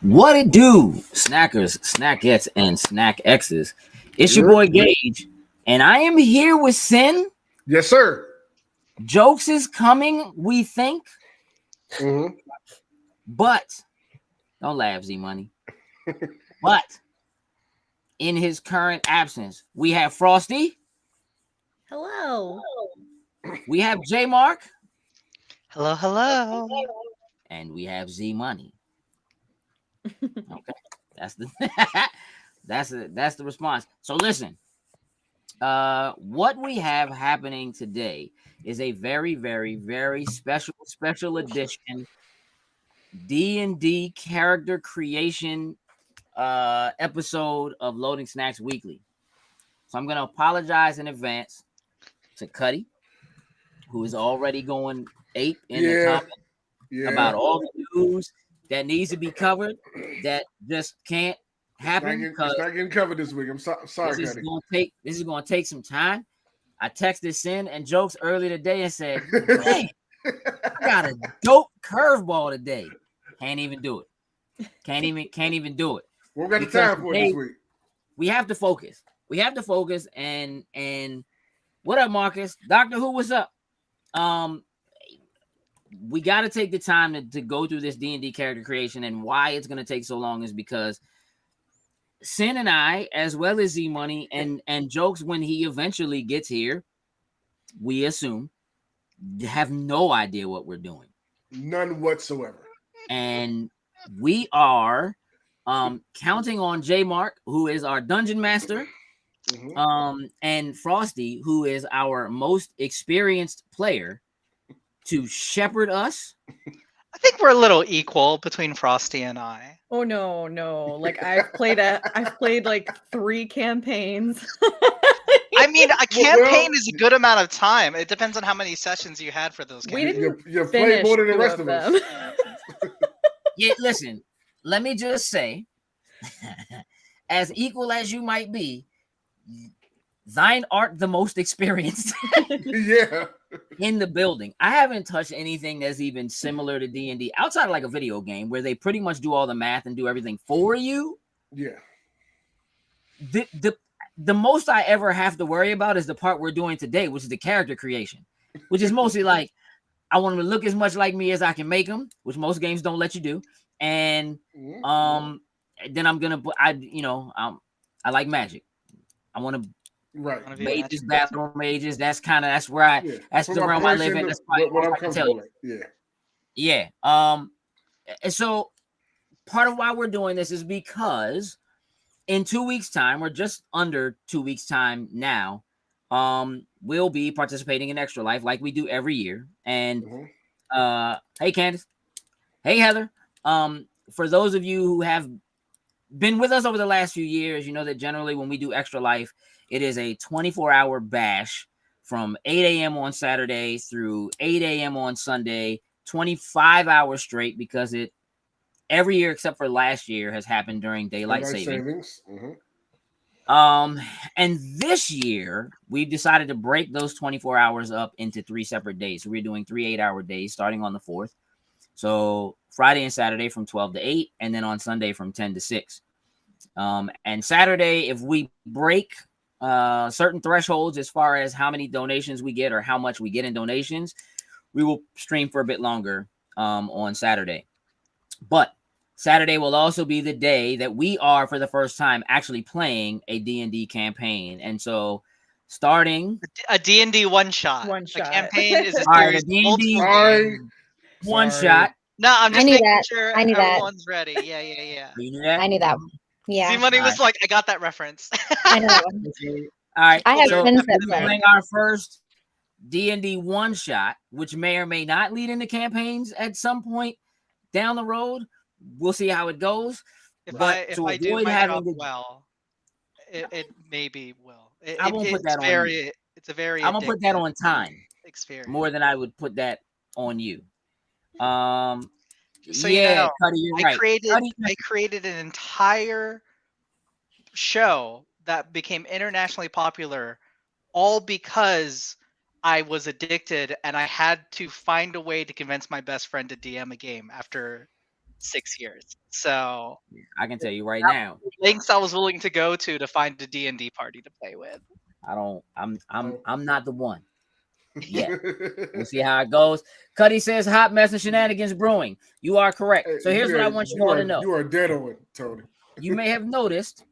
What it do, snackers, snackettes, and snack X's? It's your Yeah. boy Gage, and I am here with Sin. Yes, sir. Jokes is coming, we think, Mm-hmm. but don't laugh, Z Money. But in his current absence, we have Frosty, Hello. we have J Mark, Hello, hello. and we have Z Money. Okay, that's the that's the response. So listen, what we have happening today is a very, very, very special edition D&D character creation episode of Loading Snacks Weekly. So I'm going to apologize in advance to Cuddy, who is already going ape in the comments about all the news that needs to be covered that just can't happen. It's not getting covered this week. I'm sorry, this Cuddy. is going to take some time. I texted Sin and Jokes earlier today and said, "Hey, I got a dope curveball today. Can't even do it. Can't even do it. We don't got the time for it this week. We have to focus. And what up, Marcus? Doctor Who, what's up? We got to take the time to go through this D&D character creation, and why it's going to take so long is because Sin and I, as well as Z Money and Jokes, when he eventually gets here, we assume, have no idea what we're doing. None whatsoever. And we are counting on J Mark, who is our dungeon master, and Frosty, who is our most experienced player, to shepherd us. I think we're a little equal between Frosty and I. Oh no. Like I've played like 3 campaigns. I mean, a campaign is a good amount of time. It depends on how many sessions you had for those campaigns. You've played more than the rest of us. Yeah, listen, let me just say, as equal as you might be, thine art the most experienced. Yeah. In the building. I haven't touched anything that's even similar to D&D outside of like a video game where they pretty much do all the math and do everything for you. Yeah. The most I ever have to worry about is the part we're doing today, which is the character creation, which is mostly like, I want them to look as much like me as I can make them, which most games don't let you do. And then I'm gonna put, I like magic. I want to mages, bathroom mages. That's where that's the realm I live in. That's what I'm comfortable with. Yeah. And so part of why we're doing this is because in 2 weeks' time, or just under 2 weeks' time now, we'll be participating in Extra Life like we do every year. And hey Candace, hey Heather. For those of you who have been with us over the last few years, you know that generally when we do Extra Life, it is a 24-hour bash from 8 a.m. on Saturday through 8 a.m. on Sunday, 25 hours straight, because it every year except for last year has happened during daylight savings. And this year we decided to break those 24 hours up into 3 separate days. So we're doing 3 8-hour days starting on the 4th. So Friday and Saturday from 12 to 8, and then on Sunday from 10 to 6. And Saturday, if we break certain thresholds as far as how many donations we get or how much we get in donations, we will stream for a bit longer on Saturday. But Saturday will also be the day that we are, for the first time, actually playing a D&D campaign. And so starting a D&D one-shot. The campaign is a series of D&D one-shot. No, I'm just making sure everyone's ready. Yeah. You knew that? I knew that one. Yeah. Z-Money was like, I got that reference. I know that one. All right. I have been playing our first D&D one-shot, which may or may not lead into campaigns at some point down the road. We'll see how it goes. If I do my job well, it maybe will. I won't put that on you. It's a very. I'm gonna put that on time experience more than I would put that on you. So yeah, Cuddy, you're right. I created an entire show that became internationally popular, all because I was addicted and I had to find a way to convince my best friend to DM a game after 6 years. So I can tell you right now. lengths I was willing to go to find a D&D party to play with. I'm not the one. Yeah. We'll see how it goes. Cuddy says hot mess and shenanigans brewing. You are correct. So here's what I want you all to know. You are dead on, Tony. You may have noticed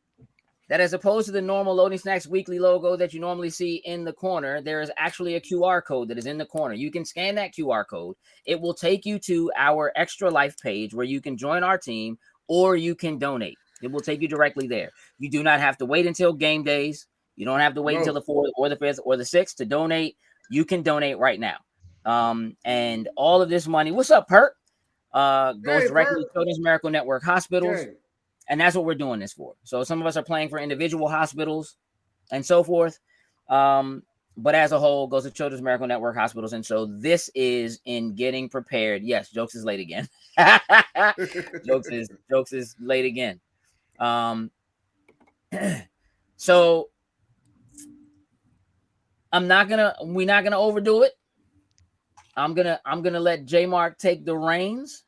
that as opposed to the normal Loading Snacks Weekly logo that you normally see in the corner, there is actually a QR code that is in the corner. You can scan that QR code. It will take you to our Extra Life page where you can join our team or you can donate. It will take you directly there. You do not have to wait until game days. You don't have to wait until the 4th or the 5th or the 6th to donate. You can donate right now. And all of this money, what's up, Perk? Goes directly to Children's Miracle Network hospitals. Dang. And that's what we're doing this for. So some of us are playing for individual hospitals and so forth. But as a whole, goes to Children's Miracle Network hospitals. And so this is in getting prepared. Yes, Jokes is late again. Jokes is late again. So we're not gonna overdo it. I'm gonna let J Mark take the reins.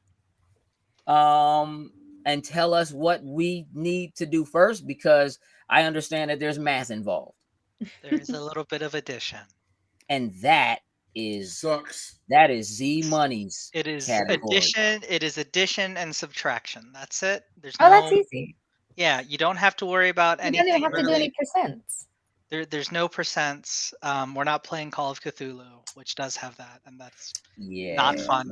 And tell us what we need to do first, because I understand that there's math involved. There's a little bit of addition. And that is sucks. That is Z Money's It is category. addition. It is addition and subtraction. That's it. There's that's easy. Yeah, you don't have to worry about anything. You don't even have to do any percents. There's no percents. We're not playing Call of Cthulhu, which does have that, and that's not fun.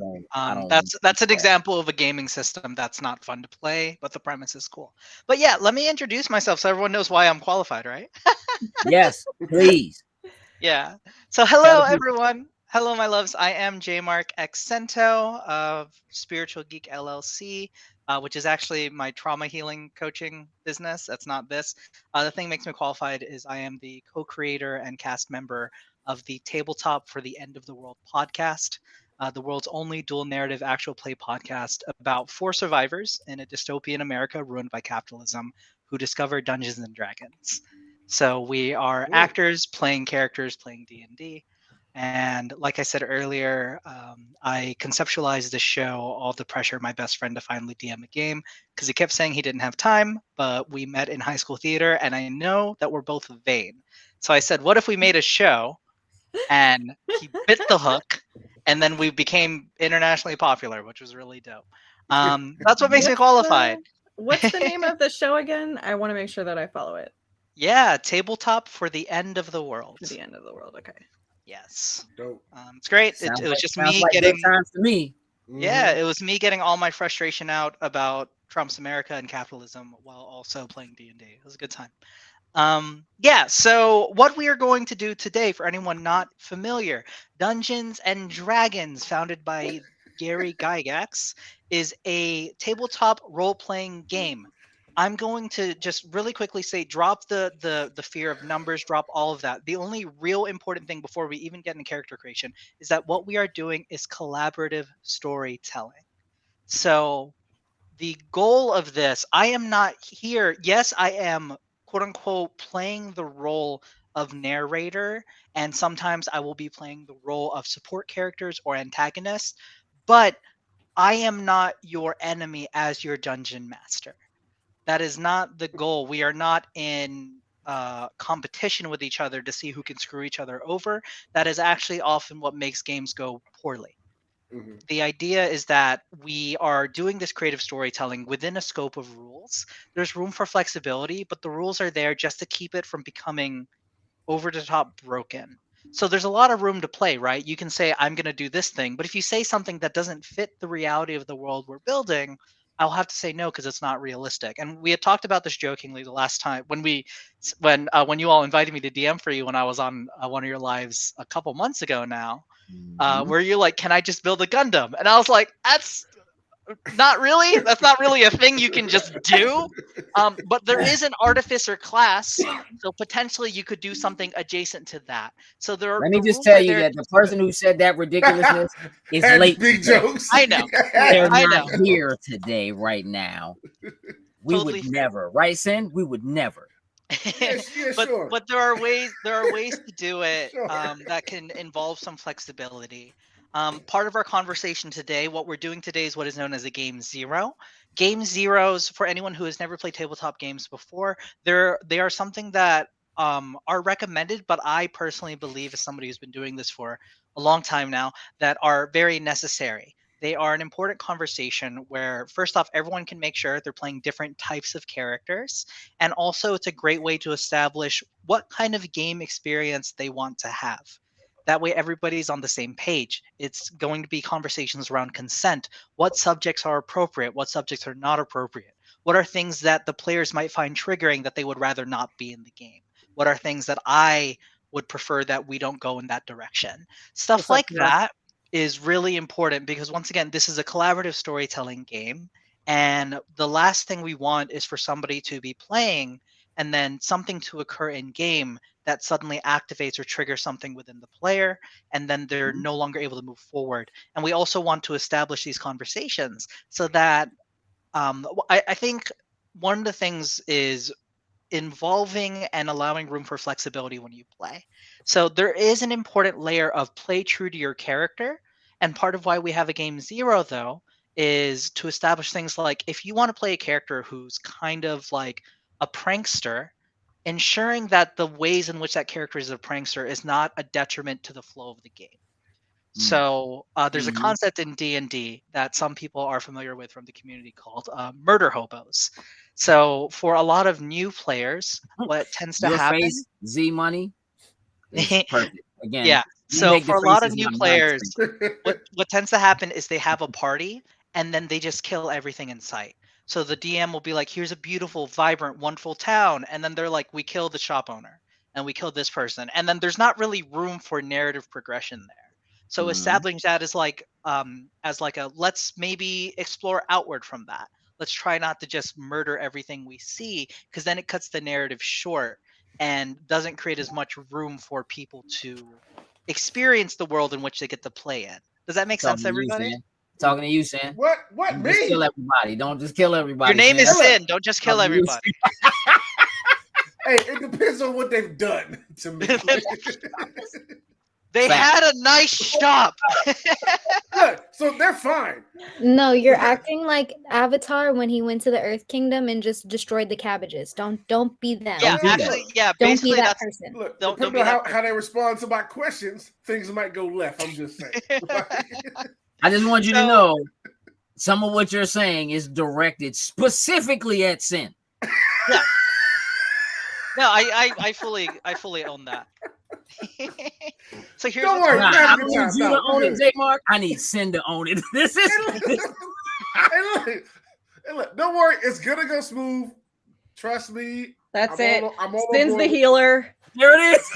That's an example of a gaming system that's not fun to play, but the premise is cool. But yeah, let me introduce myself so everyone knows why I'm qualified, right? Yes, please. Yeah. So hello, everyone. Hello, my loves. I am J Mark Xcento of Spiritual Geek LLC. Which is actually my trauma healing coaching business. That's not this. The thing that makes me qualified is I am the co-creator and cast member of the Tabletop for the End of the World podcast, the world's only dual narrative actual play podcast about 4 survivors in a dystopian America ruined by capitalism who discover Dungeons and Dragons. So we are actors playing characters, playing D&D. And like I said earlier, I conceptualized the show, all the pressure of my best friend to finally DM a game, because he kept saying he didn't have time, but we met in high school theater, and I know that we're both vain. So I said, what if we made a show, and he bit the hook, and then we became internationally popular, which was really dope. That's what makes me qualified. What's the name of the show again? I want to make sure that I follow it. Yeah, Tabletop for the End of the World. For the End of the World, okay. Yes. Dope. It's great. It was just me getting times to me. Yeah, it was me getting all my frustration out about Trump's America and capitalism while also playing D&D. It was a good time. Yeah, so what we are going to do today, for anyone not familiar, Dungeons and Dragons, founded by Gary Gygax, is a tabletop role-playing game. I'm going to just really quickly say, drop the fear of numbers, drop all of that. The only real important thing before we even get into character creation is that what we are doing is collaborative storytelling. So the goal of this, I am not here. Yes, I am, quote unquote, playing the role of narrator, and sometimes I will be playing the role of support characters or antagonists, but I am not your enemy as your dungeon master. That is not the goal. We are not in competition with each other to see who can screw each other over. That is actually often what makes games go poorly. Mm-hmm. The idea is that we are doing this creative storytelling within a scope of rules. There's room for flexibility, but the rules are there just to keep it from becoming over the top broken. So there's a lot of room to play, right? You can say, I'm going to do this thing, but if you say something that doesn't fit the reality of the world we're building, I'll have to say no because it's not realistic. And we had talked about this jokingly the last time when you all invited me to DM for you when I was on one of your lives a couple months ago now, where you're like, "Can I just build a Gundam?" And I was like, "That's not really. That's not really a thing you can just do." But there is an artificer class, so potentially you could do something adjacent to that. So there are. Let me just tell you that the person who said that ridiculousness is late. Big jokes. I know. They're not here today, right now. We Totally would never, right, Sin? We would never. Sure. But there are ways to do it that can involve some flexibility. Part of our conversation today, what we're doing today is what is known as a Game Zero. Game Zeros, for anyone who has never played tabletop games before, they are something that are recommended, but I personally believe, as somebody who's been doing this for a long time now, that are very necessary. They are an important conversation where, first off, everyone can make sure they're playing different types of characters. And also, it's a great way to establish what kind of game experience they want to have. That way, everybody's on the same page. It's going to be conversations around consent. What subjects are appropriate? What subjects are not appropriate? What are things that the players might find triggering that they would rather not be in the game? What are things that I would prefer that we don't go in that direction? Stuff like that is really important because, once again, this is a collaborative storytelling game. And the last thing we want is for somebody to be playing and then something to occur in game that suddenly activates or triggers something within the player, and then they're no longer able to move forward. And we also want to establish these conversations so that I think one of the things is involving and allowing room for flexibility when you play. So there is an important layer of play true to your character. And part of why we have a Game Zero, though, is to establish things like if you want to play a character who's kind of like a prankster, ensuring that the ways in which that character is a prankster is not a detriment to the flow of the game. So there's a concept in D&D that some people are familiar with from the community called murder hobos. So for a lot of new players, what tends to happen... Face, Z Money, is perfect. Again, yeah. So for a lot of new players, what tends to happen is they have a party and then they just kill everything in sight. So the DM will be like, here's a beautiful, vibrant, wonderful town. And then they're like, we killed the shop owner and we killed this person. And then there's not really room for narrative progression there. So establishing that as like a let's maybe explore outward from that. Let's try not to just murder everything we see, because then it cuts the narrative short and doesn't create as much room for people to experience the world in which they get to play in. Does that make sense, everybody? Talking to you, Sam. What Don't me? Just kill everybody. Don't just kill everybody. Your name is Sin. Don't just kill everybody. Hey, it depends on what they've done to me. They had a nice shop. Look, so they're fine. No, you're acting like Avatar when he went to the Earth Kingdom and just destroyed the cabbages. Don't be them. Yeah, actually, yeah. Don't be that that's person. Look, Don't depending be on that how they respond to my questions, things might go left. I'm just saying. I just want you to know some of what you're saying is directed specifically at Sin. Yeah. No, I fully own that. So here's Don't worry, I need you to own it, J Mark. I need Sin to own it. This is. Hey, look, don't worry, it's gonna go smooth. Trust me. That's I'm it. on Sin's board. the healer. There it is.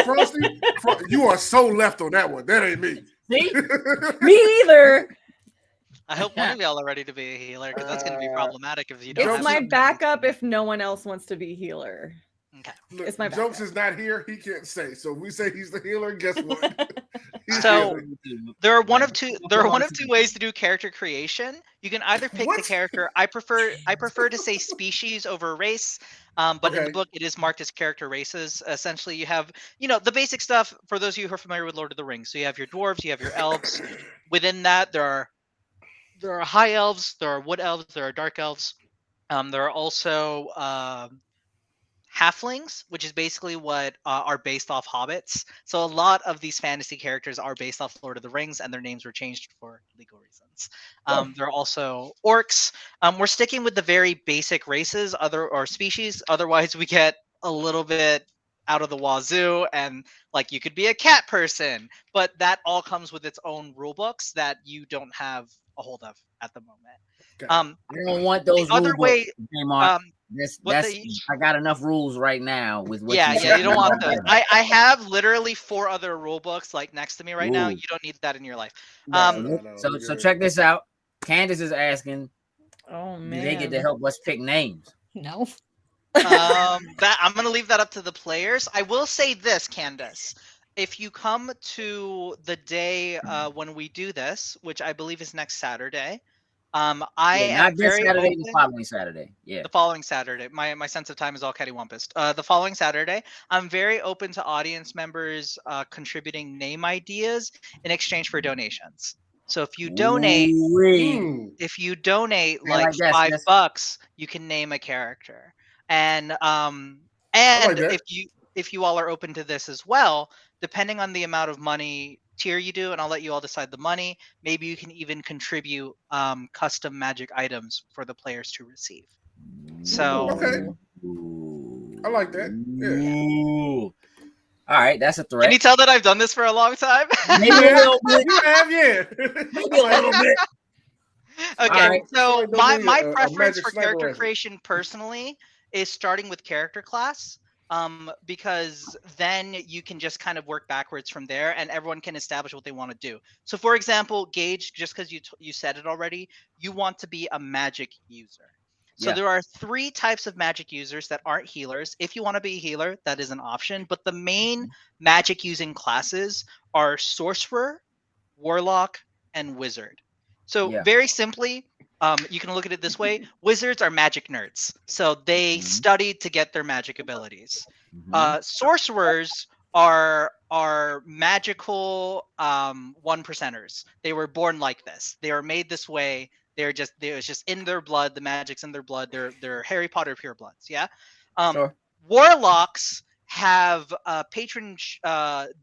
Frosty, you are so left on that one. That ain't me. See? Me either. I hope one of y'all are ready to be a healer, because that's going to be problematic if you don't. It's have my something. backup if no one else wants to be healer. Okay. Look, It's my Jokes backup. is not here. He can't say. So if we say he's the healer, guess what? So there are one of two ways to do character creation. You can either pick the character. I prefer to say species over race. But in the book, it is marked as character races. Essentially, you have, the basic stuff for those of you who are familiar with Lord of the Rings. So you have your dwarves, you have your elves. Within that, there are high elves, there are wood elves, there are dark elves. There are also halflings, which is basically what are based off hobbits. So a lot of these fantasy characters are based off Lord of the Rings, and their names were changed for legal reasons. There are also orcs. We're sticking with the very basic races or species. Otherwise, we get a little bit out of the wazoo, and like you could be a cat person, but that all comes with its own rule books that you don't have a hold of at the moment. I don't want those other rule way. books. I got enough rules right now with what you don't want those. I have literally 4 other rule books like next to me right now. You don't need that in your life. So check this out. Candace is asking, oh man, do they get to help us pick names? No. That I'm gonna leave that up to the players. I will say this, Candace. If you come to the day when we do this, which I believe is next Saturday, I Yeah, am not this very Saturday, open. the following Saturday. Yeah. The following Saturday. My sense of time is all cattywampus. The following Saturday, I'm very open to audience members contributing name ideas in exchange for donations. So if you donate, Mm. I like like that, sis. $5, you can name a character. And like that. if you all are open to this as well, depending on the amount of money tier you do, and I'll let you all decide the money, maybe you can even contribute custom magic items for the players to receive. So Okay. I like that. Yeah. Ooh. All right, that's a can threat. you tell that I've done this for a long time? Maybe a little bit. You have, yeah. Maybe a little bit. Okay, Alright. so So like my a preference magic for sniper character rifle. creation personally is starting with character class, because then you can just kind of work backwards from there, and everyone can establish what they want to do. So, for example, Gage, just because you said it already, you want to be a magic user. So Yeah. there are 3 types of magic users that aren't healers. If you want to be a healer, that is an option. But the main magic using classes are sorcerer, warlock, and wizard. So Yeah. very simply, you can look at it this way: wizards are magic nerds, so they Mhm. studied to get their magic abilities. Mhm. Sorcerers are magical 1%ers. They were born like this. They were made this way. It's just in their blood. The magic's in their blood. They're Harry Potter purebloods. Yeah. Sure. Warlocks have patron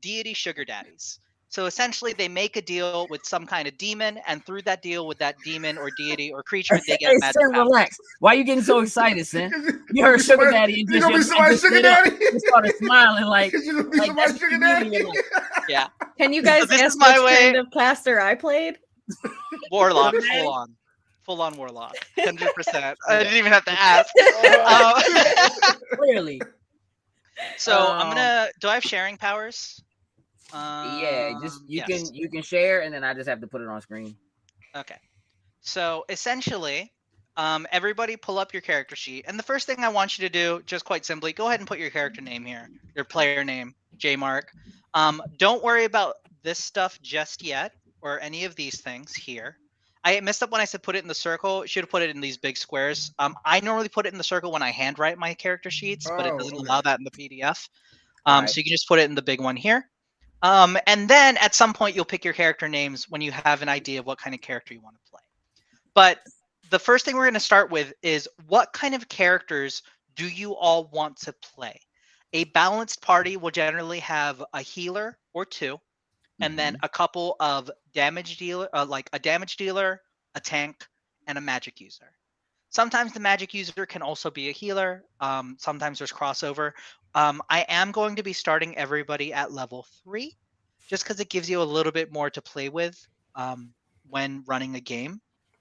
deity sugar daddies. So essentially, they make a deal with some kind of demon, and through that deal with that demon or deity or creature, they get Hey, magic Sin, powers. relax. Why are you getting so excited, Sin? You heard sugar daddy and You gonna be just somebody's sugar lit up. daddy? You started smiling like You gonna be like somebody's that's sugar immediately daddy? like, Yeah, Can you guys this guess is my which way- kind of caster I played? warlock, full on warlock, 100%. I didn't even have to ask. clearly. So I'm gonna. Do I have sharing powers? Yeah, just Yes. you can share and then I just have to put it on screen. Okay. So essentially, everybody pull up your character sheet. And the first thing I want you to do, just quite simply, go ahead and put your character name here, your player name, JMark. Don't worry about this stuff just yet, or any of these things here. I messed up when I said put it in the circle. Should have put it in these big squares. I normally put it in the circle when I handwrite my character sheets, but it doesn't allow that in the PDF. Right. So you can just put it in the big one here. And then at some point you'll pick your character names when you have an idea of what kind of character you want to play. But the first thing we're going to start with is, what kind of characters do you all want to play? A balanced party will generally have a healer or 2, and then a couple of damage dealer, like a damage dealer, a tank, and a magic user. Sometimes the magic user can also be a healer. Sometimes there's crossover. I am going to be starting everybody at level 3, just because it gives you a little bit more to play with when running a game.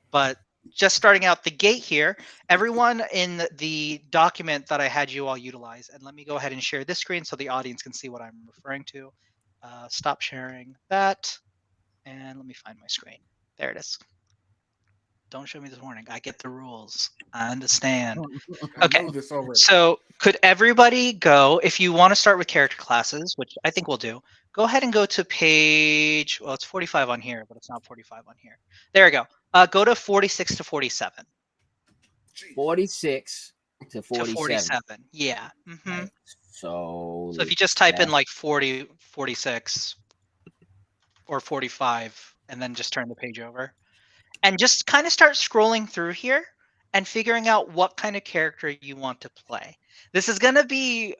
But just starting out the gate here, everyone in the document that I had you all utilize, and let me go ahead and share this screen so the audience can see what I'm referring to. Stop sharing that, and let me find my screen. There it is. Don't show me this warning. I get the rules. I understand. Okay. I know this already. So could everybody go, if you want to start with character classes, which I think we'll do, go ahead and go to page, well, it's 45 on here, but it's not 45 on here. There we go. Go to 46 to 47. 46 to 47. To 47. Yeah. Right. So if you just type in like 40, 46 or 45 and then just turn the page over and just kind of start scrolling through here and figuring out what kind of character you want to play. This is going to be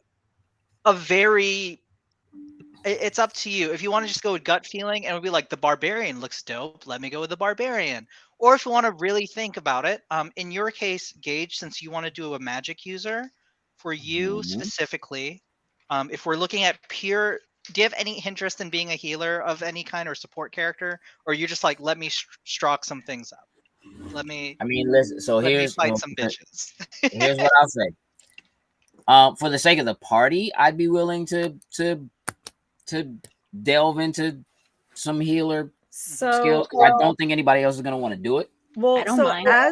it's up to you. If you want to just go with gut feeling and it'll be like, the barbarian looks dope, let me go with the barbarian. Or if you want to really think about it, in your case, Gage, since you want to do a magic user, for you specifically, if we're looking at pure, do you have any interest in being a healer of any kind or support character? Or you're just like, let me stroke some things up. Listen, so here's fight some bitches. Here's what I'll say. For the sake of the party, I'd be willing to delve into some healer skills. I don't think anybody else is gonna want to do it. Well, I don't so mind. I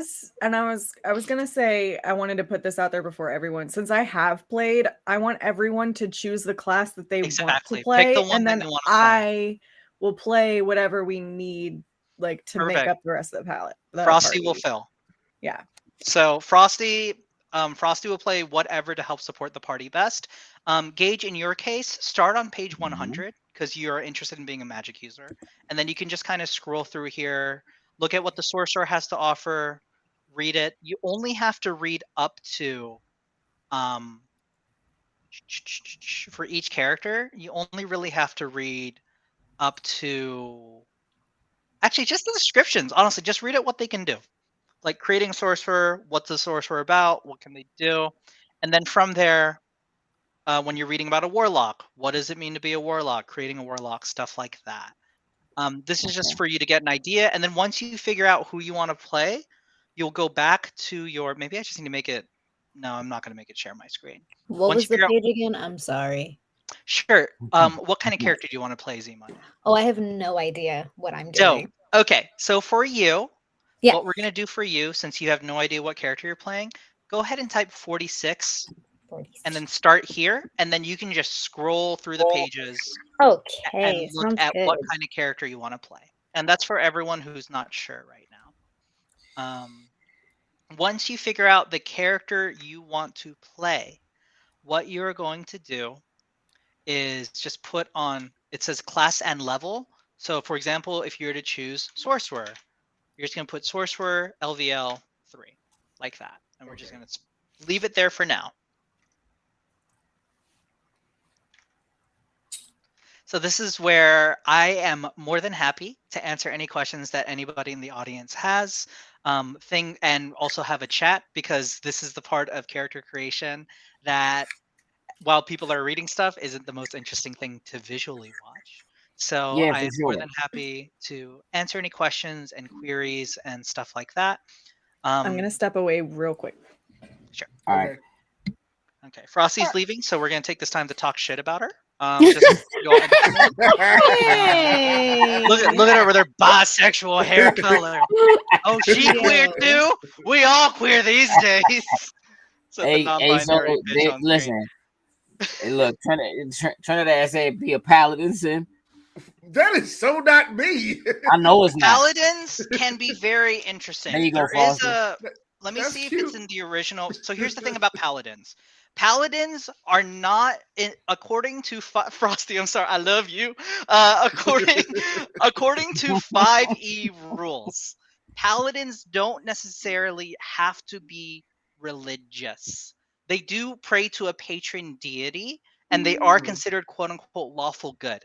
was gonna say, I wanted to put this out there before everyone. Since I have played, I want everyone to choose the class that they want to play, Pick the one and that then you want to play. I will play whatever we need like to Perfect. make up the rest of the palette. The Frosty will party. fill. Yeah. So Frosty will play whatever to help support the party best. Gage, in your case, start on page 100 because you're interested in being a magic user, and then you can just kind of scroll through here, look at what the sorcerer has to offer, read it. You only have to read up to, for each character, you only really have to read up to, actually, just the descriptions. Honestly, just read it what they can do. Like creating a sorcerer, what's the sorcerer about, what can they do, and then from there, when you're reading about a warlock, what does it mean to be a warlock, creating a warlock, stuff like that. This is just for you to get an idea, and then once you figure out who you want to play, you'll go back to your, maybe I just need to make it, no, I'm not going to make it share my screen. What Once was the you figure out- page again? I'm sorry. Sure. What kind of character do you want to play, Z-Money? Oh, I have no idea what I'm So, doing. okay, so for you, Yeah. what we're going to do for you, since you have no idea what character you're playing, go ahead and type 46 and then start here, and then you can just scroll through the pages Okay, and look sounds at good. what kind of character you want to play. And that's for everyone who's not sure right now. Once you figure out the character you want to play, what you're going to do is just put on, it says class and level. So for example, if you were to choose sorcerer, you're just going to put sorcerer LVL 3 like that. And we're just going to leave it there for now. So this is where I am more than happy to answer any questions that anybody in the audience has, and also have a chat, because this is the part of character creation that, while people are reading stuff, isn't the most interesting thing to visually watch. So Yeah, I for am more sure. than happy to answer any questions and queries and stuff like that. I'm gonna step away real quick. Sure. All right. Okay. Frosty's leaving, so we're gonna take this time to talk shit about her. Just go ahead. Hey! Look at her with her bisexual hair color. Oh, she queer too? We all queer these days. So the Hey, non-binary bitch on screen. listen. Hey, look, Trinidad said be a paladin, son. That is so not me. I know it's not. Paladins can be very interesting. There you go, There is Foster. let me That's see if cute. it's in the original. So here's the thing about paladins. Paladins are not, according to Frosty. I'm sorry, I love you. According to 5e rules, paladins don't necessarily have to be religious. They do pray to a patron deity, and they are considered quote unquote lawful good.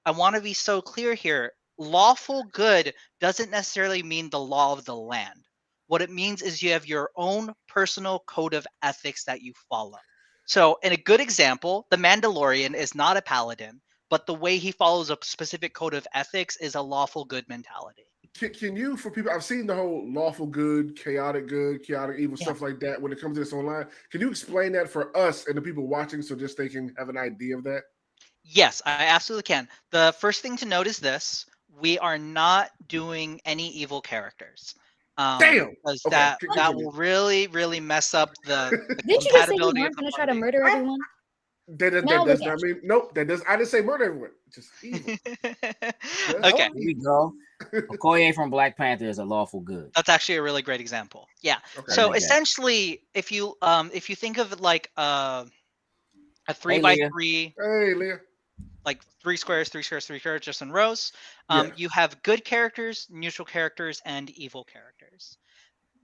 I want to be so clear here. Lawful good doesn't necessarily mean the law of the land. What it means is you have your own personal code of ethics that you follow. So, in a good example, the Mandalorian is not a paladin, but the way he follows a specific code of ethics is a lawful good mentality. Can you, for people, I've seen the whole lawful good, chaotic evil, stuff like that when it comes to this online. Can you explain that for us and the people watching so just they can have an idea of that? Yes, I absolutely can. The first thing to note is this: we are not doing any evil characters. Damn! Because Okay, that will really mess up the Didn't you just say you compatibility of weren't the going to try to party. murder everyone? That does Now not look at mean nope. That does. I didn't say murder everyone. Just evil. Okay, Here we go. Okoye from Black Panther is a lawful good. that's actually a really great example. Yeah. Okay. So Okay. essentially, if you think of it like a 3 Hey, by Leah. 3, Hey, Leah. like 3 squares, 3 squares, 3 squares, just in rows. Yeah. You have good characters, neutral characters, and evil characters.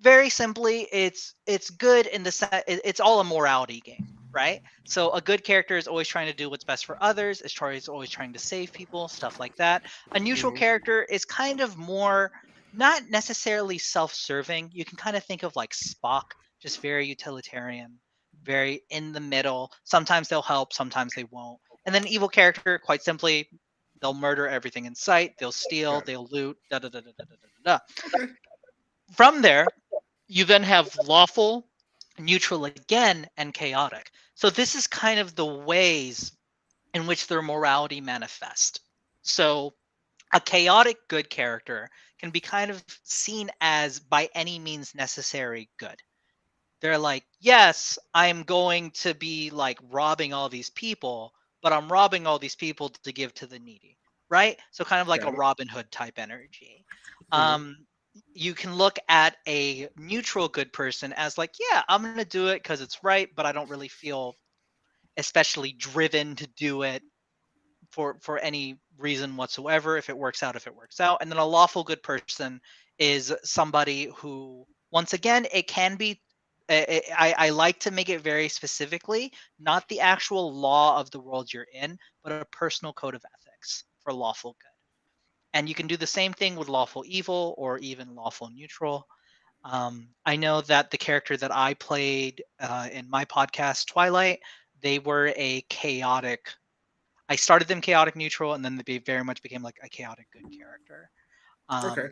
Very simply, it's good in the sense it's all a morality game, right? So a good character is always trying to do what's best for others. Is always trying to save people, stuff like that. A neutral character is kind of more not necessarily self-serving. You can kind of think of like Spock, just very utilitarian, very in the middle. Sometimes they'll help, sometimes they won't. And then evil character, quite simply, they'll murder everything in sight. They'll steal. They'll loot. Da da da da da da da. Okay. From there, you then have lawful, neutral again, and chaotic. So this is kind of the ways in which their morality manifest. So a chaotic good character can be kind of seen as by any means necessary good. They're like, yes, I'm going to be like robbing all these people, but I'm robbing all these people to give to the needy, right? So kind of like a Robin Hood type energy. You can look at a neutral good person as like, yeah, I'm gonna do it because it's right, but I don't really feel especially driven to do it for any reason whatsoever. If it works out, and then a lawful good person is somebody who, once again, it can be. I like to make it very specifically, not the actual law of the world you're in, but a personal code of ethics for lawful good. And you can do the same thing with lawful evil or even lawful neutral. I know that the character that I played in my podcast, Twilight, they were a chaotic. I started them chaotic neutral, and then they very much became like a chaotic good character. Okay.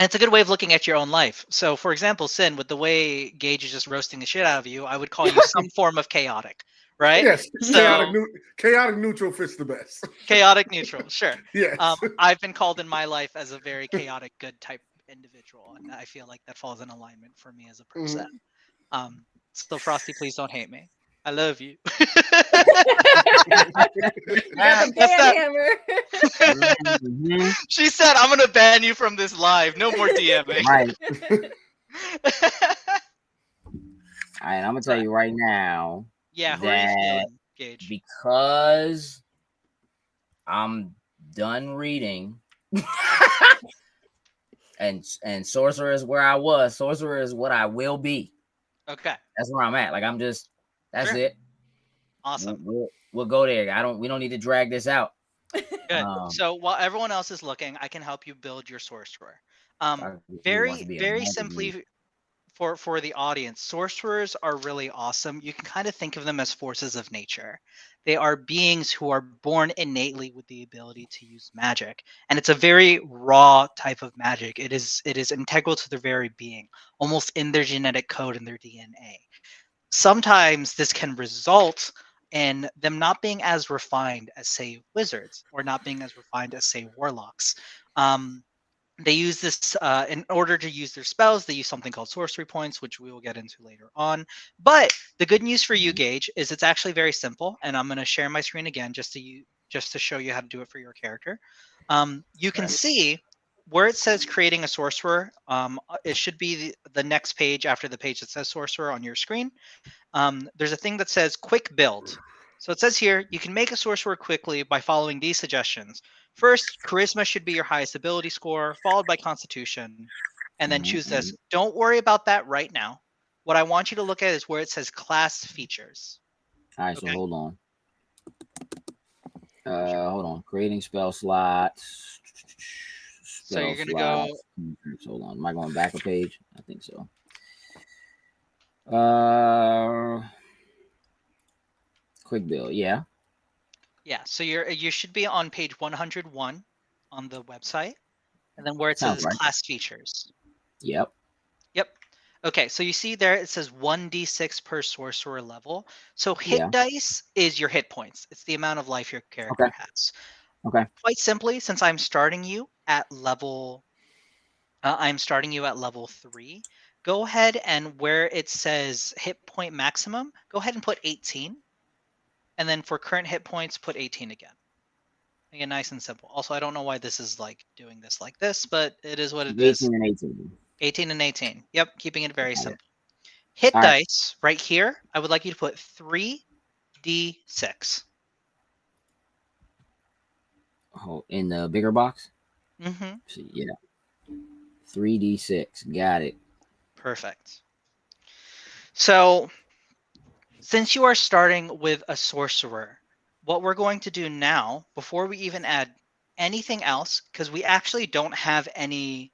And it's a good way of looking at your own life. So, for example, Sin, with the way Gage is just roasting the shit out of you, I would call you some form of chaotic, right? Yes, So, chaotic neutral fits the best. Chaotic neutral, sure. Yes. I've been called in my life as a very chaotic good type individual, and I feel like that falls in alignment for me as a person. So Frosty, please don't hate me. I love you. She said, "I'm gonna ban you from this live. No more DMing." Right. All right, I'm gonna tell you right now. Yeah, who are you feeling, Gage? Because I'm done reading, and sorcerer is where I was. Sorcerer is what I will be. Okay, that's where I'm at. Like I'm just. That's it. Awesome. We'll go there. We don't need to drag this out. Good. So while everyone else is looking, I can help you build your sorcerer. Very simply for the audience, sorcerers are really awesome. You can kind of think of them as forces of nature. They are beings who are born innately with the ability to use magic, and it's a very raw type of magic. It is integral to their very being, almost in their genetic code and their DNA. Sometimes this can result in them not being as refined as, say, wizards, or not being as refined as, say, warlocks. They use this in order to use their spells. They use something called sorcery points, which we will get into later on. But the good news for you, Gage, is it's actually very simple. And I'm going to share my screen again just to show you how to do it for your character. You can see where it says creating a sorcerer. It should be the next page after the page that says sorcerer on your screen. There's a thing that says quick build. So it says here, you can make a sorcerer quickly by following these suggestions. First, charisma should be your highest ability score, followed by constitution, and then choose this. Don't worry about that right now. What I want you to look at is where it says class features. All right, so hold on. Hold on. Creating spell slots. So you're going to go. Hold on. Am I going back a page? I think so. Quick build, yeah. Yeah, so you should be on page 101 on the website, and then where it says class features. Yep. Okay, so you see there it says 1d6 per sorcerer level. So hit dice is your hit points. It's the amount of life your character has. Okay. Quite simply, since I'm starting you at level 3. Go ahead and where it says hit point maximum, go ahead and put 18. And then for current hit points, put 18 again. Again, nice and simple. Also, I don't know why this is like doing this like this, but it is what it is. 18 and 18. 18 and 18. Yep, keeping it very simple. Hit dice right here. I would like you to put 3d6. Oh, in the bigger box? Mm-hmm. So, yeah. 3d6. Got it. Perfect. So, since you are starting with a sorcerer, what we're going to do now, before we even add anything else, because we actually don't have any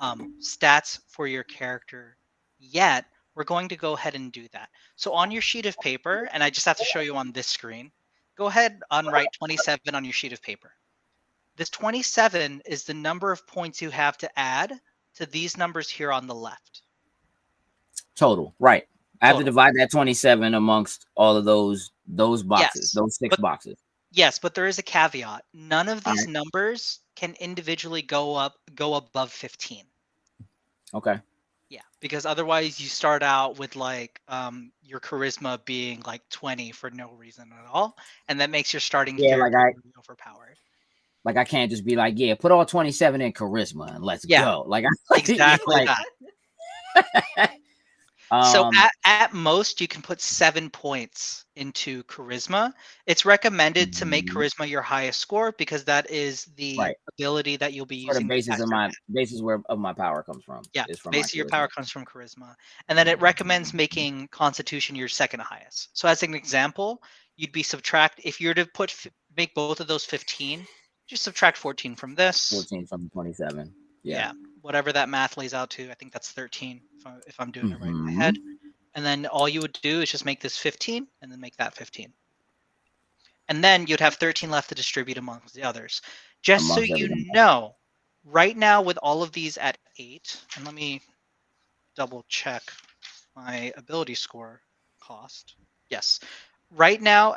stats for your character yet, we're going to go ahead and do that. So on your sheet of paper, and I just have to show you on this screen, go ahead and write 27 on your sheet of paper. This 27 is the number of points you have to add to these numbers here on the left. Total, right. I have to divide that 27 amongst all of those boxes, those 6 boxes. Yes, but there is a caveat. None of these numbers can individually go above 15. Okay. Yeah, because otherwise you start out with like your charisma being like 20 for no reason at all, and that makes your starting character really overpowered. Like I can't just be like, yeah, put all 27 in charisma and let's go. Like exactly that. So Um, at most you can put 7 points into charisma. It's recommended to make charisma your highest score because that is the ability that you'll be using. The basis of my power comes from. Yeah, is from basically your power comes from charisma. And then it recommends making constitution your second highest. So as an example, you'd be if you were to make both of those 15, just subtract 14 from this. 14 from 27. Yeah, whatever that math lays out to. I think that's 13 if I'm doing it right in my head. And then all you would do is just make this 15 and then make that 15. And then you'd have 13 left to distribute amongst the others. Just so you know, right now with all of these at 8, and let me double check my ability score cost. Yes. Right now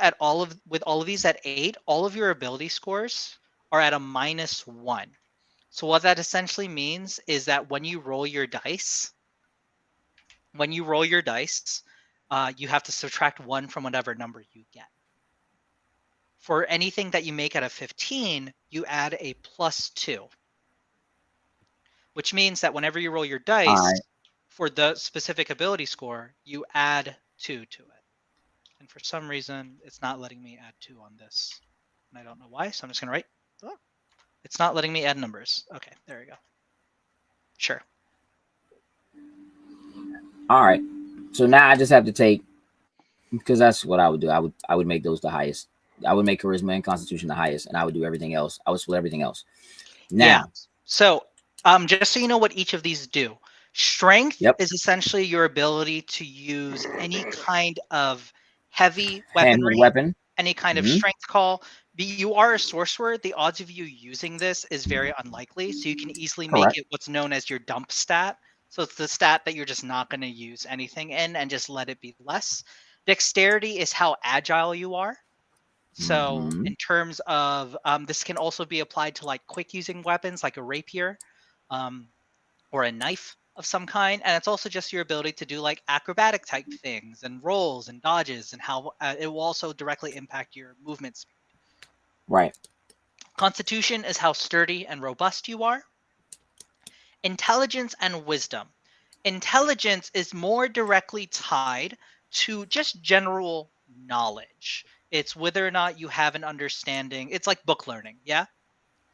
with all of these at 8, all of your ability scores are at a -1. So what that essentially means is that when you roll your dice, you have to subtract 1 from whatever number you get. For anything that you make out of 15, you add a +2, which means that whenever you roll your dice for the specific ability score, you add 2 to it. And for some reason, it's not letting me add 2 on this. And I don't know why, so I'm just going to write. Oh, it's not letting me add numbers. Okay, there we go. Sure. All right. So now I just have to take, because that's what I would do. I would make those the highest. I would make charisma and constitution the highest, and I would do everything else. I would split everything else. Now, so just so you know what each of these do. Strength is essentially your ability to use any kind of heavy weaponry, any kind of strength call. You are a sorcerer. The odds of you using this is very unlikely. So you can easily make it what's known as your dump stat. So it's the stat that you're just not going to use anything in and just let it be less. Dexterity is how agile you are. So in terms of this can also be applied to like quick using weapons like a rapier or a knife of some kind. And it's also just your ability to do like acrobatic type things and rolls and dodges and how it will also directly impact your movement speed. Right. Constitution is how sturdy and robust you are. Intelligence and wisdom. Intelligence is more directly tied to just general knowledge. It's whether or not you have an understanding. It's like book learning, yeah?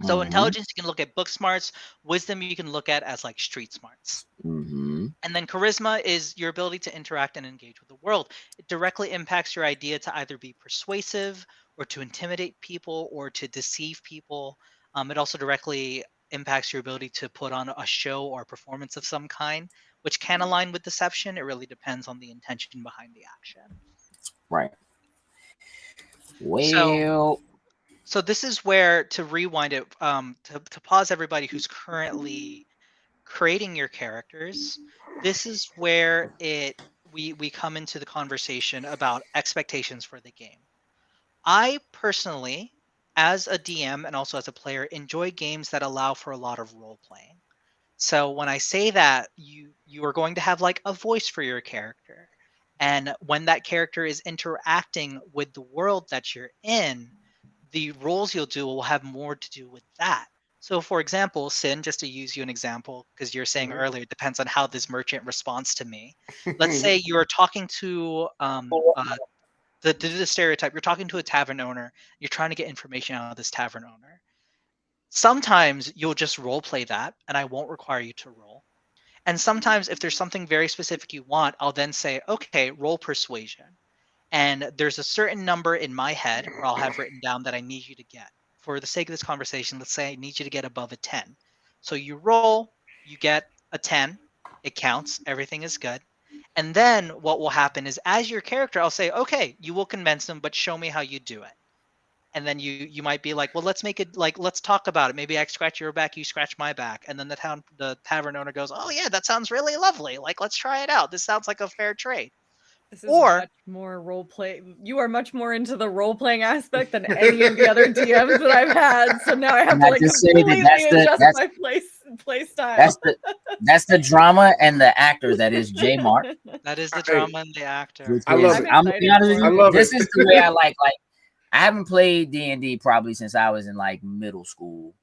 So intelligence, you can look at book smarts. Wisdom, you can look at as like street smarts. And then charisma is your ability to interact and engage with the world. It directly impacts your idea to either be persuasive or to intimidate people or to deceive people. It also directly impacts your ability to put on a show or a performance of some kind, which can align with deception. It really depends on the intention behind the action. Right. Well, so this is where, to rewind it, to pause everybody who's currently creating your characters, this is where we come into the conversation about expectations for the game. I personally, as a DM and also as a player, enjoy games that allow for a lot of role playing. So when I say that, you are going to have like a voice for your character. And when that character is interacting with the world that you're in, the roles you'll do will have more to do with that. So for example, Sin, just to use you an example, because you're saying earlier, it depends on how this merchant responds to me. Let's say you're talking to the stereotype, you're talking to a tavern owner, you're trying to get information out of this tavern owner. Sometimes you'll just role play that, and I won't require you to roll. And sometimes if there's something very specific you want, I'll then say, okay, roll persuasion. And there's a certain number in my head where I'll have written down that I need you to get. For the sake of this conversation, let's say I need you to get above a 10. So you roll, you get a 10, it counts, everything is good. And then what will happen is as your character, I'll say, okay, you will convince them, but show me how you do it. And then you might be like, well, let's make it like, let's talk about it. Maybe I scratch your back, you scratch my back. And then the tavern owner goes, oh yeah, that sounds really lovely. Like, let's try it out. This sounds like a fair trade. This is much more role play. You are much more into the role playing aspect than any of the other DMs that I've had. So now I have to like completely adjust my play style. That's the drama and the actor that is J Mark. That is the drama and the actor. I love it. I'm gonna be honest with you. This is the way I like. I haven't played D&D probably since I was in like middle school.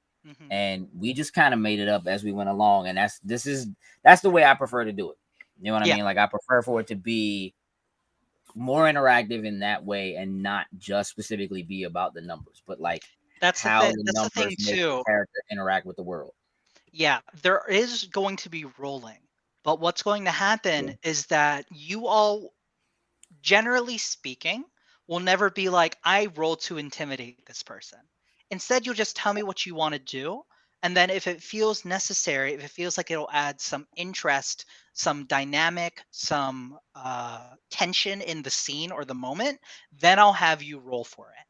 And we just kind of made it up as we went along. And that's the way I prefer to do it. You know what I mean? Like I prefer for it to be more interactive in that way and not just specifically be about the numbers, but like that's how the numbers thing make too. the character interact with the world. Yeah, there is going to be rolling, but what's going to happen is that you all, generally speaking, will never be like, I roll to intimidate this person. Instead, you'll just tell me what you want to do. And then if it feels necessary, if it feels like it'll add some interest, some dynamic, some tension in the scene or the moment, then I'll have you roll for it.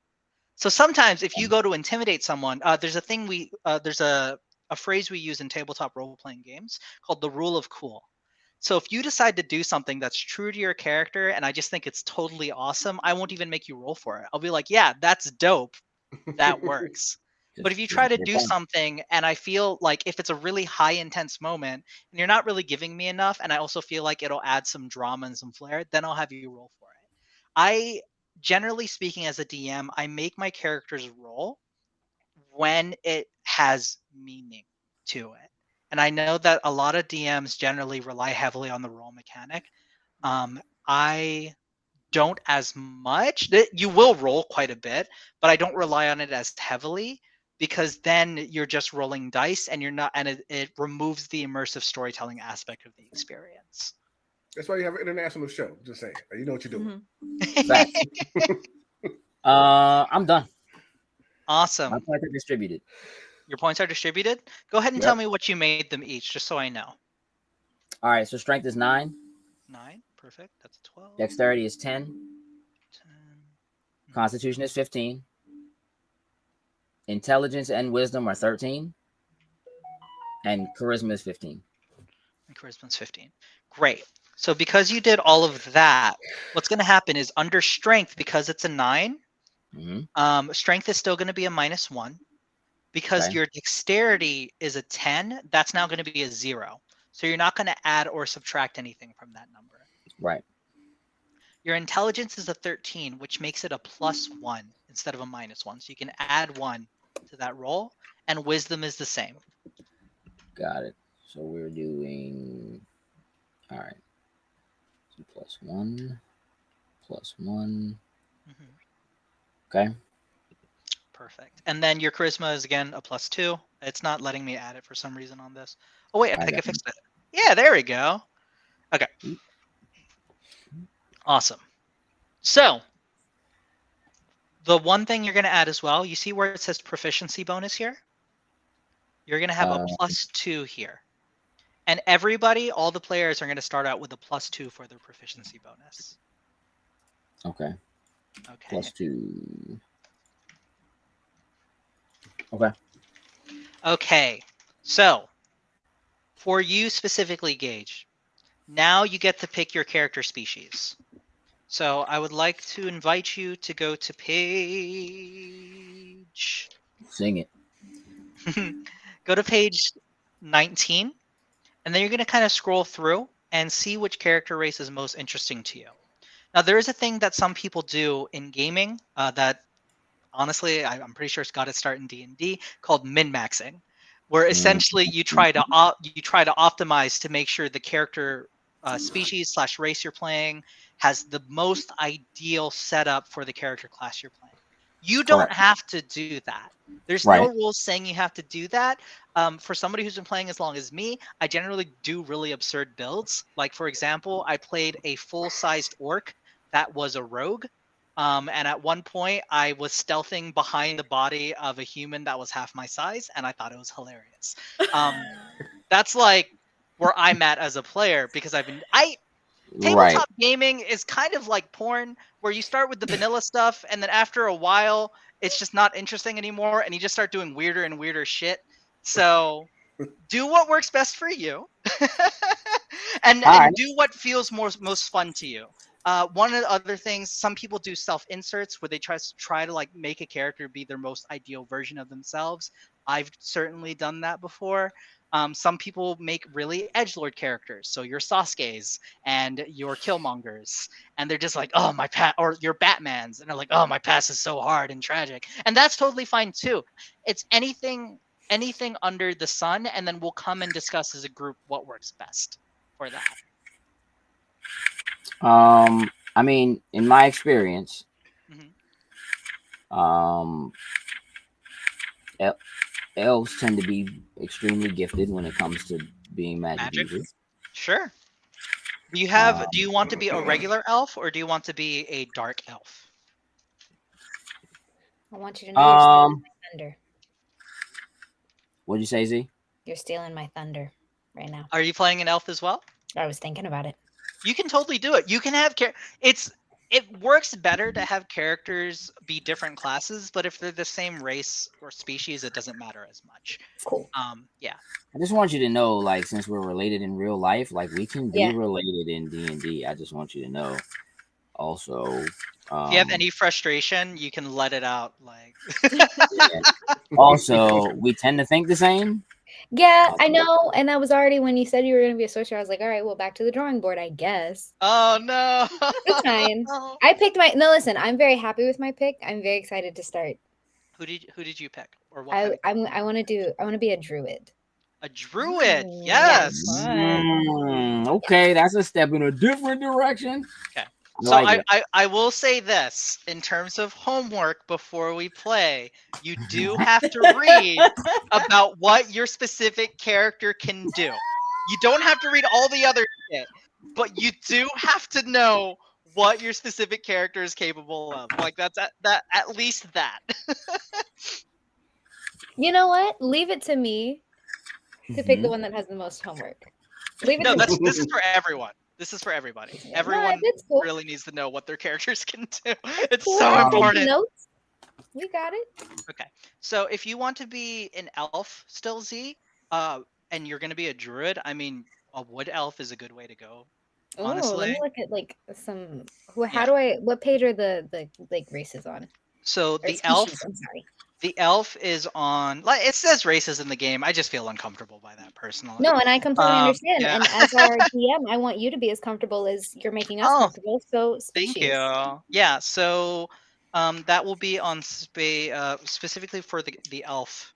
So sometimes if you go to intimidate someone, there's a thing there's a phrase we use in tabletop role-playing games called the rule of cool. So if you decide to do something that's true to your character and I just think it's totally awesome, I won't even make you roll for it. I'll be like, yeah, that's dope. That works. But if you try to do something and I feel like if it's a really high intense moment and you're not really giving me enough and I also feel like it'll add some drama and some flair, then I'll have you roll for it. Generally speaking, as a DM, I make my characters roll when it has meaning to it. And I know that a lot of DMs generally rely heavily on the roll mechanic. I don't as much. You will roll quite a bit, but I don't rely on it as heavily because then you're just rolling dice and you're not, and it removes the immersive storytelling aspect of the experience. That's why you have an international show. Just saying, you know what you're doing. I'm done. Awesome. My points are distributed. Your points are distributed? Go ahead and tell me what you made them each, just so I know. All right, so strength is 9. 9, perfect. That's 12. Dexterity is 10. 10. Constitution is 15. Intelligence and wisdom are 13. And charisma is 15. And charisma is 15. Great. So because you did all of that, what's going to happen is under strength, because it's a 9, strength is still going to be a -1. Because your dexterity is a 10, that's now going to be a 0. So you're not going to add or subtract anything from that number. Right. Your intelligence is a 13, which makes it a +1 instead of a -1. So you can add 1 to that roll. And wisdom is the same. Got it. So we're doing... All right. So +1. +1. Okay. Perfect. And then your charisma is again a +2. It's not letting me add it for some reason on this. Oh wait, I think I fixed it. Yeah, there we go. Okay. Awesome. So the one thing you're going to add as well, you see where it says proficiency bonus here? You're going to have a +2 here. And everybody, all the players are going to start out with a +2 for their proficiency bonus. Okay. Okay. +2. Okay. Okay. So, for you specifically, Gage, now you get to pick your character species. So, I would like to invite you to go to page... Sing it. Go to page 19, and then you're going to kind of scroll through and see which character race is most interesting to you. Now, there is a thing that some people do in gaming that... Honestly, I'm pretty sure it's got its start in D&D, called min-maxing, where essentially you try to optimize to make sure the character species / race you're playing has the most ideal setup for the character class you're playing. You don't have to do that. There's no rules saying you have to do that. For somebody who's been playing as long as me, I generally do really absurd builds. Like, for example, I played a full-sized orc that was a rogue. And at one point, I was stealthing behind the body of a human that was half my size, and I thought it was hilarious. That's like where I'm at as a player because tabletop gaming is kind of like porn, where you start with the vanilla stuff, and then after a while, it's just not interesting anymore, and you just start doing weirder and weirder shit. So do what works best for you, and do what feels most fun to you. One of the other things, some people do self-inserts where they try to like make a character be their most ideal version of themselves. I've certainly done that before. Some people make really edgelord characters, so your Sasuke's and your Killmongers, and they're just like, oh, my or your Batmans, and they're like, oh, my past is so hard and tragic, and that's totally fine too. It's anything under the sun, and then we'll come and discuss as a group what works best for that. I mean, in my experience, elves tend to be extremely gifted when it comes to being magic users. Sure. Do you want to be a regular elf, or do you want to be a dark elf? I want you to know you're stealing my thunder. What'd you say, Z? You're stealing my thunder right now. Are you playing an elf as well? I was thinking about it. You can totally do it. You can have it works better to have characters be different classes, but if they're the same race or species, it doesn't matter as much. Cool. Yeah. I just want you to know, like, since we're related in real life, like, we can be related in D&D. I just want you to know. Also, if you have any frustration, you can let it out. Like, also, we tend to think the same. Yeah, I know. And I was already, when you said you were going to be a sorcerer, I was like, all right, well, back to the drawing board, I guess. Oh, no. It's fine. I picked no, listen, I'm very happy with my pick. I'm very excited to start. Who did you pick? Or what? I want to be a druid. A druid, yes. Okay, that's a step in a different direction. Okay. So I will say this, in terms of homework before we play, you do have to read about what your specific character can do. You don't have to read all the other shit, but you do have to know what your specific character is capable of. Like that's at least that. You know what? Leave it to me to pick the one that has the most homework. Leave it this is for everyone. This is for everybody. Everyone really needs to know what their characters can do. It's so important. Notes. We got it. Okay. So if you want to be an elf still, Z, and you're going to be a druid, I mean, a wood elf is a good way to go. Honestly. Let me look at like some. What page are the like races on? So the elf. I'm sorry. The elf is on, like it says races in the game. I just feel uncomfortable by that personally. No, and I completely understand. Yeah. And as our DM, I want you to be as comfortable as you're making us comfortable. So species. Thank you. Yeah, so that will be on specifically for the elf.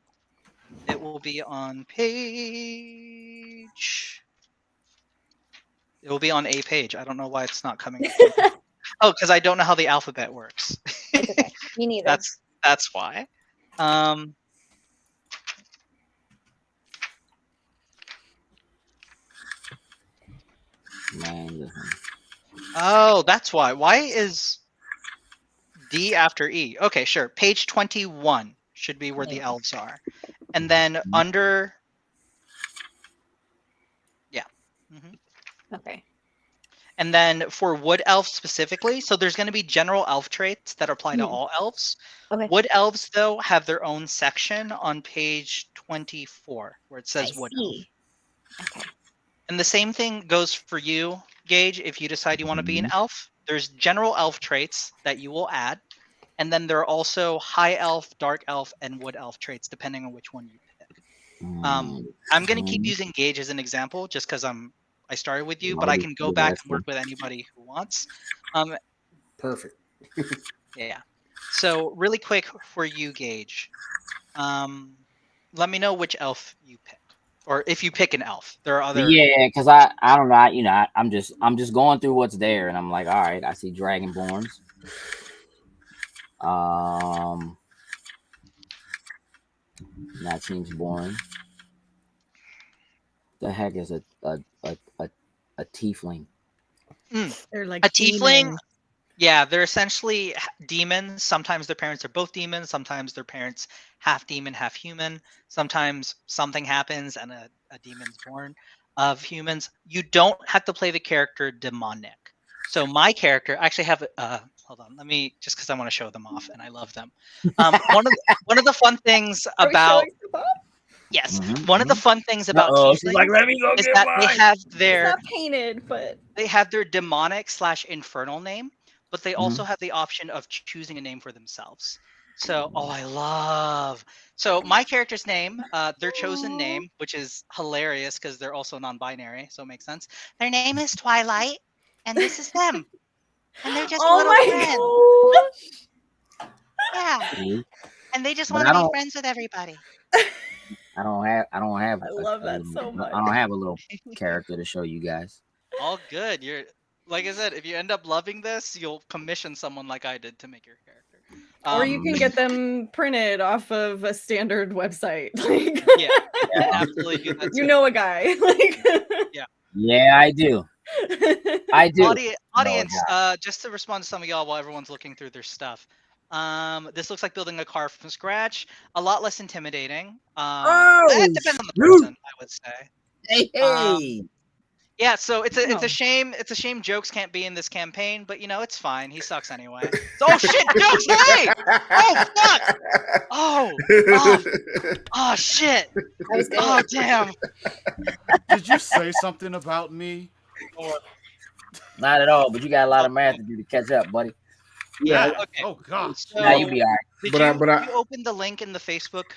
It will be on page. It will be on a page. I don't know why it's not coming. Oh, because I don't know how the alphabet works. It's okay. Me neither. That's why. Oh, that's why. Why is D after E? Okay, sure. Page 21 should be where the elves are. And then under... Yeah. Okay. And then for wood elves specifically, so there's going to be general elf traits that apply to all elves. Okay. Wood elves, though, have their own section on page 24 where it says wood elf. Okay. And the same thing goes for you, Gage. If you decide you want to be an elf, there's general elf traits that you will add. And then there are also high elf, dark elf, and wood elf traits, depending on which one you pick. I'm going to keep using Gage as an example just because I started with you, but I can go back and work with anybody who wants. Perfect. Yeah. So really quick for you, Gage. Let me know which elf you pick, or if you pick an elf. There are other. Yeah, because I don't know. I'm just going through what's there, and I'm like, all right, I see Dragonborns. That seems boring. The heck is a tiefling? They're like a tiefling. Yeah, they're essentially demons. Sometimes their parents are both demons. Sometimes their parents half demon, half human. Sometimes something happens and a demon's born of humans. You don't have to play the character demonic. So my character actually have hold on, let me, just because I want to show them off and I love them. One of the fun things about one of the fun things about tieflings like, let me go is that they have their it's not painted, but they have their demonic / infernal name, but they also have the option of choosing a name for themselves. So, I love. So my character's name, their chosen name, which is hilarious because they're also non-binary, so it makes sense. Their name is Twilight, and this is them, and they're just Oh little my friends. Yeah, and they just But want I to be don't. friends with everybody. I don't have. I don't have. I love that so much. I don't have a little character to show you guys. All good. You're like I said, if you end up loving this, you'll commission someone like I did to make your character. Or you can get them printed off of a standard website. Like, yeah, absolutely do that. You know a guy. Like, Yeah, I do. I do. Audience, just to respond to some of y'all while everyone's looking through their stuff. This looks like building a car from scratch. A lot less intimidating. It depends on the person, I would say. Hey. Yeah, so it's a shame. It's a shame Jokes can't be in this campaign, but it's fine. He sucks anyway. Oh shit, Jokes! Hey! Oh fuck! Oh shit! Oh damn! Did you say something about me? Not at all. But you got a lot of math to do to catch up, buddy. Yeah. Okay. Oh god. So, Now you be all right. Did you open the link in the Facebook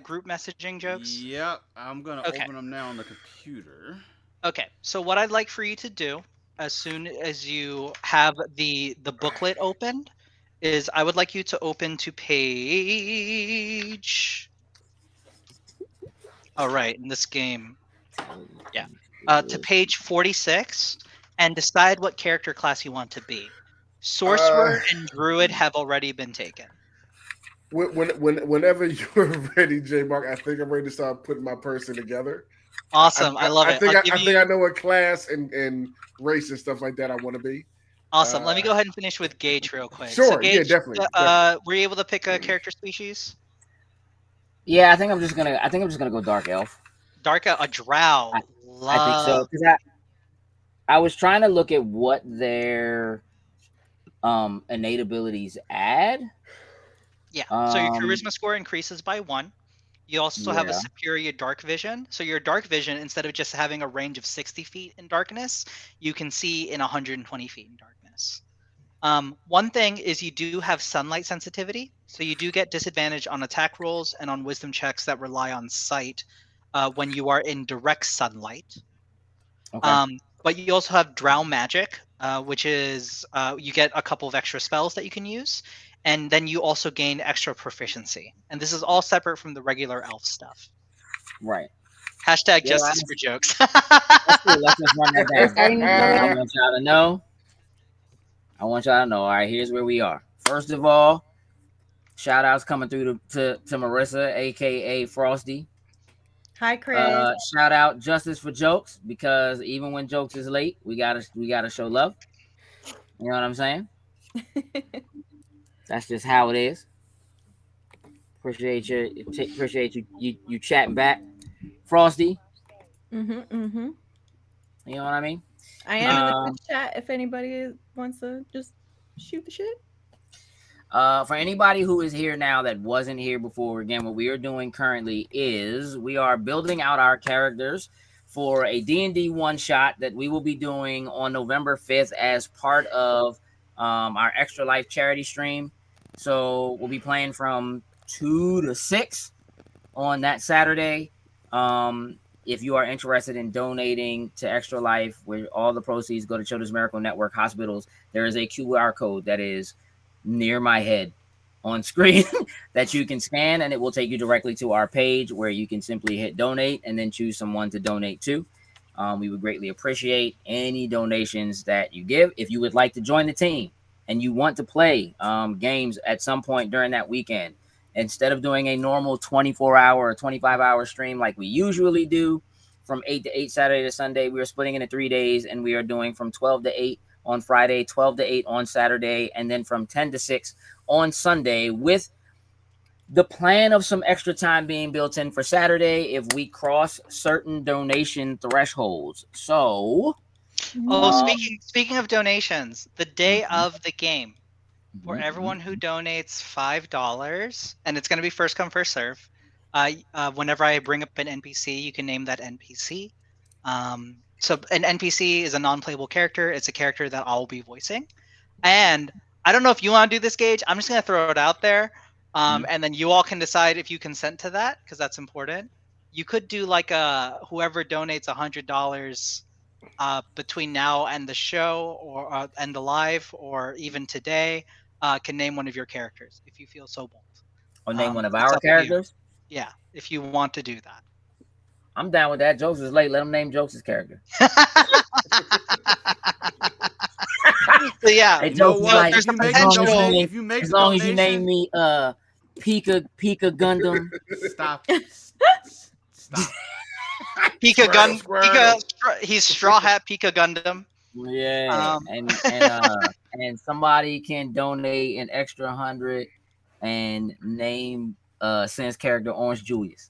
group messaging, Jokes? Yep. I'm gonna open them now on the computer. Okay, so what I'd like for you to do, as soon as you have the booklet opened, is I would like you to open to page. All right, in this game, yeah, to page 46, and decide what character class you want to be. Sorcerer and Druid have already been taken. Whenever you're ready, J Mark, I think I'm ready to start putting my person together. Awesome, I love it. I think I know what class and race and stuff like that I want to be. Awesome. Let me go ahead and finish with Gage real quick. Sure, so Gage, yeah, definitely. Were you able to pick a character species? Yeah, I think I'm just gonna go dark elf. Dark elf, a drow. I think so. Because I was trying to look at what their innate abilities add. Yeah. So your charisma score increases by 1. You also have a superior dark vision. So your dark vision, instead of just having a range of 60 feet in darkness, you can see in 120 feet in darkness. One thing is you do have sunlight sensitivity. So you do get disadvantage on attack rolls and on wisdom checks that rely on sight when you are in direct sunlight. Okay. But you also have drow magic, which is you get a couple of extra spells that you can use. And then you also gain extra proficiency. And this is all separate from the regular elf stuff. Right. Hashtag justice for Jokes. Let's just run that down. I want y'all to know. All right, here's where we are. First of all, shout outs coming through to Marissa, aka Frosty. Hi, Chris. Shout out Justice for Jokes, because even when Jokes is late, we gotta show love. You know what I'm saying? That's just how it is. Appreciate you chatting back, Frosty. You know what I mean? I am in the chat if anybody wants to just shoot the shit. For anybody who is here now that wasn't here before, again, what we are doing currently is we are building out our characters for a D&D one-shot that we will be doing on November 5th as part of our Extra Life charity stream. So we'll be playing from 2 to 6 on that Saturday. If you are interested in donating to Extra Life, where all the proceeds go to Children's Miracle Network hospitals, there is a QR code that is near my head on screen that you can scan, and it will take you directly to our page where you can simply hit donate and then choose someone to donate to. We would greatly appreciate any donations that you give. If you would like to join the team and you want to play games at some point during that weekend, instead of doing a normal 24-hour or 25-hour stream like we usually do from 8 to 8 Saturday to Sunday, we are splitting into 3 days, and we are doing from 12 to 8 on Friday, 12 to 8 on Saturday, and then from 10 to 6 on Sunday, with the plan of some extra time being built in for Saturday if we cross certain donation thresholds. So, speaking of donations, the day of the game, for everyone who donates $5, and it's going to be first come, first serve. Whenever I bring up an NPC, you can name that NPC. So an NPC is a non-playable character. It's a character that I'll be voicing. And I don't know if you want to do this, Gage. I'm just going to throw it out there. And then you all can decide if you consent to that, because that's important. You could do like whoever donates $100 between now and the show, or and the live, or even today, can name one of your characters if you feel so bold. Or name one of It's our up to you. characters. Yeah, if you want to do that. I'm down with that. Jokes is late. Let him name Jokes' character. So yeah, Hey, You know Jokes is what? like, If you make potential- the as long as you name donation, me Pika Gundam. stop. Stop. Pika Gun, Square Pika, he's Straw Hat Pika Gundam. Yeah, and somebody can donate an extra 100 and name Sen's character Orange Julius.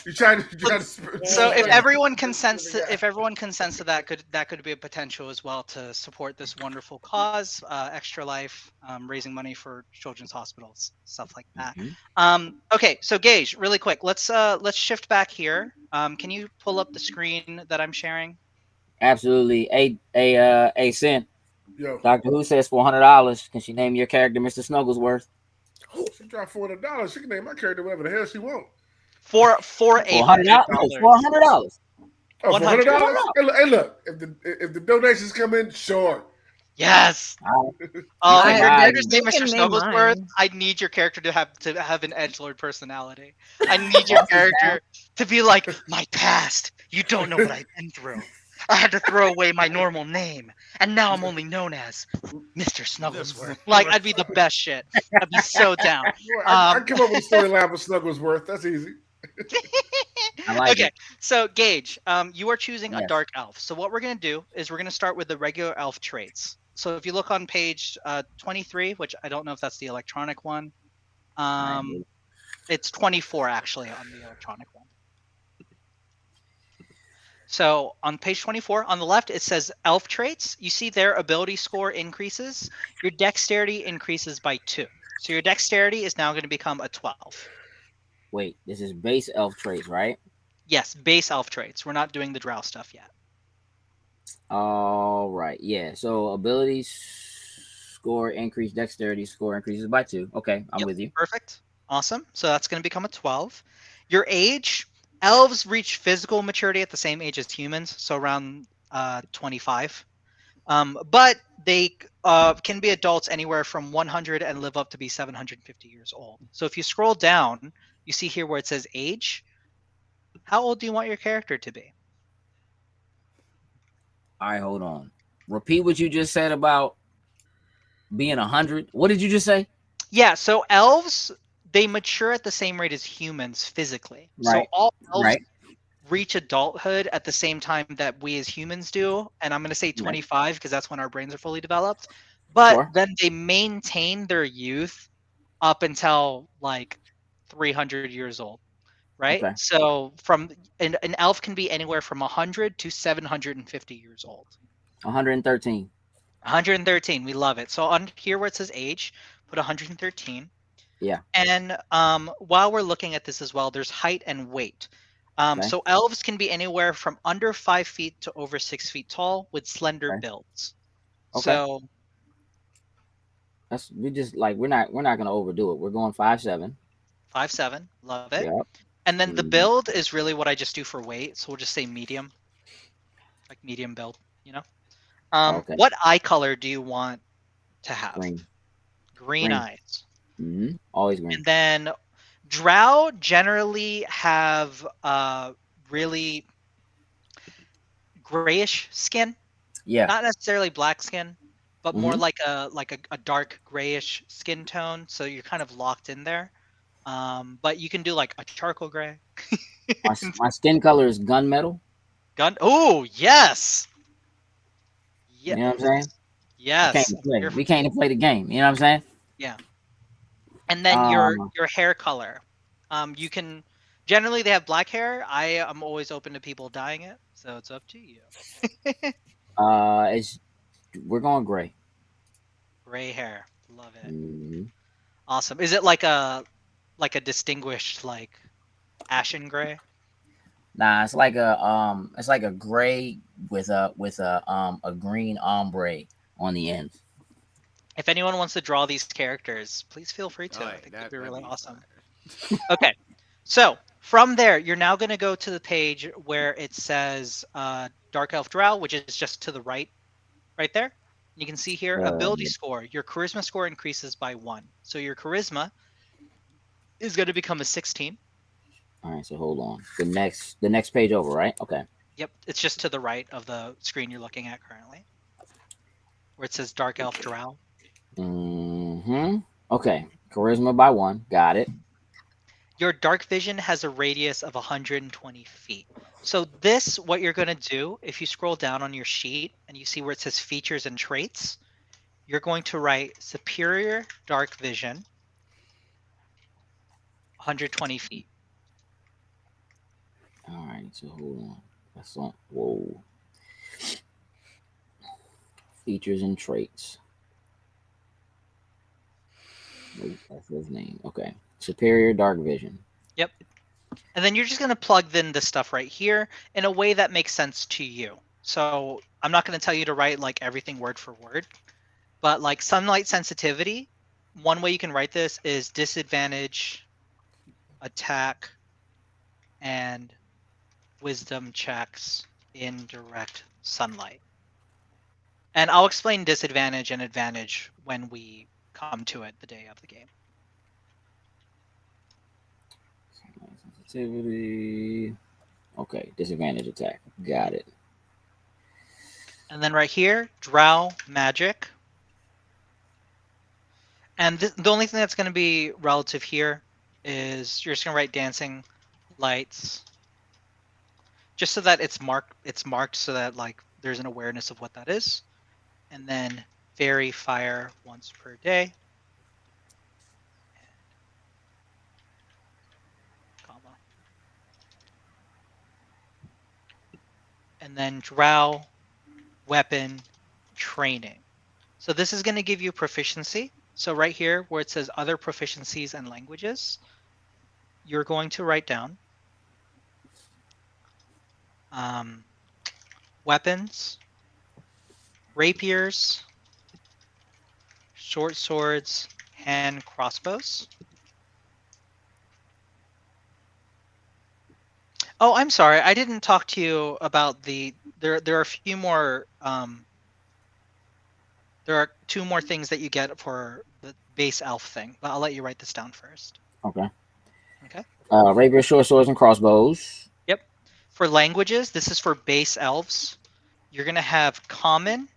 You trying to So if everyone consents to that, could be a potential as well to support this wonderful cause, Extra Life, raising money for children's hospitals, stuff like that. Okay, so Gage, really quick, let's shift back here. Can you pull up the screen that I'm sharing? Absolutely. A Sen. Yo, Doctor Who says $400. Can she name your character Mr. Snugglesworth? she dropped $400. She can name my character whatever the hell she want. For $800. $400. Oh, $100. $400. Hey, look, if the donations come in, sure. Yes. Oh, If your God. character's name They Mr. can name Snugglesworth, mine. I need your character to have an edgelord personality. I need your character to be like, my past. You don't know what I've been through. I had to throw away my normal name, and now I'm only known as Mr. Snugglesworth. Like, I'd be the best shit. I'd be so down. I come up with a storyline for Snugglesworth. That's easy. I like Okay, it. so Gage, you are choosing a Yes. dark elf. So what we're gonna do is we're gonna start with the regular elf traits. So if you look on page 23, which I don't know if that's the electronic one, it's 24 actually on the electronic one. So on page 24, on the left, it says elf traits. You see their ability score increases. Your dexterity increases by 2. So your dexterity is now going to become a 12. Wait, this is base elf traits, right? Yes, base elf traits. We're not doing the drow stuff yet. All right. Yeah. So abilities score increase, dexterity score increases by 2. Okay, I'm with you. Perfect. Awesome. So that's going to become a 12. Your age, elves reach physical maturity at the same age as humans, so around 25. But they can be adults anywhere from 100 and live up to be 750 years old. So if you scroll down, you see here where it says age. How old do you want your character to be? All right, hold on. Repeat what you just said about being 100. What did you just say? Yeah, so elves, they mature at the same rate as humans physically. Right. So all elves reach adulthood at the same time that we as humans do. And I'm going to say 25 because that's when our brains are fully developed. But then they maintain their youth up until like 300 years old. Right. Okay. So from an elf can be anywhere from 100 to 750 years old. 113. 113. We love it. So on here where it says age, put 113. Yeah. And while we're looking at this as well, there's height and weight. So elves can be anywhere from under 5 feet to over 6 feet tall with slender builds. Okay. So we're not gonna overdo it. We're going 5'7". 5'7". Love it. Yep. And then the build is really what I just do for weight. So we'll just say medium. Like medium build, you know? What eye color do you want to have? Green eyes. Mm-hmm. Always green. And then drow generally have really grayish skin. Yeah. Not necessarily black skin, but more like a dark grayish skin tone. So you're kind of locked in there. But you can do like a charcoal gray. my skin color is gunmetal. Oh, yes. You know what I'm saying? Yes. We can't even play the game. You know what I'm saying? Yeah. And then your hair color. You can generally they have black hair. I am always open to people dyeing it, so it's up to you. We're going gray. Gray hair. Love it. Mm-hmm. Awesome. Is it like a distinguished like ashen gray? Nah, it's like a gray with a green ombre on the ends. If anyone wants to draw these characters, please feel free to. I think it'd be really awesome. Fine. Okay, so from there, you're now going to go to the page where it says Dark Elf Drow, which is just to the right there. You can see here, ability score. Your charisma score increases by 1. So your charisma is going to become a 16. All right, so hold on. The next page over, right? Okay. Yep, it's just to the right of the screen you're looking at currently, where it says Dark Elf Drow. Okay, charisma by 1. Got it. Your dark vision has a radius of 120 feet. So this, what you're going to do, if you scroll down on your sheet and you see where it says features and traits, you're going to write superior dark vision, 120 feet. All right, so hold on. That's on. Whoa. Features and traits. That's his name. Okay. Superior dark vision. Yep. And then you're just going to plug in this stuff right here in a way that makes sense to you. So I'm not going to tell you to write like everything word for word, but like sunlight sensitivity, one way you can write this is disadvantage, attack, and wisdom checks in direct sunlight. And I'll explain disadvantage and advantage when we come to it the day of the game. Sensitivity. Okay, disadvantage attack. Got it. And then right here, drow magic. And the only thing that's going to be relative here is you're just going to write dancing lights, just so that it's marked so that like there's an awareness of what that is. And then fairy fire once per day. Comma. And then drow weapon training. So this is going to give you proficiency. So right here where it says other proficiencies and languages, you're going to write down weapons, rapiers, short swords, hand crossbows. Oh, I'm sorry. I didn't talk to you about the. There are a few more. There are 2 more things that you get for the base elf thing, but I'll let you write this down first. Okay. Okay. Rapier, short swords, and crossbows. Yep. For languages, this is for base elves. You're going to have common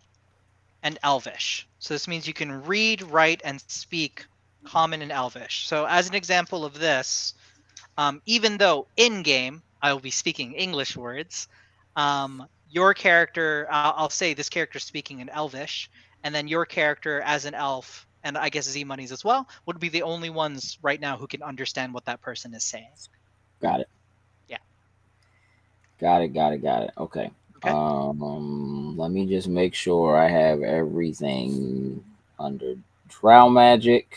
and elvish. So this means you can read, write, and speak common and elvish. So as an example of this, even though in-game I will be speaking English words, your character, I'll say this character is speaking in elvish, and then your character as an elf, and I guess Z-Monies as well, would be the only ones right now who can understand what that person is saying. Got it. Yeah. Got it. Okay. Let me just make sure I have everything under drow magic.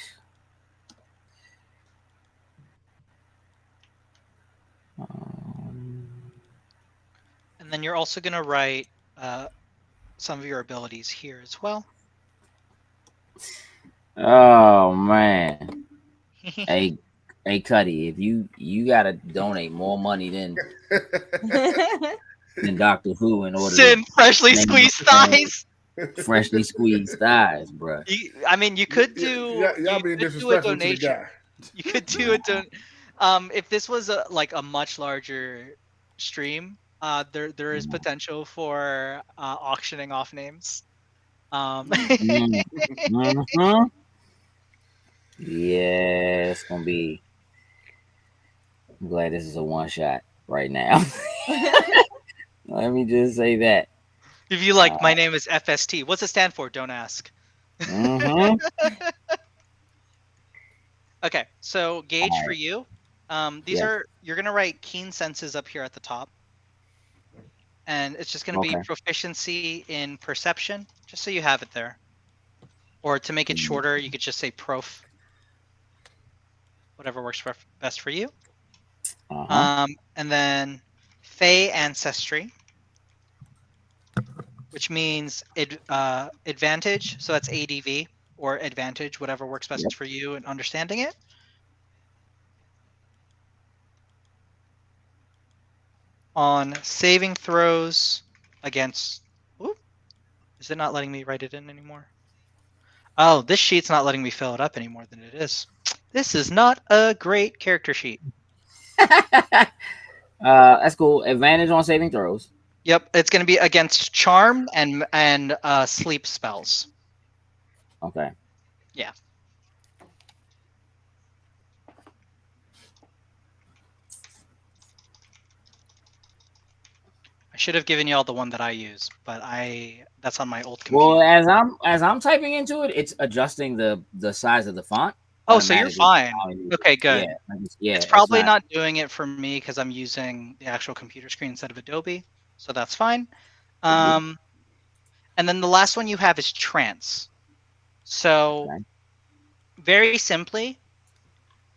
And then you're also going to write some of your abilities here as well. Oh man. Hey Cuddy, if you gotta donate more money than Doctor Who in order to freshly squeezed thighs. Freshly squeezed thighs, bro. I mean, you could do. Y'all being disrespectful to the guy. You could do it. If this was a much larger stream, there is potential for auctioning off names. Yeah, it's gonna be. I'm glad this is a one shot right now. Let me just say that. If you like, my name is FST. What's it stand for? Don't ask. Okay, so gauge for you. You're gonna write keen senses up here at the top, and it's just gonna be proficiency in perception, just so you have it there. Or to make it shorter, you could just say prof. Whatever works best for you. And then Fey ancestry, which means advantage. So that's ADV. or advantage, whatever works best for you in understanding it. On saving throws against... Ooh, is it not letting me write it in anymore? Oh, this sheet's not letting me fill it up any more than it is. This is not a great character sheet. That's cool. Advantage on saving throws. Yep, it's going to be against charm and sleep spells. Okay. Yeah. I should have given you all the one that I use, but that's on my old computer. Well, as I'm typing into it, it's adjusting the size of the font. Oh, so you're fine. Okay, good. Yeah, it's probably not doing it for me because I'm using the actual computer screen instead of Adobe, so that's fine. And then the last one you have is trance. So very simply,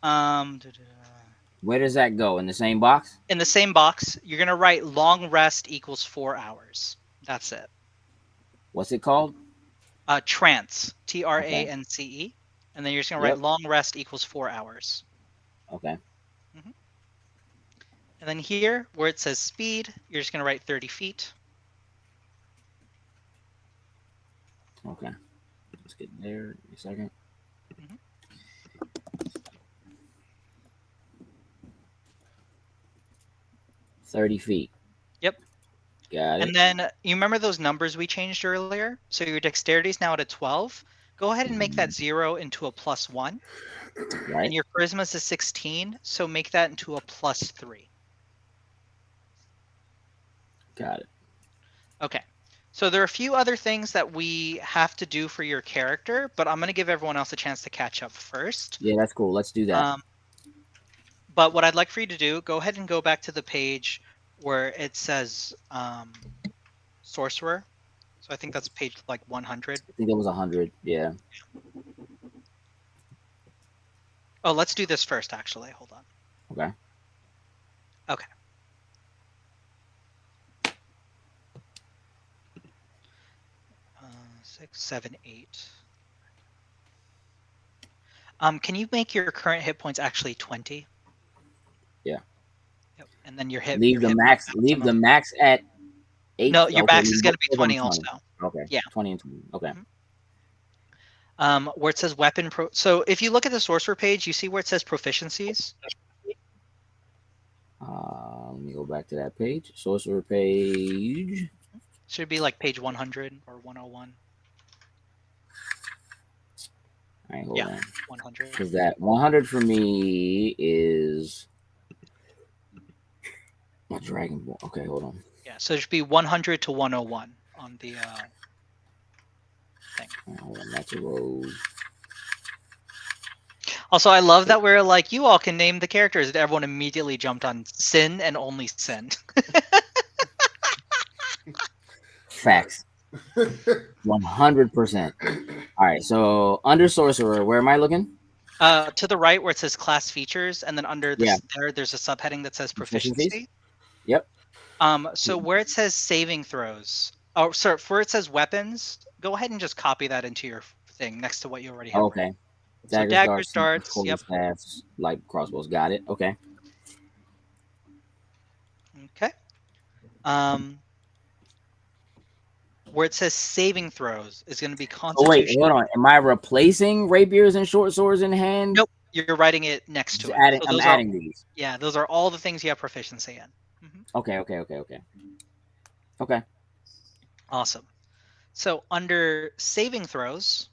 where does that go? In the same box? In the same box, you're gonna write long rest equals 4 hours. That's it. What's it called? Trance. TRANCE. And then you're just gonna write long rest equals 4 hours. Okay. And then here, where it says speed, you're just gonna write 30 feet. Okay. Let's get there in a second. 30 feet. Yep. Got it. And then you remember those numbers we changed earlier? So your dexterity is now at a 12. Go ahead and make that 0 into a +1. Right. And your charisma is a 16, so make that into a +3. Got it. Okay. So there are a few other things that we have to do for your character, but I'm going to give everyone else a chance to catch up first. Yeah, that's cool. Let's do that. But what I'd like for you to do, go ahead and go back to the page where it says Sorcerer. So I think that's page like 100. I think it was 100. Yeah. Oh, let's do this first, actually. Hold on. Okay. Okay. 6, 7, 8. Can you make your current hit points actually 20? Yeah. Yep. And then your hit. Leave the max. Leave the max at 8. No, your max is going to be 20 also. Okay. Yeah. 20 and 20. Okay. Where it says weapon pro. So if you look at the sorcerer page, you see where it says proficiencies. Let me go back to that page. Sorcerer page. Should be like page 100 or 101. All right, hold on. 100. Because that 100 for me is my Dragon Ball. Okay, hold on. Yeah, so it should be 100 to 101 on the thing. Right, hold on, that's a road. Also, I love that we're like, you all can name the characters. And everyone immediately jumped on Sin and only Sin. Facts. 100%. All right, so under Sorcerer, where am I looking? To the right where it says class features, and then under this, there's a subheading that says proficiency. Yep. So where it says saving throws, oh, sorry, where it says weapons, go ahead and just copy that into your thing next to what you already have. Okay. So daggers, darts, yep. Staffs, like crossbows. Got it. Okay. Okay. Where it says saving throws is going to be Constitution. Oh wait, hold on. Am I replacing rapiers and short swords in hand? Nope. You're writing it next to it. I'm adding these. Yeah, those are all the things you have proficiency in. Okay. Okay. Awesome. So under saving throws,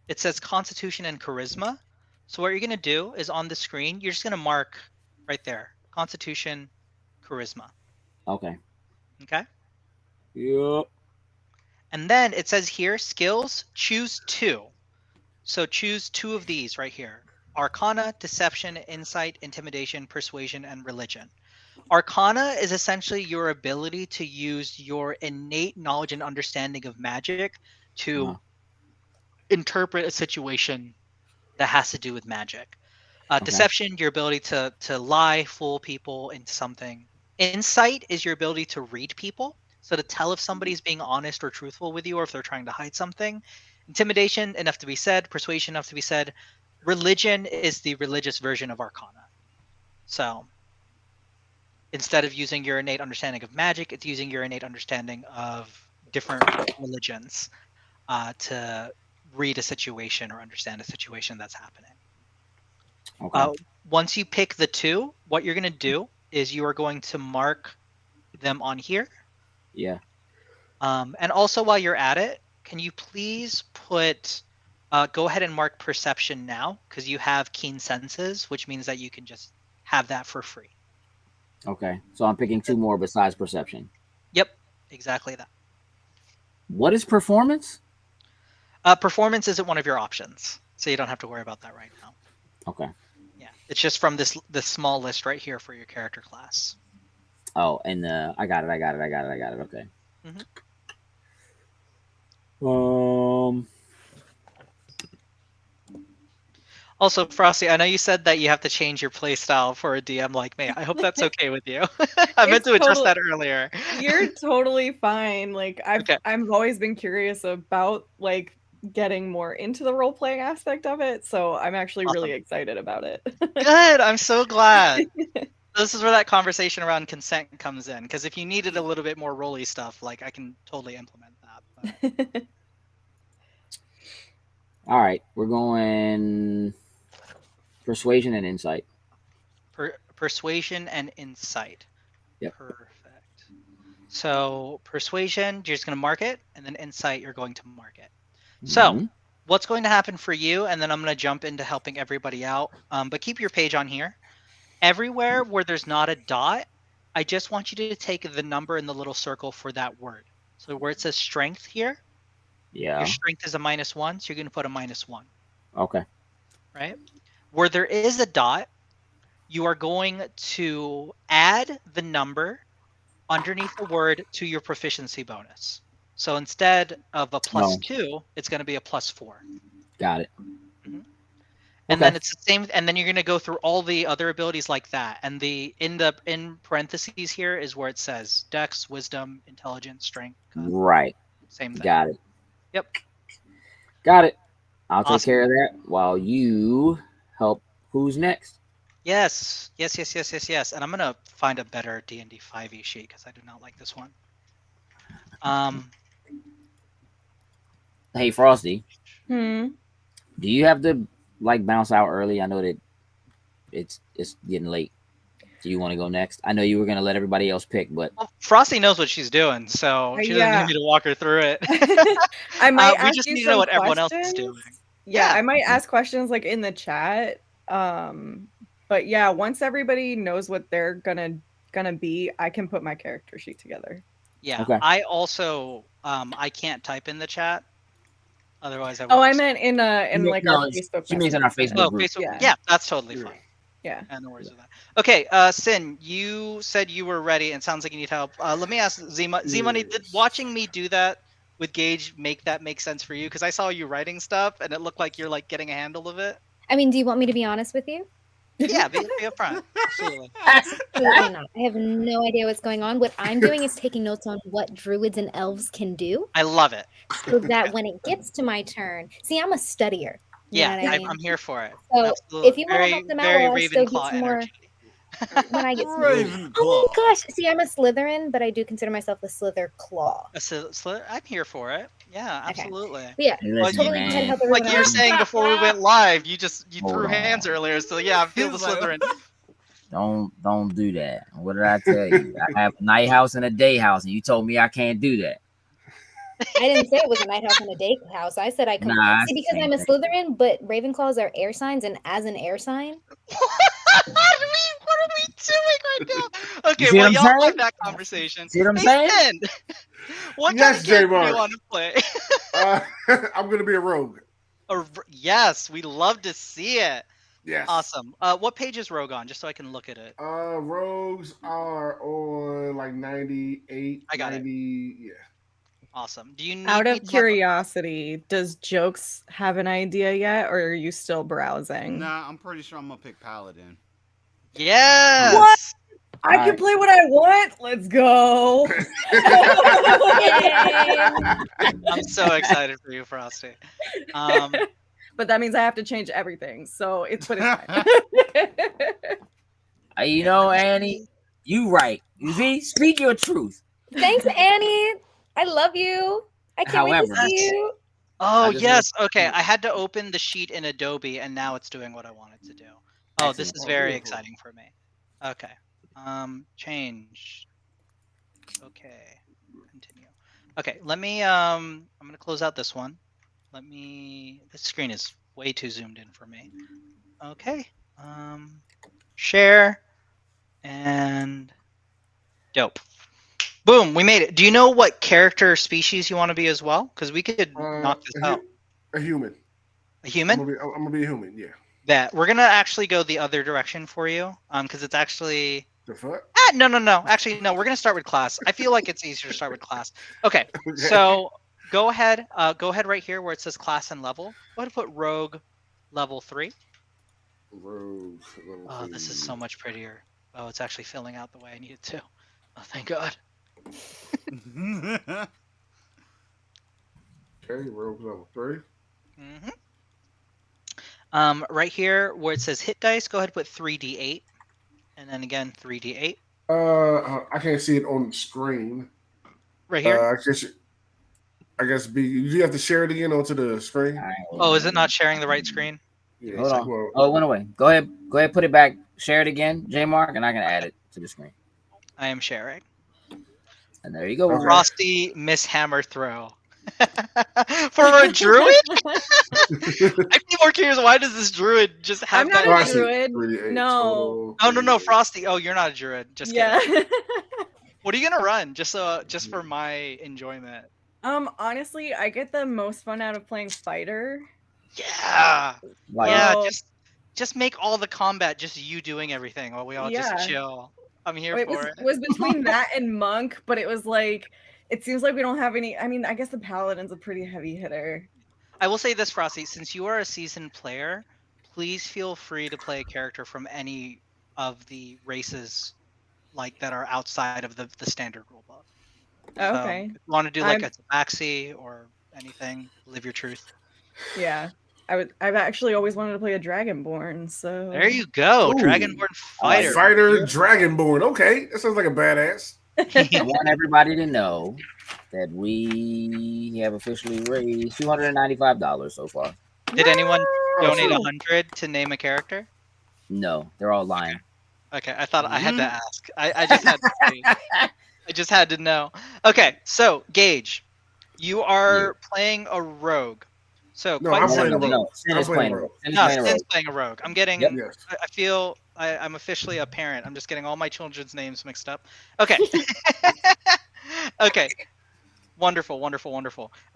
it says Constitution and Charisma. So what you're going to do is on the screen, you're just going to mark right there, Constitution, Charisma. Okay. Okay? Yep. And then it says here, skills, choose 2. So choose 2 of these right here. Arcana, Deception, Insight, Intimidation, Persuasion, and Religion. Arcana is essentially your ability to use your innate knowledge and understanding of magic to interpret a situation that has to do with magic. Deception, your ability to lie, fool people into something. Insight is your ability to read people. So to tell if somebody's being honest or truthful with you, or if they're trying to hide something. Intimidation, enough to be said. Persuasion, enough to be said. Religion is the religious version of Arcana. So instead of using your innate understanding of magic, it's using your innate understanding of different religions to read a situation or understand a situation that's happening. Okay. Once you pick the two, what you're going to do is you are going to mark them on here. Yeah. And also while you're at it, can you please put, go ahead and mark perception now, because you have keen senses, which means that you can just have that for free. Okay. So I'm picking 2 more besides perception. Yep, exactly that. What is performance? Performance isn't one of your options, so you don't have to worry about that right now. Okay. Yeah, it's just from this small list right here for your character class. Oh, and I got it. Okay. Mm-hmm. Also, Frosty, I know you said that you have to change your play style for a DM like me. I hope that's okay with you. I meant to adjust that earlier. You're totally fine. Like I've always been curious about like getting more into the role playing aspect of it, so I'm actually really excited about it. Good. I'm so glad. This is where that conversation around consent comes in, because if you needed a little bit more roly stuff, like I can totally implement that. But... All right, we're going persuasion and insight. Persuasion and insight. Yep. Perfect. So persuasion, you're just going to mark it, and then insight, you're going to mark it. So what's going to happen for you, and then I'm going to jump into helping everybody out, but keep your page on here. Everywhere where there's not a dot, I just want you to take the number in the little circle for that word. So where it says strength here, your strength is a -1, so you're going to put a -1. Okay. Right? Where there is a dot, you are going to add the number underneath the word to your proficiency bonus. So instead of a +2, it's going to be a +4. Got it. Mm-hmm. And then it's the same, and then you're going to go through all the other abilities like that. And in parentheses here is where it says Dex, Wisdom, Intelligence, Strength. Right. Same thing. Got it. Yep. Got it. I'll take care of that while you help. Who's next? Yes. And I'm gonna find a better D&D 5e sheet because I do not like this one. Hey Frosty. Do you have to like bounce out early? I know that it's getting late. Do you want to go next? I know you were gonna let everybody else pick, but Frosty knows what she's doing, so she doesn't need me to walk her through it. I might we just need to know what everyone else is doing. Yeah, I might ask questions like in the chat. But yeah, once everybody knows what they're gonna be, I can put my character sheet together. Yeah. Okay. I also I can't type in the chat. Otherwise, I meant in like our Facebook. She means in our Facebook group. Facebook. Yeah, that's totally fine. Yeah. No worries with that. Okay, Sin, you said you were ready, and sounds like you need help. Let me ask Z-Money, did watching me do that with Gage make sense for you? Because I saw you writing stuff, and it looked like you're like getting a handle of it. I mean, do you want me to be honest with you? Yeah, be upfront. Absolutely. Absolutely not. I have no idea what's going on. What I'm doing is taking notes on what druids and elves can do. I love it. So that when it gets to my turn, see, I'm a studier. Yeah, I'm here for it. So absolutely. If you want to help them out, I'll still get some more. When I get some more. Oh my gosh! See, I'm a Slytherin, but I do consider myself a Slither Claw. I'm here for it. Yeah, absolutely. Okay. Yeah, totally. Like you were saying before we went live, you threw hands earlier, so yeah, I feel the Slytherin. Don't do that. What did I tell you? I have a night house and a day house, and you told me I can't do that. I didn't say it was a night house and a day house. I said I come see because I'm a Slytherin, but Ravenclaws are air signs, and as an air sign. What are we doing right now? Okay, well, y'all have that conversation. See what I'm saying? What kind of game do you want to play? I'm gonna be a rogue. Yes, we love to see it. Yes. Awesome. What page is Rogue on, just so I can look at it? Rogues are on like 98. I got 90, it. Yeah. Awesome. Do you need Out of curiosity, does Jokes have an idea yet, or are you still browsing? Nah, I'm pretty sure I'm gonna pick Paladin. Yes. What? I can play what I want. Let's go. I'm so excited for you, Frosty. But that means I have to change everything. So it's fine. You know, Annie, you right. You see, speak your truth. Thanks, Annie. I love you. I can't wait to see you. Oh, yes. Okay. I had to open the sheet in Adobe, and now it's doing what I wanted to do. Oh, this is very exciting for me. Okay. Change. Okay. Continue. Okay. Let me, I'm going to close out this one. This screen is way too zoomed in for me. Okay. Share. And dope. Boom, we made it. Do you know what character species you want to be as well? Because we could knock this out. A human. A human? I'm gonna be a human, yeah. That we're gonna actually go the other direction for you. Because it's actually the fuck? No. Actually, no, we're gonna start with class. I feel like it's easier to start with class. Okay. So go ahead right here where it says class and level. Go ahead and put rogue level 3. Rogue level 3. Oh, this is so much prettier. Oh, it's actually filling out the way I need it to. Oh, thank God. Okay, rogue level 3. Right here where it says hit dice, go ahead and put 3d8, and then again 3d8. I can't see it on the screen. Right here. I guess you have to share it again onto the screen. Oh, is it not sharing the right screen? Yeah, hold on. Oh, it went away. Go ahead, put it back. Share it again, J Mark, and I can add it to the screen. I am sharing. And there you go. Frosty Miss Hammer throw. For a druid? I'd be more curious. Why does this druid just have I'm not a druid. No. Oh no, Frosty. Oh, you're not a druid. Just kidding. What are you gonna run? Just for my enjoyment. Honestly, I get the most fun out of playing fighter. Yeah. Yeah. Just make all the combat just you doing everything while we all just chill. I'm here for it. It was between that and monk, but it was like. It seems like we don't have any. I mean, I guess the paladin's a pretty heavy hitter. I will say this, Frosty, since you are a seasoned player, please feel free to play a character from any of the races that are outside of the standard rulebook. Okay. If you want to do a tabaxi or anything, live your truth. Yeah. I've actually always wanted to play a Dragonborn, so there you go. Ooh. Dragonborn fighter. Fighter Dragonborn. Okay. That sounds like a badass. I want everybody to know that we have officially raised $295 so far. Did anyone donate 100 to name a character? No, they're all lying. Okay, I thought I had to ask. I just had to say. I just had to know. Okay, so Gage, you are playing a rogue. So I'm playing a rogue. Sin's playing a rogue. Sin's playing a rogue. I'm getting. Yep. I feel I'm officially a parent. I'm just getting all my children's names mixed up. Okay. Okay. Wonderful.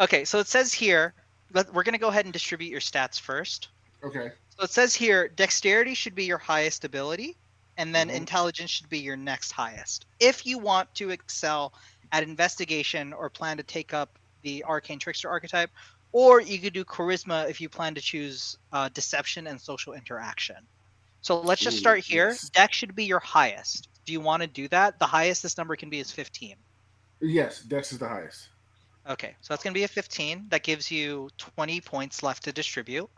Okay, so it says here, we're going to go ahead and distribute your stats first. Okay. So it says here, dexterity should be your highest ability, and then intelligence should be your next highest. If you want to excel at investigation or plan to take up the arcane trickster archetype, or you could do charisma if you plan to choose deception and social interaction. So let's just start here. Yes. Dex should be your highest. Do you want to do that? The highest this number can be is 15. Yes, Dex is the highest. Okay, so that's going to be a 15. That gives you 20 points left to distribute.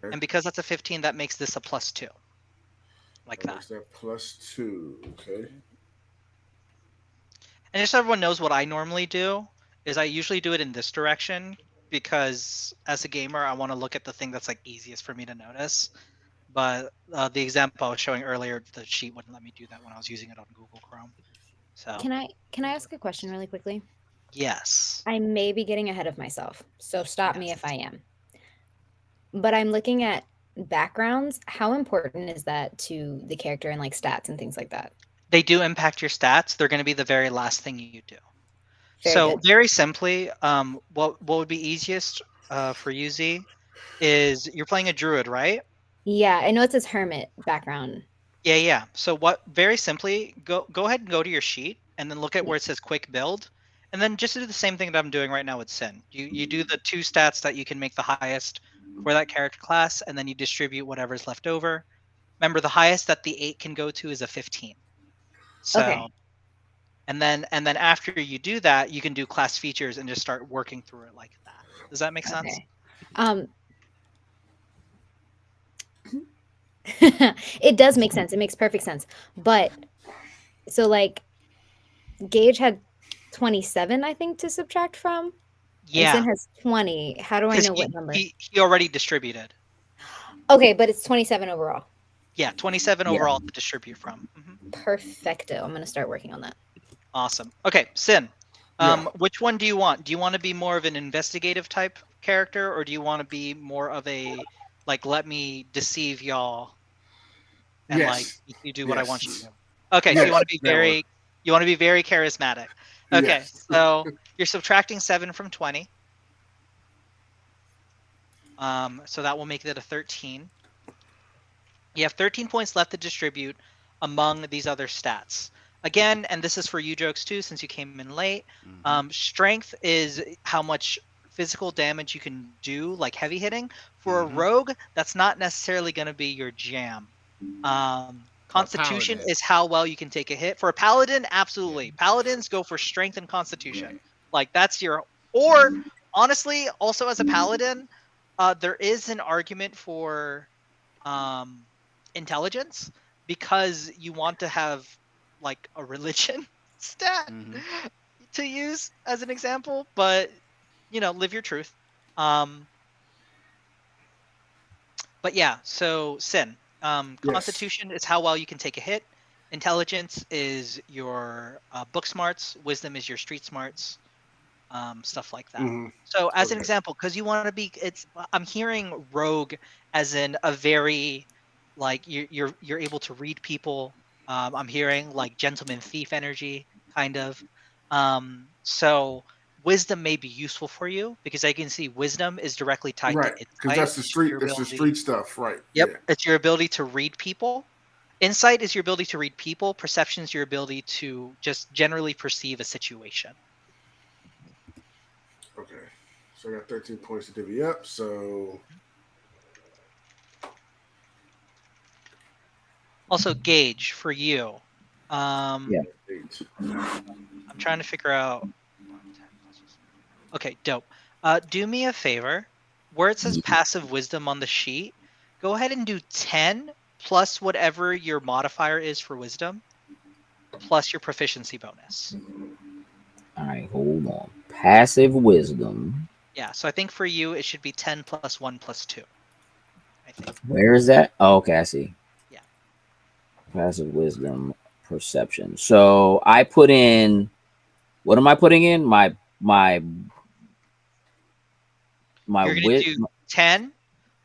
Okay. And because that's a 15, that makes this a +2. Like that. Makes that +2, okay. And just so everyone knows what I normally do, is I usually do it in this direction, because as a gamer, I want to look at the thing that's easiest for me to notice. But the example I was showing earlier, the sheet wouldn't let me do that when I was using it on Google Chrome. So can I ask a question really quickly? Yes. I may be getting ahead of myself, so stop me if I am. But I'm looking at backgrounds. How important is that to the character and stats and things like that? They do impact your stats. They're going to be the very last thing you do. Very very simply, what would be easiest for you, Z, is you're playing a druid, right? Yeah, I know it says hermit background. Yeah. So very simply, go ahead and go to your sheet and then look at where it says quick build. And then just do the same thing that I'm doing right now with Sin. You do the 2 stats that you can make the highest for that character class, and then you distribute whatever's left over. Remember, the highest that the 8 can go to is a 15. So, Okay. and then after you do that, you can do class features and just start working through it like that. Does that make sense? Okay. It does make sense. It makes perfect sense. But so like Gage had 27, I think, to subtract from. Yeah. And Sin has 20. How do I know what number? He already distributed. Okay, but it's 27 overall. Yeah, 27 overall to distribute from. Perfecto. I'm going to start working on that. Awesome. Okay, Sin. Which one do you want? Do you want to be more of an investigative type character, or do you want to be more of a like let me deceive y'all and like you do what I want you to do? Okay, so you want to be very charismatic. Okay, so you're subtracting 7 from 20. So that will make it a 13. You have 13 points left to distribute among these other stats. Again, and this is for you jokes too, since you came in late. Strength is how much physical damage you can do, like heavy hitting. For a rogue, that's not necessarily going to be your jam. Constitution is how well you can take a hit. For a paladin, absolutely. Paladins go for strength and constitution. Like that's your, or honestly, also as a paladin, there is an argument for intelligence, because you want to have like a religion stat to use as an example, but you know, live your truth. But yeah, so Sin, Constitution is how well you can take a hit. Intelligence is your book smarts. Wisdom is your street smarts. Stuff like that. So as an example, because you want to be, I'm hearing rogue as in a very like you're able to read people. I'm hearing like gentleman thief energy kind of. So wisdom may be useful for you, because I can see wisdom is directly tied to insight. Because that's the street. It's the street stuff, right? Yep, it's your ability to read people. Insight is your ability to read people. Perception is your ability to just generally perceive a situation. Okay, so I got 13 points to divvy up. So also Gage for you. I'm trying to figure out. Okay, dope. Do me a favor. Where it says passive wisdom on the sheet, go ahead and do 10 plus whatever your modifier is for wisdom, plus your proficiency bonus. All right, hold on. Passive wisdom. Yeah, so I think for you it should be 10 plus 1 plus 2. I think. Where is that? Oh, okay, I see. Yeah. Passive wisdom, perception. So I put in. What am I putting in? My You're gonna do 10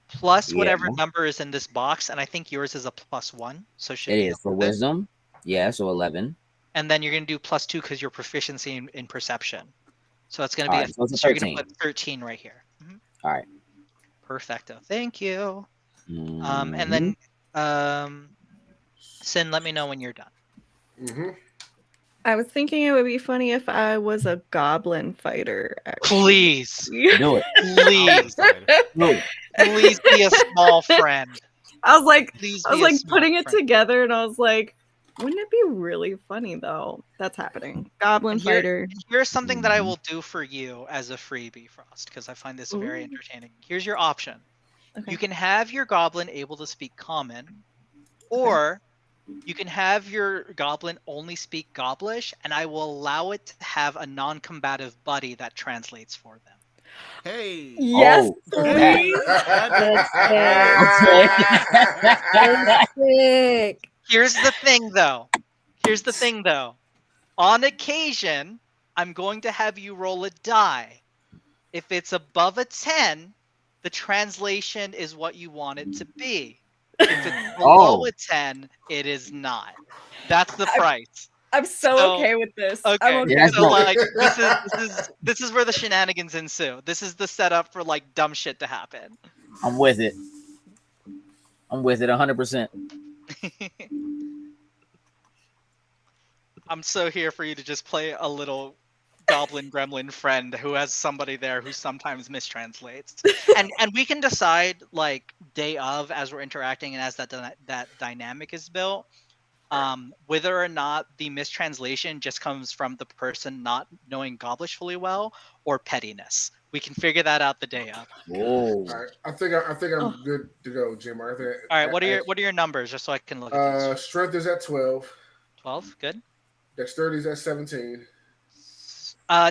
plus whatever number is in this box, and I think yours is a plus 1. So should it be is for wisdom. Yeah, so 11. And then you're gonna do plus 2 because your proficiency in perception. So it's gonna be so you're gonna put 13 right here. All right. Perfecto. Thank you. And then Sin, let me know when you're done. I was thinking it would be funny if I was a goblin fighter. Actually. Please do it. Please be a small friend. I was like, Please putting it together, and I was like, wouldn't it be really funny though? That's happening. Goblin fighter. Here's something that I will do for you as a freebie, Frost, because I find this very entertaining. Here's your option. Okay. You can have your goblin able to speak common, or you can have your goblin only speak Goblish, and I will allow it to have a non-combative buddy that translates for them. Hey. Yes, please. Here's the thing, though. On occasion, I'm going to have you roll a die. If it's above a 10, the translation is what you want it to be. If it's below a 10, it is not. That's the price. I'm so okay with this. Okay. I'm okay. So like this is where the shenanigans ensue. This is the setup for like dumb shit to happen. I'm with it. 100%. I'm so here for you to just play a little goblin gremlin friend who has somebody there who sometimes mistranslates, and we can decide like day of as we're interacting and as that dynamic is built, Whether or not the mistranslation just comes from the person not knowing Goblish fully well or pettiness. We can figure that out the day of. Whoa. All right, I think I'm good to go, Jim. All right, what are your numbers, just so I can look at these? Strength is at 12. 12, good. Dexterity is at 17.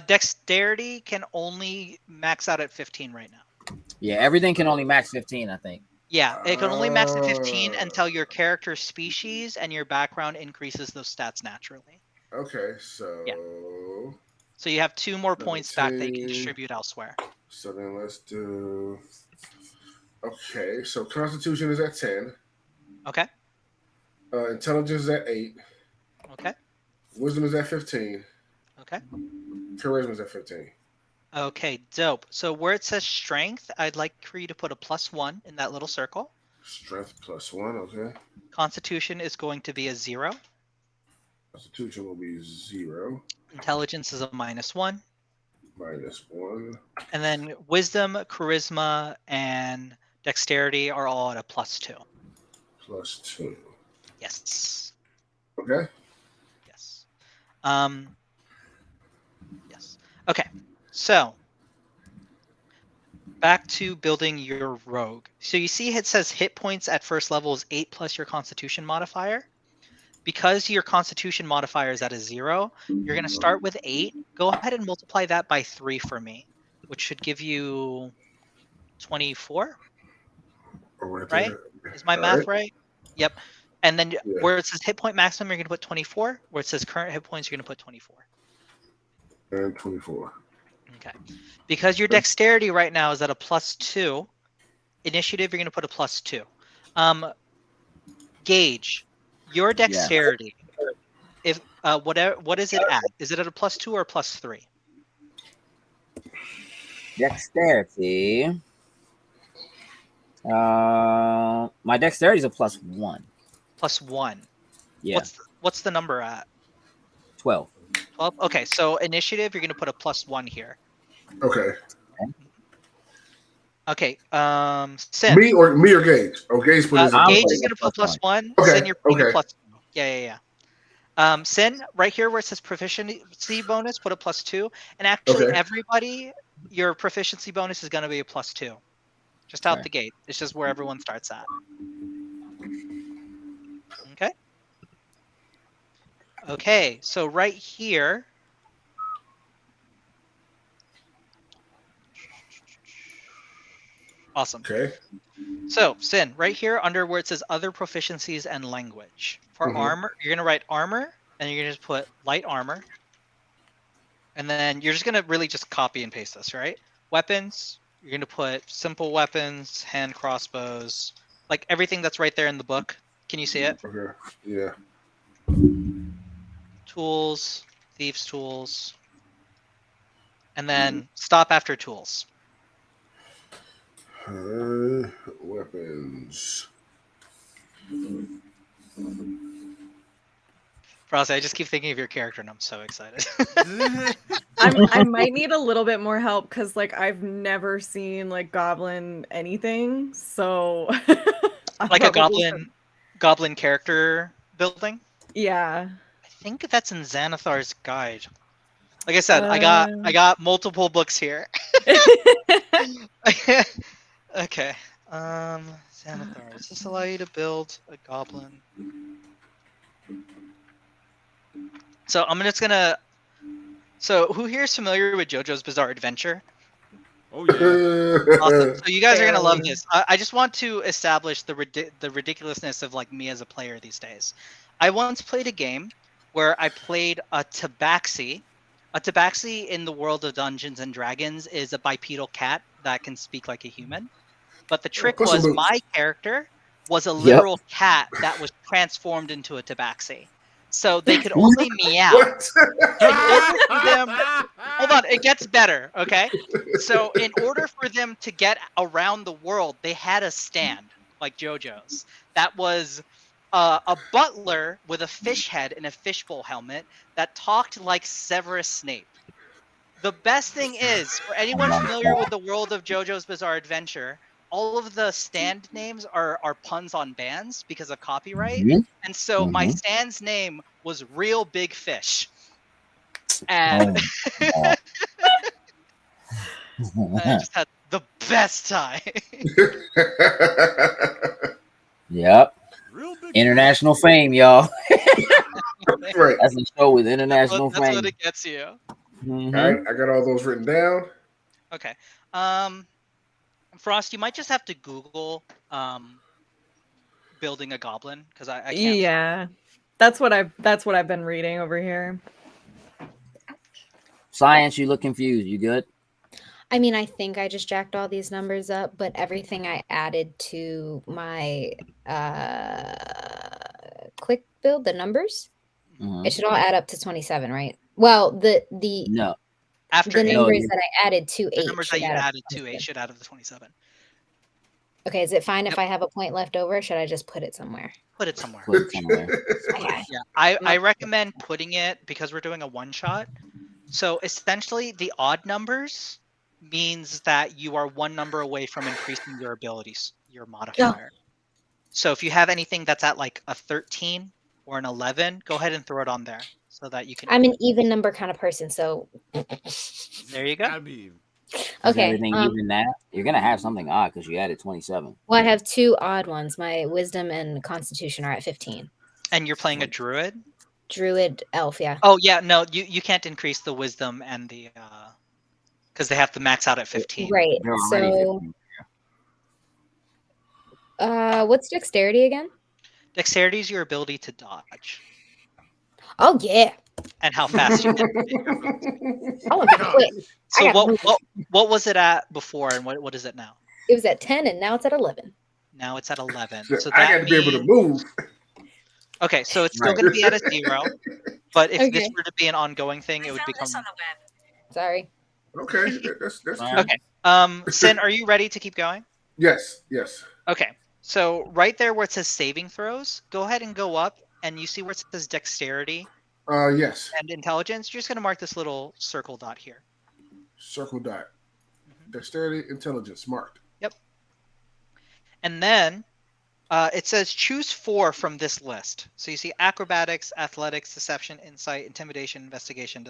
Dexterity can only max out at 15 right now. Yeah, everything can only max 15, I think. Yeah, it can only max at 15 until your character species and your background increases those stats naturally. Okay, so... Yeah. So you have 2 more points back that you can distribute elsewhere. So then let's do... Okay, so Constitution is at 10. Okay. Intelligence is at 8. Okay. Wisdom is at 15. Okay. Charisma is at 15. Okay, dope. So where it says strength, I'd like for you to put a +1 in that little circle. Strength +1, okay. Constitution is going to be a 0. Constitution will be 0. Intelligence is a -1. -1. And then wisdom, charisma, and dexterity are all at a +2. +2. Yes. Okay. Yes. Yes. Okay. So back to building your rogue. So you see it says hit points at first level is 8 plus your constitution modifier. Because your constitution modifier is at a 0, you're going to start with 8. Go ahead and multiply that by 3 for me, which should give you 24. Right? Is my math right? Yep. And then where it says hit point maximum, you're going to put 24. Where it says current hit points, you're going to put 24. And 24. Okay. Because your dexterity right now is at a +2, initiative, you're going to put a +2. Gauge, your dexterity, if what is it at? Is it at a +2 or a +3? Dexterity. My dexterity is a +1. +1. Yeah. What's the number at? 12. 12. Okay, so initiative, you're going to put a +1 here. Okay. Okay. Sin. Me or Gage? Oh, Gage put his. Gage is going to put +1. Okay. Sin, you're putting Okay. +2. Yeah. Sin, right here where it says proficiency bonus, put a +2. And actually, everybody, your proficiency bonus is going to be a +2. Just out the gate. It's just where everyone starts at. Okay. Okay, so right here. Awesome. Okay. So, Sin, right here under where it says other proficiencies and language. For armor, you're going to write armor, and you're going to just put light armor. And then you're just going to really just copy and paste this, right? Weapons, you're going to put simple weapons, hand crossbows, like everything that's right there in the book. Can you see it? Okay. Yeah. Tools, thieves' tools. And then stop after tools. Weapons. Frosty, I just keep thinking of your character, and I'm so excited. I might need a little bit more help because, like, I've never seen like goblin anything, so like a goblin character building. Yeah, I think that's in Xanathar's guide. Like I said, I got multiple books here. Okay. Xanathar, does this allow you to build a goblin? So I'm just gonna. So who here is familiar with JoJo's Bizarre Adventure? Oh yeah. Awesome. So you guys are gonna love this. I just want to establish the ridiculousness of like me as a player these days. I once played a game where I played a tabaxi. A tabaxi in the world of Dungeons and Dragons is a bipedal cat that can speak like a human. But the trick was my character was a literal cat that was transformed into a tabaxi. So they could only meow. In order for them, hold on, it gets better, okay? So in order for them to get around the world, they had a stand, like JoJo's. That was a butler with a fish head and a fishbowl helmet that talked like Severus Snape. The best thing is, for anyone familiar with the world of JoJo's Bizarre Adventure, all of the stand names are puns on bands because of copyright. Mhm. And so my Mhm. stand's name was Real Big Fish. And Oh, I just had the best time. Yep. Real big International fame, y'all. Right. That's a show with international That's fame. what it gets you. Mhm. All right, I got all those written down. Okay. Frost, you might just have to Google building a goblin because I can't. Yeah, that's what I've been reading over here. Science, you look confused. You good? I mean, I think I just jacked all these numbers up, but everything I added to my quick build, the numbers, Mhm. it should all add up to 27, right? Well, the No. After the eight, numbers you- that I added to the 8 numbers should that you add up added to to 8 27. should add up to 27. Okay, is it fine Yep. if I have a point left over? Or should I just put it somewhere? Put it somewhere. Put it somewhere. Okay. Yeah, I recommend putting it because we're doing a one shot. So essentially, the odd numbers means that you are one number away from increasing your abilities, your modifier. So if you have anything that's at like a 13 or an 11, go ahead and throw it on there so that you can. I'm an even number kind of person, so There you go. Gotta be. Is okay. everything even now? You're gonna have something odd because you added 27. Well, I have 2 odd ones. My wisdom and constitution are at 15. And you're playing a druid? Druid elf, yeah. Oh yeah, no, you can't increase the wisdom and the because they have to max out at 15. Right. They're already So 15. what's dexterity again? Dexterity is your ability to dodge Oh yeah. and how fast you can. I want to be quick. So I got what was it at before and what is it now? It was at 10 and now it's at 11. Now it's at 11. So So I that got to be able to means- move. Okay, so it's still Right. going to be at a 0, but if this Okay. were to be an ongoing thing, it would become. Sorry. Okay, that's Fine. cool. Okay. Sin, are you ready to keep going? Yes. Okay. So right there where it says saving throws, go ahead and go up, and you see where it says dexterity Yes. and intelligence. You're just going to mark this little circle dot here. Circle dot. Dexterity, intelligence, marked. And then it says choose 4 from this list. So you see acrobatics, athletics, deception, insight, intimidation, investigation.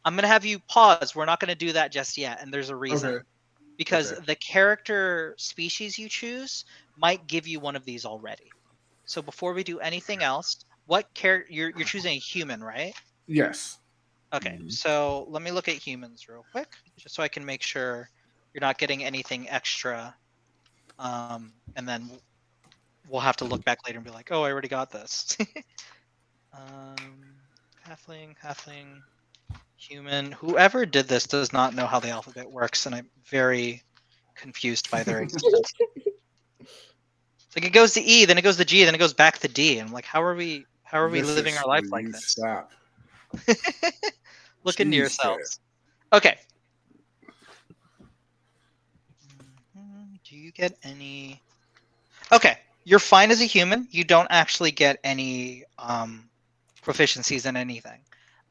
I'm going to have you pause. We're not going to do that just yet. And there's a reason. Okay. Because Okay. the character species you choose might give you one of these already. So before we do anything else, what character you're choosing a human, right? Yes. Okay, Mhm. so let me look at humans real quick, just so I can make sure you're not getting anything extra. And then we'll have to look back later and be like, oh, I already got this. Halfling, human. Whoever did this does not know how the alphabet works, and I'm very confused by their existence. It's like it goes to E, then it goes to G, then it goes back to D. And I'm like, how are we living our life like this? Stop. Look into Jeez, yourselves. Okay. Do you get any? Okay, you're fine as a human. You don't actually get any proficiencies in anything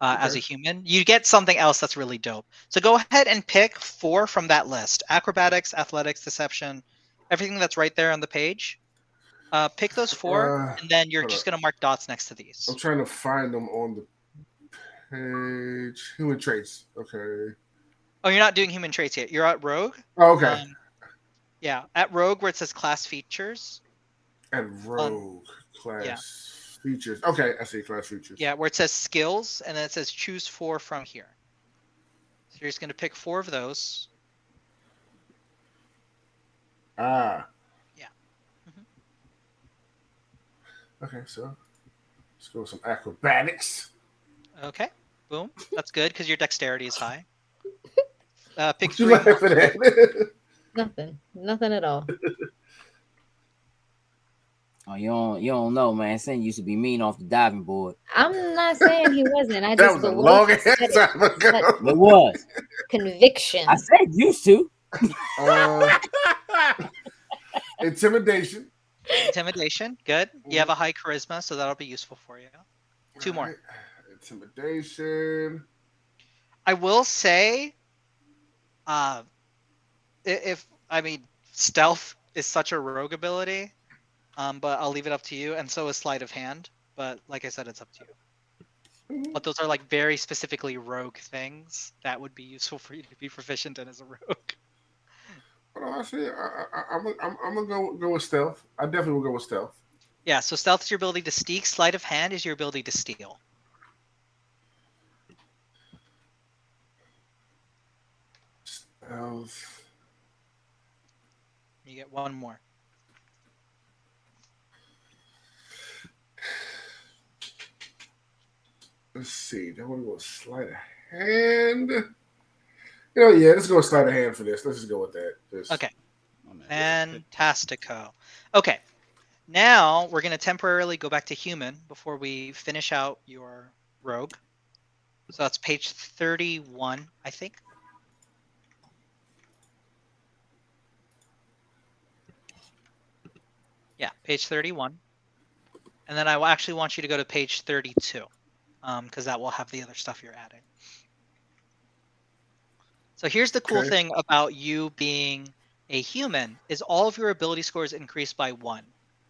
as a human. You get something else that's really dope. So go ahead and pick 4 from that list: acrobatics, athletics, deception, everything that's right there on the page. Pick those 4, and then you're just gonna mark dots next to these. I'm trying to find them on the page. Human traits. Okay. Oh, you're not doing human traits yet. You're at Rogue. Oh, okay. Yeah, at Rogue where it says class features. And rogue class features. Okay, I see class features. Yeah, where it says skills, and then it says choose 4 from here. So you're just going to pick 4 of those. Ah. Yeah. Okay, so let's go with some acrobatics. Okay, boom. That's good because your dexterity is high. Pick What you 3 laughing more. at? Nothing at all. Oh, you don't know, man. Sin used to be mean off the diving board. I'm not saying he wasn't. I That just was a the way long he ass said it, time ago. It was. conviction. I said used to. Intimidation. Intimidation, good. You have a high charisma, so that'll be useful for you. 2 more. Right. Intimidation. I will say, Stealth is such a rogue ability, but I'll leave it up to you. And so is sleight of hand. But like I said, it's up to you. But those are like very specifically rogue things that would be useful for you to be proficient in as a rogue. But honestly, I'm gonna go with stealth. I definitely will go with stealth. Yeah, so stealth is your ability to sneak. Sleight of hand is your ability to steal. Stealth. You get one more. Let's see. I want to go with sleight of hand. Yeah, let's go with sleight of hand for this. Let's just go with that. Okay. Fantastico. Okay. Now we're going to temporarily go back to human before we finish out your rogue. So that's page 31, I think. Yeah, page 31. And then I actually want you to go to page 32 because that will have the other stuff you're adding. So here's the cool thing about you being a human is all of your ability scores increase by 1.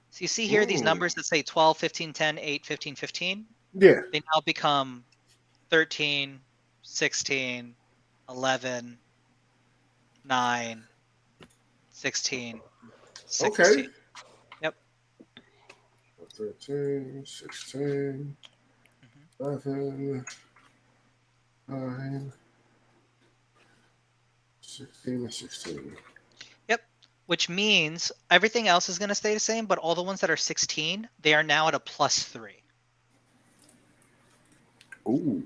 So you see here these numbers that say 12, 15, 10, 8, 15, 15. Yeah. They now become 13, 16, 11, 9, 16, 16. Okay. Yep. 13, 16, 11, 9, 16, and 16. Yep. Which means everything else is going to stay the same, but all the ones that are 16, they are now at a +3. Ooh.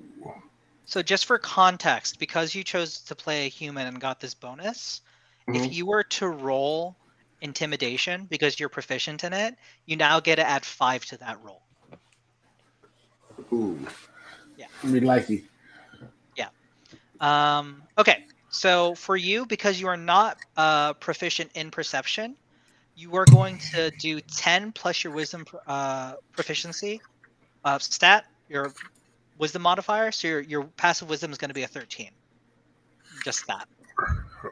So just for context, because you chose to play a human and got this bonus, if you were to roll intimidation because you're proficient in it, you now get to add 5 to that roll. Ooh. Yeah. Me likey. Yeah. Okay. So for you, because you are not proficient in perception, you are going to do 10 plus your wisdom proficiency stat, your wisdom modifier. So your passive wisdom is going to be a 13. Just that.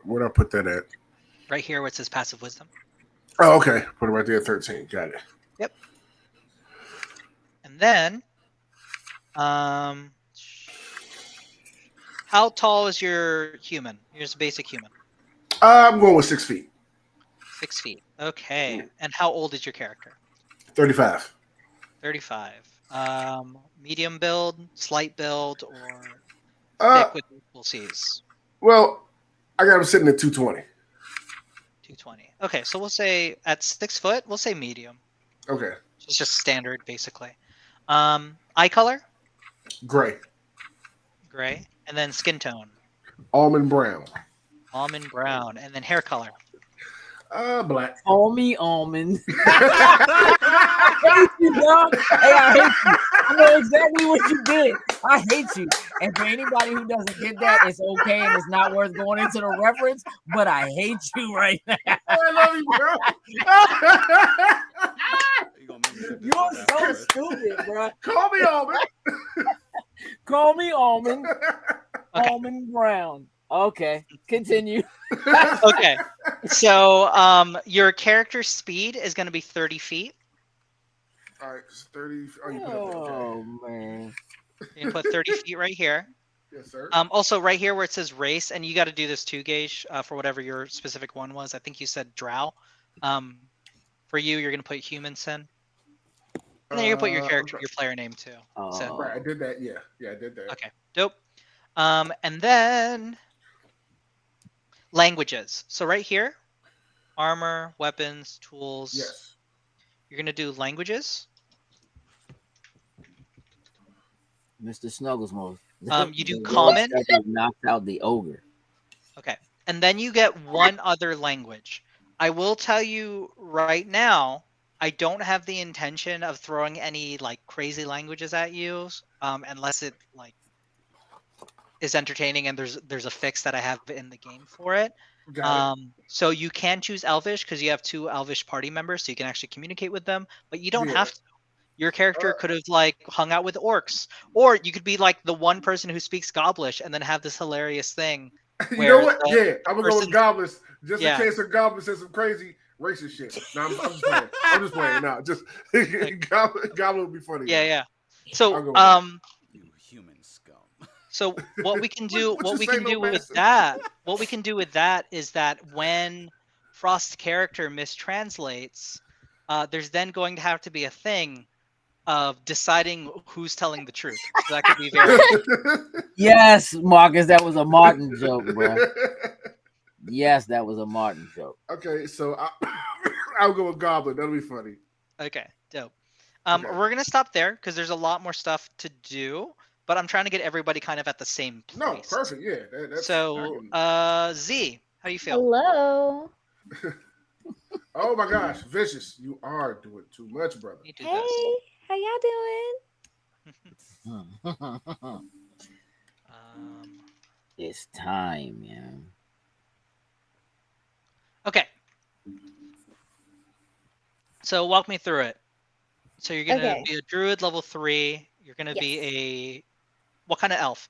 Where'd I put that at? Right here where it says passive wisdom. Oh, okay. Put it right there at 13. Got it. Yep. And then, how tall is your human? Here's a basic human. I'm going with 6 feet. 6 feet. Okay. And how old is your character? 35. 35. Medium build, slight build, or thick with equal C's? Well, I got him sitting at 220. 220. Okay, so we'll say at 6 foot, we'll say medium. Okay. It's just standard, basically. Eye color? Gray. Gray. And then skin tone? Almond brown. Almond brown. And then hair color? Black. Call me almond. I hate you, dog. Hey, I hate you. I know exactly what you did. I hate you. And for anybody who doesn't get that, it's okay and it's not worth going into the reference, but I hate you right now. I love you, bro. You're so stupid, bro. Call me almond. Call me almond. Okay. Almond brown. Okay, continue. Okay, so your character's speed is going to be 30 feet. All right, 30. Oh, you put it there. Okay. Man. You can put 30 feet right here. Yes, sir. Also, right here where it says race, and you got to do this too, Gage, for whatever your specific one was. I think you said drow. For you, you're going to put human sin. And then you can put your character, your player name too. So, right, I did that. Yeah, I did that. okay, dope. And then languages. So right here, armor, weapons, tools. Yes. You're going to do languages. Mr. Snugglesmose. You do common. Knocked out the ogre. Okay. And then you get one other language. I will tell you right now, I don't have the intention of throwing any like crazy languages at you, unless it like is entertaining and there's a fix that I have in the game for it. So you can choose Elvish because you have 2 Elvish party members, so you can actually communicate with them, but you don't have to. Your character could have like hung out with orcs, or you could be like the one person who speaks Goblish and then have this hilarious thing You know what? Yeah, I'm gonna go with goblins just in case a goblin says some crazy racist shit. No, I'm just playing. I'm just playing. No, just goblin would be funny. Yeah. So you human scum. So what we can do, what we can do with that is that when Frost's character mistranslates, there's then going to have to be a thing of deciding who's telling the truth. So that could be very. Yes, Marcus, that was a Martin joke, bro. Yes, that was a Martin joke. Okay, so I'll go with goblin. That'll be funny. Okay, dope. We're gonna stop there because there's a lot more stuff to do. But I'm trying to get everybody kind of at the same place. No, perfect. Yeah. So, Z, how do you feel? Hello. Oh my gosh, Vicious, you are doing too much, brother. Hey, how y'all doing? It's time, man. Okay. So walk me through it. So you're gonna be a druid level 3. You're gonna be a what kind of elf?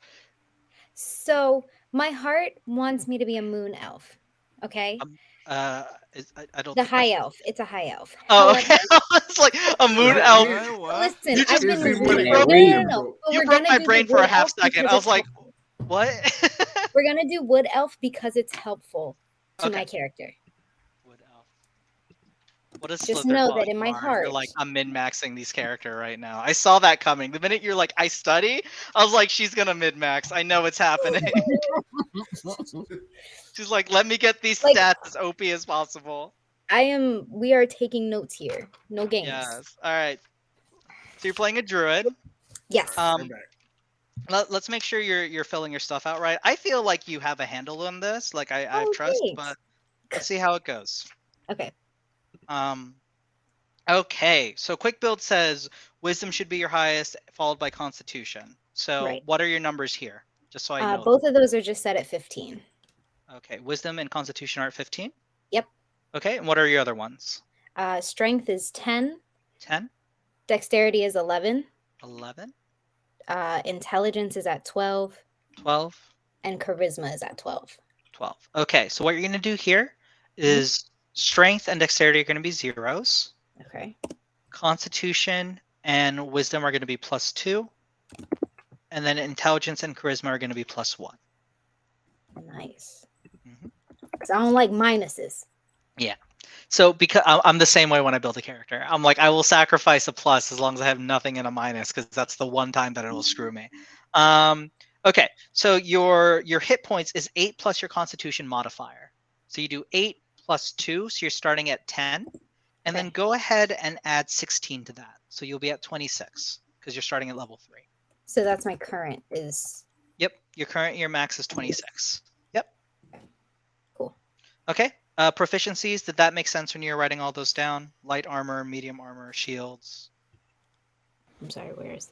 So my heart wants me to be a moon elf. Okay. I don't. The high elf. It's a high elf. Oh, okay. It's like a moon elf. Listen, you just no. You broke my brain for a half second. I was like, what? We're gonna do wood elf because it's helpful to my character. What is just know that in my heart, you're like, I'm min-maxing these character right now. I saw that coming. The minute you're like, I study, I was like, she's gonna min-max. I know it's happening. She's like, let me get these stats as OP as possible. We are taking notes here. No games. Yes. All right. So you're playing a druid. Yes. Let's make sure you're filling your stuff out right. I feel like you have a handle on this. Like I trust, but let's see how it goes. Okay. Okay, so quick build says wisdom should be your highest, followed by constitution. So what are your numbers here? Just so I know. Both of those are just set at 15. Okay, wisdom and constitution are at 15? Yep. Okay, and what are your other ones? Strength is 10. 10. Dexterity is 11. 11. Intelligence is at 12. 12. And charisma is at 12. 12. Okay, so what you're going to do here is strength and dexterity are going to be zeros. Okay. Constitution and wisdom are going to be +2. And then intelligence and charisma are going to be +1. Nice. Because I don't like minuses. Yeah. So because I'm the same way when I build a character. I'm like, I will sacrifice a plus as long as I have nothing in a minus, because that's the one time that it will screw me. Okay, so your hit points is 8 plus your constitution modifier. So you do 8 plus 2, so you're starting at 10. And then go ahead and add 16 to that. So you'll be at 26 because you're starting at level 3. So that's my current is... Yep, your max is 26. Yep. Cool. Okay, proficiencies, did that make sense when you were writing all those down? Light armor, medium armor, shields. I'm sorry, where is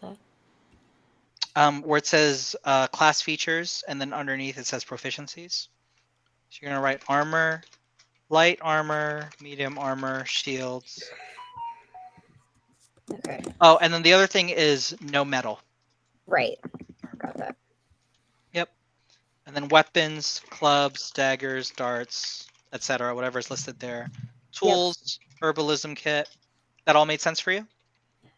that? Where it says class features, and then underneath it says proficiencies. So you're going to write armor, light armor, medium armor, shields. Okay. Oh, and then the other thing is no metal. Right. Got that. Yep. And then weapons, clubs, daggers, darts, etc., whatever is listed there. Tools, herbalism kit. That all made sense for you?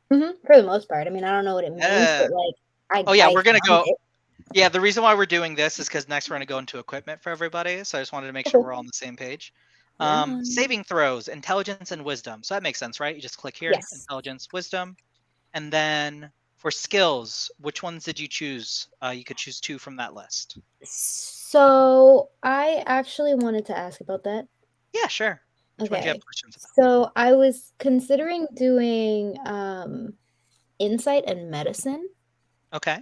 For the most part. I mean, I don't know what it means, but like, we're going to go. Yeah, the reason why we're doing this is because next we're going to go into equipment for everybody. So I just wanted to make sure we're all on the same page. Saving throws, intelligence and wisdom. So that makes sense, right? You just click here, intelligence, wisdom. And then for skills, which ones did you choose? You could choose 2 from that list. So I actually wanted to ask about that. Yeah, sure. Which ones do you have questions about? So I was considering doing insight and medicine. Okay.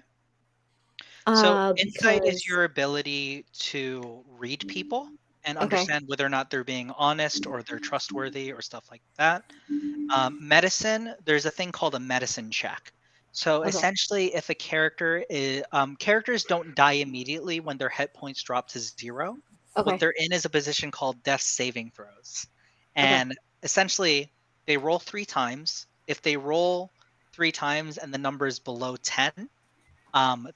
So insight is your ability to read people and understand whether or not they're being honest or they're trustworthy or stuff like that. Medicine, there's a thing called a medicine check. So essentially, if a character is characters don't die immediately when their hit points drop to 0. What they're in is a position called death saving throws. And essentially, they roll 3 times. If they roll 3 times and the number is below 10,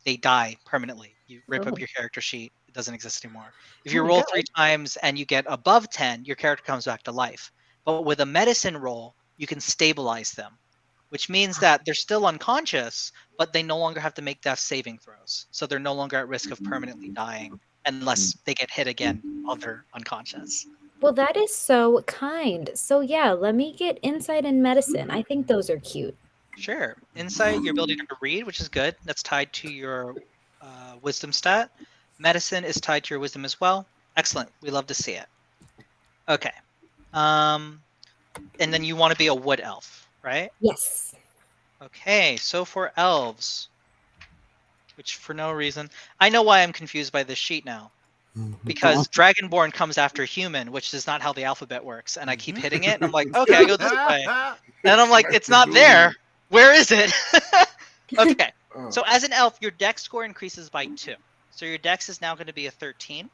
they die permanently. You rip up your character sheet. doesn't exist anymore. If you roll 3 times and you get above 10, your character comes back to life. But with a medicine roll, you can stabilize them, which means that they're still unconscious, but they no longer have to make death saving throws. So they're no longer at risk of permanently dying unless they get hit again while they're unconscious. Well, that is so kind. So yeah, let me get insight and medicine. I think those are cute. Sure. Insight, your ability to read, which is good. That's tied to your wisdom stat. Medicine is tied to your wisdom as well. Excellent. We love to see it. Okay. And then you want to be a wood elf, right? Yes. Okay. So for elves, which for no reason, I know why I'm confused by this sheet now. Because Dragonborn comes after human, which is not how the alphabet works. And I keep hitting it, and I'm like, okay, I go this way. And I'm like, it's not there. Where is it? Okay. So as an elf, your dex score increases by 2. So your dex is now going to be a 13,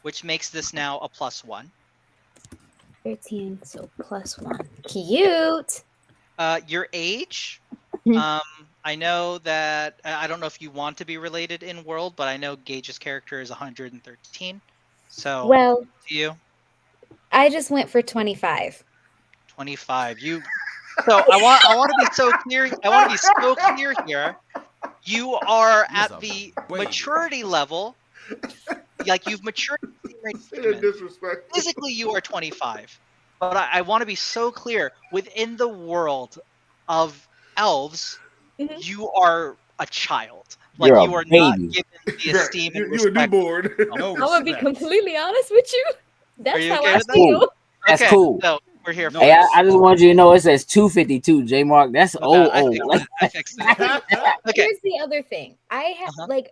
which makes this now a +1. 13, so +1. Cute. Your age, I know that, I don't know if you want to be related in world, but I know Gage's character is 113. So, well, to you? I just went for 25. 25. So I want to be so clear. I want to be so clear here. You are at the maturity level, like you've matured. Physically, you are 25, but I want to be so clear. Within the world of elves, you are a child. Like You're you are a baby. not given the esteem and respect. You're a newborn. I'm gonna be completely honest with you. That's how I with that? feel. That's Okay, cool. so we're here. Hey, I just want you to know it says 252, J Mark. That's old. I fixed it. Okay. Here's the other thing. I have like,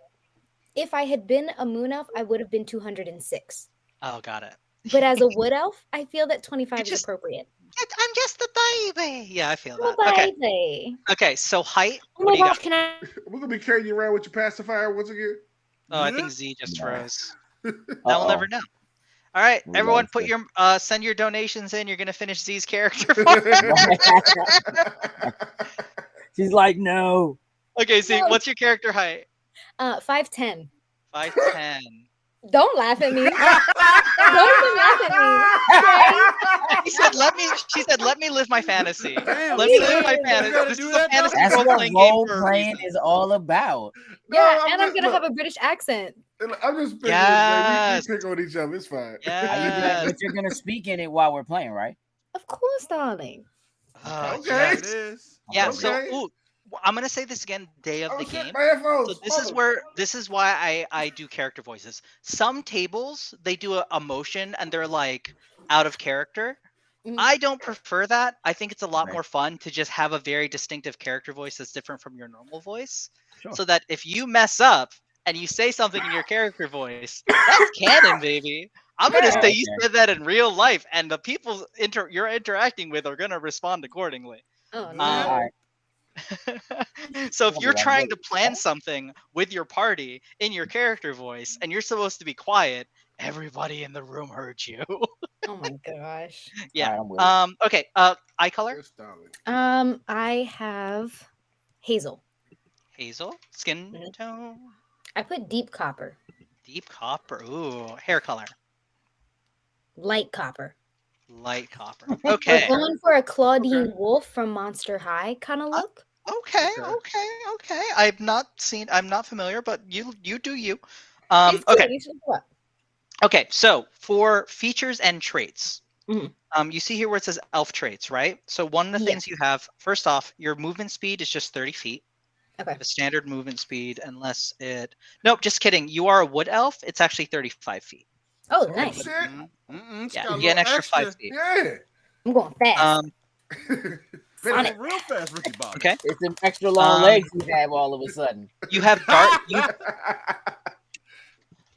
if I had been a moon elf, I would have been 206. Oh, got it. But as a wood elf, I feel that 25 is appropriate. I'm just a baby. Yeah, I feel that. Baby. Okay, so height. Oh What my do you gosh, got? can I? We're gonna be carrying you around with your pacifier once again. Oh, I think Z just froze. Now we'll never know. All right, everyone, put your send your donations in. You're gonna finish Z's character. She's like, no. Okay, Z, what's your character height? 5'10". 5'10". Don't laugh at me. Don't even laugh at me. She said, "Let me live my fantasy. Damn, Let me live my fantasy. This is a fantasy That's what role-playing game role for a playing reason." is all about. Yeah, and I'm gonna have a British accent. I'm just picking Yes. we pick on each other. It's fine. Yes. But you're gonna speak in it while we're playing, right? Of course, darling. Okay. Okay. It is. Yeah. Okay. So, I'm gonna say this again. Day of the shit, game. my headphones. So this is why I do character voices. Some tables they do a motion and they're like out of character. I don't prefer that. I think it's a lot more fun to just have a very distinctive character voice that's different from your normal voice. Sure. So that if you mess up and you say something in your character voice, that's canon, baby. I'm gonna say you said that in real life, and the people you're interacting with are gonna respond accordingly. Oh no. So if you're trying to plan something with your party in your character voice and you're supposed to be quiet, everybody in the room heard you. Oh my gosh. Yeah. Okay. Eye color? I have hazel. Hazel. Skin tone. I put deep copper. Deep copper. Ooh. Hair color. Light copper. Light copper. Okay. We're going for a Claudine Wolf from Monster High kind of look. Okay. I'm not familiar, but you do you. Okay. Okay, so for features and traits, you see here where it says elf traits, right? So one of the things you have, first off, your movement speed is just 30 feet. Okay. You have a standard movement speed unless it... Nope, just kidding. You are a wood elf. It's actually 35 feet. Oh, nice. Yeah, you get an extra 5 feet. Yeah. I'm going fast. Real fast, Ricky Bobby. Okay. It's an extra long legs you have all of a sudden. You have dark...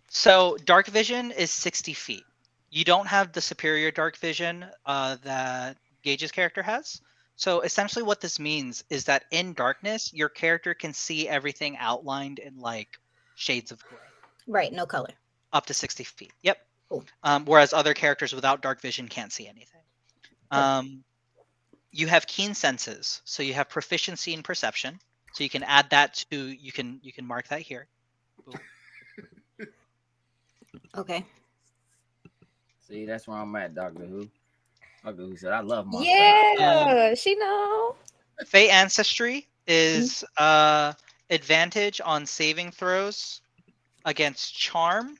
So dark vision is 60 feet. You don't have the superior dark vision that Gage's character has. So essentially what this means is that in darkness, your character can see everything outlined in like shades of gray. Right, no color. Up to 60 feet. Yep. Cool. Whereas other characters without dark vision can't see anything. You have keen senses. So you have proficiency in perception. So you can add that to, you can mark that here. Okay. See, that's where I'm at, Doctor Who. Doctor Who said, "I love my Yeah, she know. Fey Ancestry is advantage on saving throws against Charmed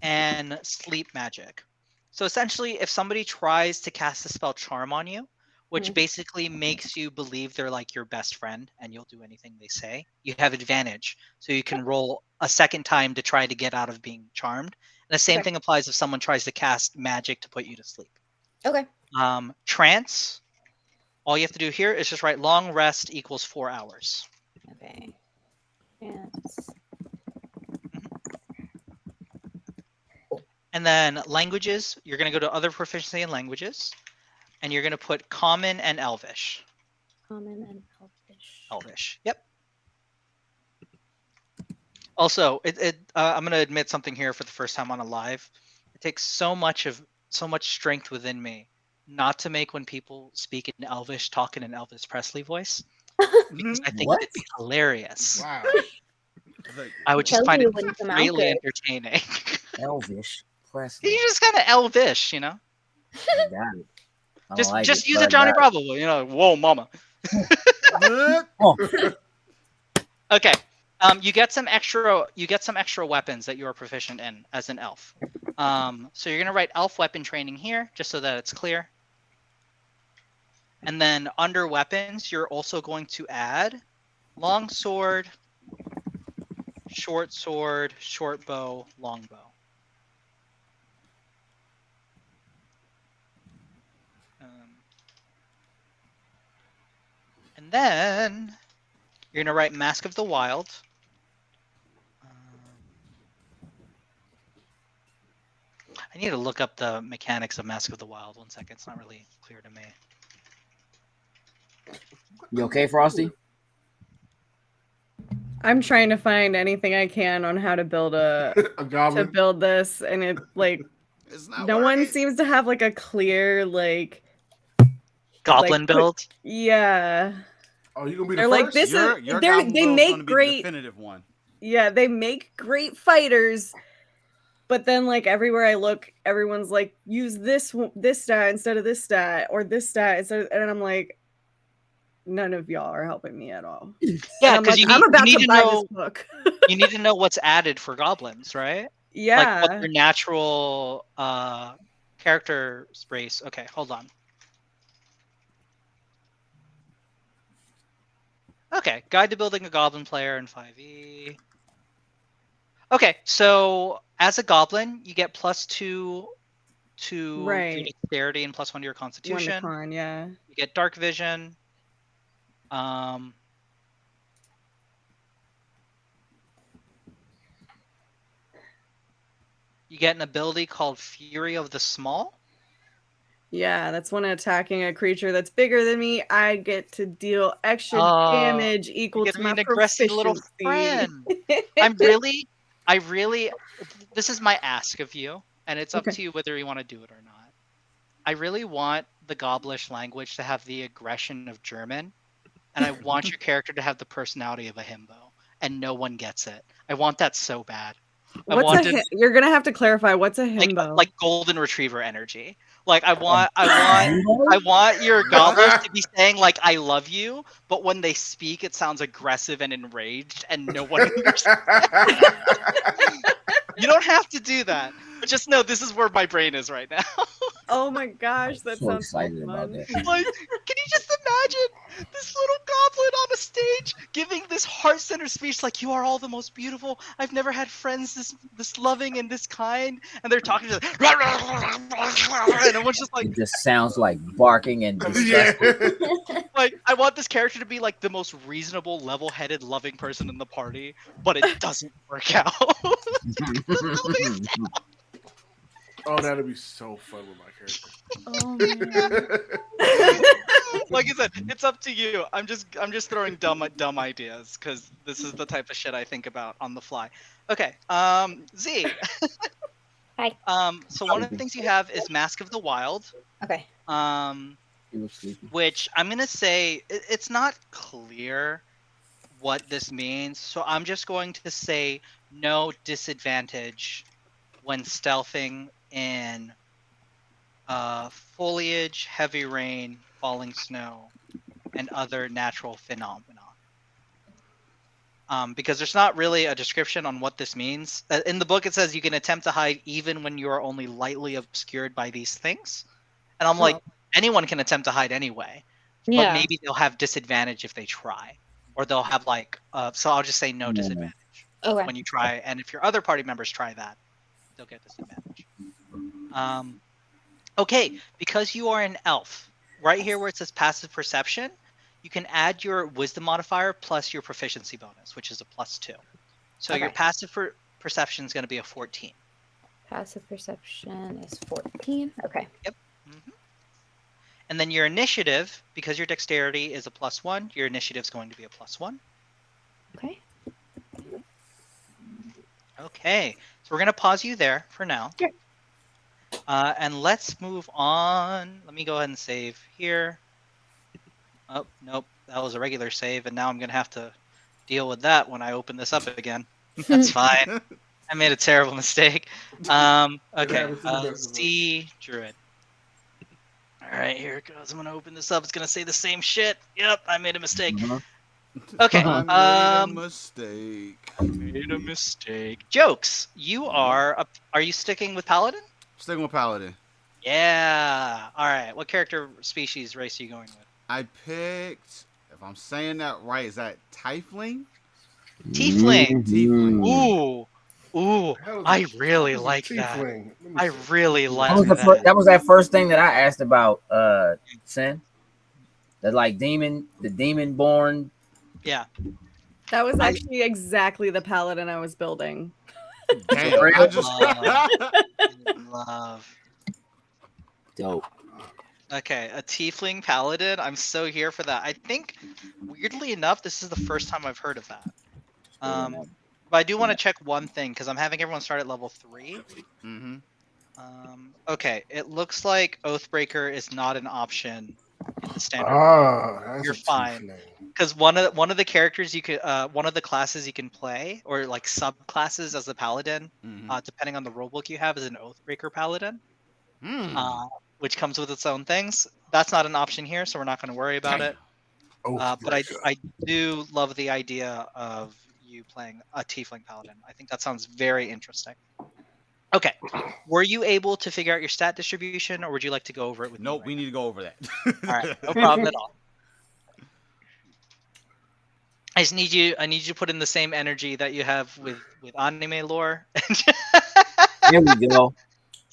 and Sleep Magic. So essentially, if somebody tries to cast the spell Charm on you, which basically makes you believe they're like your best friend and you'll do anything they say, you have advantage. So you can roll a second time to try to get out of being charmed. And the same thing applies if someone tries to cast magic to put you to sleep. Okay. Trance, all you have to do here is just write long rest equals 4 hours. Okay. Yes. And then languages, you're going to go to other proficiency in languages, and you're going to put common and elvish. Common and elvish. Elvish, yep. Also, I'm going to admit something here for the first time on a live. It takes so much strength within me not to make when people speak in Elvish talk in an Elvis Presley voice, because I think it'd be hilarious. Wow. I would just find it really entertaining. Elvish Presley. He's just kind of Elvish, you know. Got it. Just use a Johnny Bravo, you know. Whoa, mama. Okay. You get some extra weapons that you are proficient in as an elf. So you're gonna write elf weapon training here, just so that it's clear. And then under weapons, you're also going to add long sword, short bow, long bow. And then you're going to write Mask of the Wild. I need to look up the mechanics of Mask of the Wild. 1 second. It's not really clear to me. You okay, Frosty? I'm trying to find anything I can on how to build a goblin. To build this, and it like no one seems to have like a clear like goblin build. Yeah. Oh, you gonna be the they're first? Like this your they make great the definitive one. Yeah, they make great fighters, but then like everywhere I look, everyone's like use this stat instead of this stat or this stat instead of, and I'm like, none of y'all are helping me at all. Yeah, because I'm about to buy this book. You need to know what's added for goblins, right? Yeah. Like what their natural character race. Okay, hold on. Okay, guide to building a goblin player in 5e. Okay, so as a goblin, you get +2 to your dexterity and +1 to your constitution. Con, yeah. You get dark vision. You get an ability called Fury of the Small. Yeah, that's when attacking a creature that's bigger than me, I get to deal extra damage equal to my aggressive little friend. I really, this is my ask of you, and it's up to you whether you want to do it or not. I really want the Goblish language to have the aggression of German, and I want your character to have the personality of a himbo, and no one gets it. I want that so bad. You're gonna have to clarify what's a himbo. Like golden retriever energy. Like I want your goblins to be saying like I love you, but when they speak it sounds aggressive and enraged and no one understands. You don't have to do that. Just know this is where my brain is right now. Oh my gosh, that so sounds excited so about fun. that. Like, can you just imagine this little goblin on a stage giving this heart-centered speech like, you are all the most beautiful. I've never had friends this loving and this kind. And they're talking to and everyone's just like... It just sounds like barking and disgusting. Like, I want this character to be like the most reasonable, level-headed, loving person in the party, but it doesn't work out. Oh, that'd be so fun with my character. Oh man. Like I said, it's up to you. I'm just throwing dumb ideas because this is the type of shit I think about on the fly. Okay, Z. Hi. So one of the things you have is Mask of the Wild. Okay. Which I'm gonna say it's not clear what this means, so I'm just going to say no disadvantage when stealthing in foliage, heavy rain, falling snow, and other natural phenomena. Because there's not really a description on what this means. In the book, it says you can attempt to hide even when you are only lightly obscured by these things. And I'm like, anyone can attempt to hide anyway. But Yeah. maybe they'll have disadvantage if they try. Or they'll have like, so I'll just say no disadvantage Okay. when you try. And if your other party members try that, they'll get disadvantage. Okay, because you are an elf, right here where it says passive perception, you can add your wisdom modifier plus your proficiency bonus, which is a +2. So your Okay. passive perception is going to be a 14. Passive perception is 14. Okay. Yep. And then your initiative, because your dexterity is a +1, your initiative is going to be a +1. Okay. Okay, so we're going to pause you there for now. Sure. And let's move on. Let me go ahead and save here. Oh, nope. That was a regular save, and now I'm going to have to deal with that when I open this up again. That's fine. I made a terrible mistake. Okay, C Druid. All right, here it goes. I'm going to open this up. It's going to say the same shit. Yep, I made a mistake. Okay. I made a mistake. Made a mistake. Jokes. You are you sticking with Paladin? Sticking with Paladin. Yeah. All right. What character, species, race are you going with? I picked, if I'm saying that right, is that Tiefling? Tiefling. Tiefling. Ooh. I really like that. I really like that. That was that first thing that I asked about, Sin. The demon born. Yeah. That was actually exactly the paladin I was building. Damn, I just love. Dope. Okay, a tiefling paladin. I'm so here for that. I think, weirdly enough, this is the first time I've heard of that. But I do want to check one thing because I'm having everyone start at level 3. Mm-hmm. Okay, it looks like Oathbreaker is not an option in the standard. You're fine. Because one of the characters you could, one of the classes you can play, or like subclasses as a paladin, depending on the rulebook you have, is an Oathbreaker paladin, which comes with its own things. That's not an option here, so we're not going to worry about it. But I do love the idea of you playing a tiefling paladin. I think that sounds very interesting. Okay, were you able to figure out your stat distribution, or would you like to go over it with me? Nope, we need to go over that. All right, no problem at all. I just need you. I need you to put in the same energy that you have with anime lore. Here we go.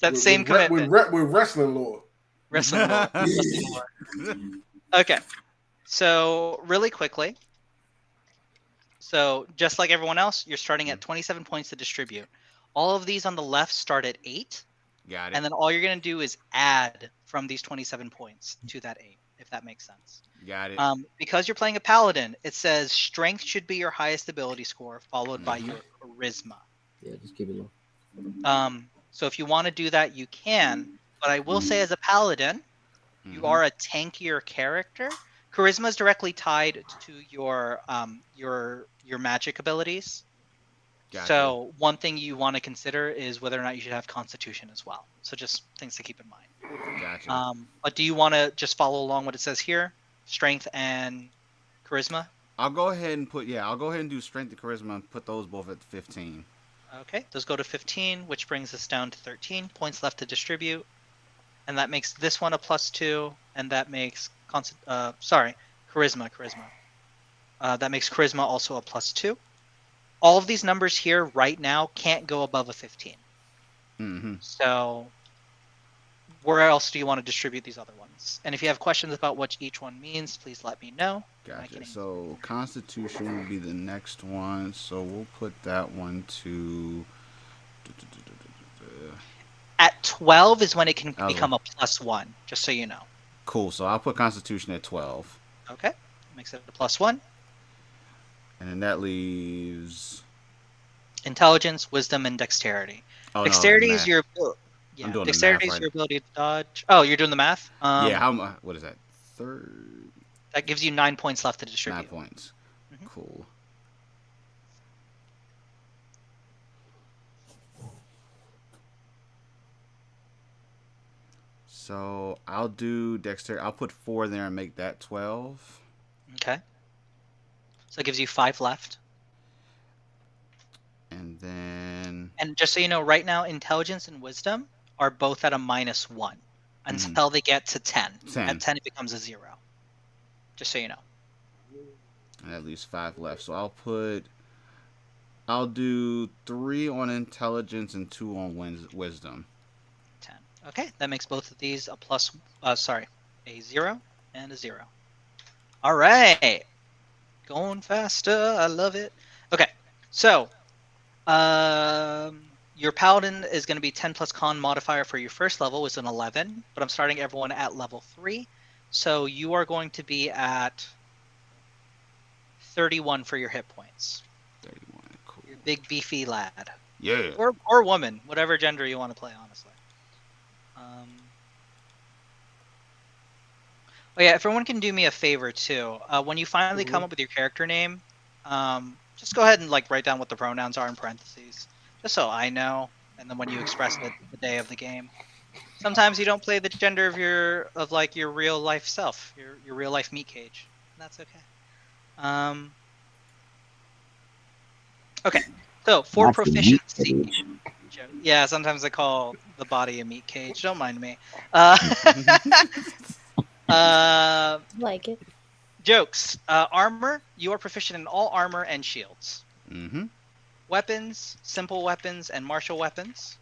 That same commitment. With wrestling lore. Wrestling lore. Okay, so really quickly. So just like everyone else, you're starting at 27 points to distribute. All of these on the left start at 8. Got it. And then all you're going to do is add from these 27 points to that 8, if that makes sense. Got it. Because you're playing a paladin, it says strength should be your highest ability score, followed by your charisma. Yeah, just keep it low. So if you want to do that, you can. But I will say, as a paladin, you are a tankier character. Charisma is directly tied to your magic abilities. Gotcha. So one thing you want to consider is whether or not you should have Constitution as well. So just things to keep in mind. Gotcha. But do you want to just follow along what it says here? Strength and Charisma? I'll go ahead and do Strength and Charisma and put those both at 15. Okay, those go to 15, which brings us down to 13 points left to distribute. And that makes this one a +2, and that makes Charisma. That makes Charisma also a +2. All of these numbers here right now can't go above a 15. Mm-hmm. So where else do you want to distribute these other ones? And if you have questions about what each one means, please let me know. Gotcha. So Constitution will be the next one. So we'll put that one to... At 12 is when it can become a +1, just so you know. Cool. So I'll put Constitution at 12. Okay. Makes it a +1. And then that leaves... Intelligence, Wisdom, and Dexterity. Oh, Dexterity no, is your... Yeah, I'm doing Dexterity the math is your ability to dodge. Oh, you're doing the math? Yeah, what is that? That gives you 9 points left to distribute. 9 points. Mm-hmm. Cool. . So I'll do dexterity. I'll put 4 there and make that 12. Okay. So it gives you 5 left. And then And just so you know, right now, intelligence and wisdom are both at a -1 until they get to 10. 10. At 10, it becomes a 0. Just so you know. And at least 5 left. So I'll do 3 on intelligence and 2 on wisdom. 10. Okay, that makes both of these a a 0 and a 0. All right. Going faster. I love it. Okay, so your paladin is going to be 10 plus con modifier for your first level, was an 11, but I'm starting everyone at level 3. So you are going to be at 31 for your hit points. 31, cool. You're a big beefy lad. Yeah. Or woman, whatever gender you want to play, honestly. Oh yeah, if everyone can do me a favor too, when you finally come up with your character name, just go ahead and like write down what the pronouns are in parentheses, just so I know. And then when you express it the day of the game, sometimes you don't play the gender of your real life self, your real life meat cage. And that's okay. Okay, so for That's the meat proficiency. cage. Yeah, sometimes I call the body a meat cage. Don't mind me. Like it. Jokes. Armor. You are proficient in all armor and shields. Mm-hmm. Weapons, simple weapons, and martial weapons.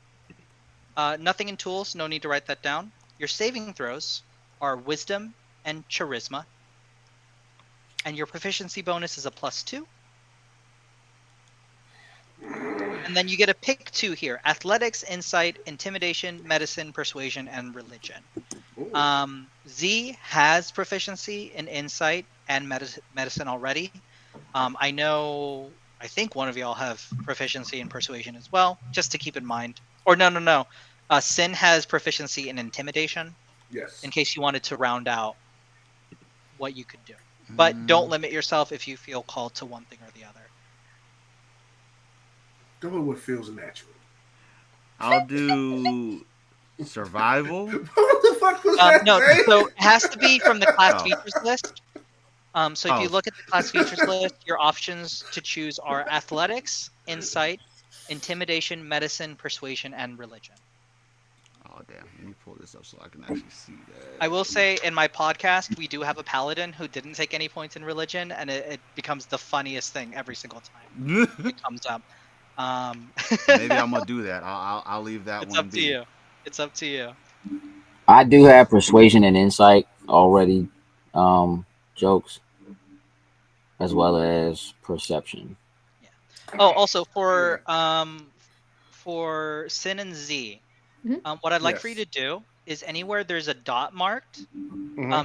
Nothing in tools. No need to write that down. Your saving throws are wisdom and charisma. And your proficiency bonus is a +2. And then you get a pick 2 here: athletics, insight, intimidation, medicine, persuasion, and religion. Z has proficiency in insight and medicine already. I think one of y'all have proficiency in persuasion as well, just to keep in mind. Or no. Sin has proficiency in intimidation. Yes. In case you wanted to round out what you could do. But don't limit yourself if you feel called to one thing or the other. Go what feels natural. I'll do survival. What the fuck was that? No, Zay? so it has to be from the class Oh. features list. So if you look at the class features list, your options to choose are athletics, insight, intimidation, medicine, persuasion, and religion. Oh damn! Let me pull this up so I can actually see that. I will say in my podcast, we do have a paladin who didn't take any points in religion, and it becomes the funniest thing every single time it comes up. Maybe I'm gonna do that. I'll leave that It's one up be. to you. It's up to you. I do have persuasion and insight already, jokes, as well as perception. Oh, also for Sin and Z, what I'd like for you to do is anywhere there's a dot marked,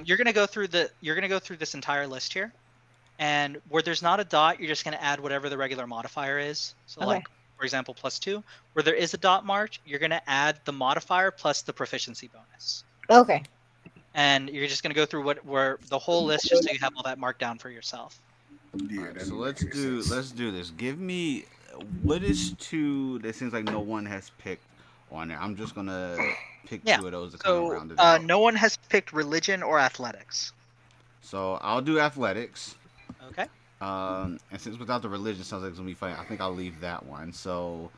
you're gonna go through this entire list here, and where there's not a dot, you're just gonna add whatever the regular modifier is. So Okay. like, for example, +2. Where there is a dot marked, you're gonna add the modifier plus the proficiency bonus. Okay. And you're just gonna go through where the whole list, just so you have all that marked down for yourself. Yeah, Alright, so let's do this. Give me what is 2 that seems like no one has picked on there. I'm just gonna pick 2 of those to kind of round it out. No one has picked religion or athletics. So I'll do athletics. Okay. And since without the religion sounds like it's gonna be funny, I think I'll leave that one. So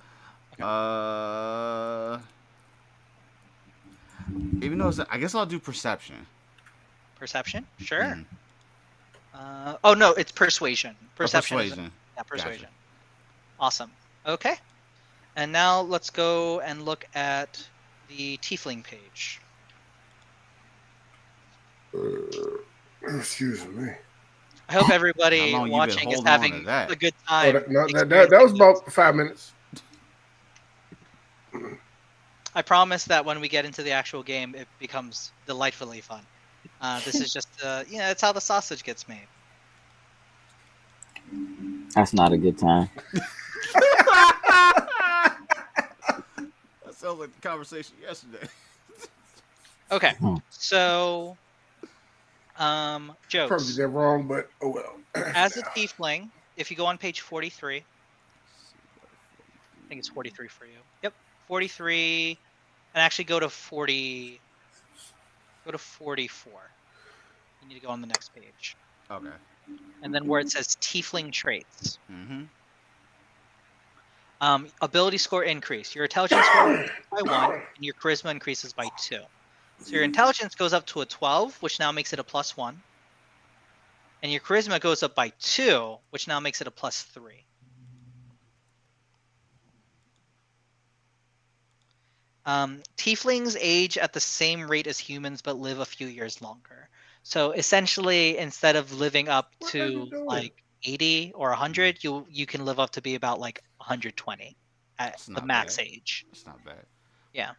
even though I guess I'll do perception. Perception? Sure. Oh no, it's persuasion. Perception. Persuasion. Yeah, persuasion. Gotcha. Awesome. Okay. And now let's go and look at the tiefling page. Excuse me. I hope everybody How long you been watching is holding on to having that? a good Oh, time. that was about 5 minutes. I promise that when we get into the actual game, it becomes delightfully fun. This is just, it's how the sausage gets made. That's not a good time. That sounds like the conversation yesterday. Okay, so, jokes. Probably that wrong, but oh well. As a tiefling, if you go on page 43, I think it's 43 for you. Yep, 43, and actually go to 40. Go to 44. You need to go on the next page. Okay. And then where it says Tiefling traits. Mm-hmm. Ability score increase. Your intelligence score increases by 1, and your charisma increases by 2. So your intelligence goes up to a 12, which now makes it a +1. And your charisma goes up by 2, which now makes it a +3. Tieflings age at the same rate as humans, but live a few years longer. So essentially, instead of living up to like 80 or 100, you can live up to be about like 120 at the max age. It's not bad. Yeah.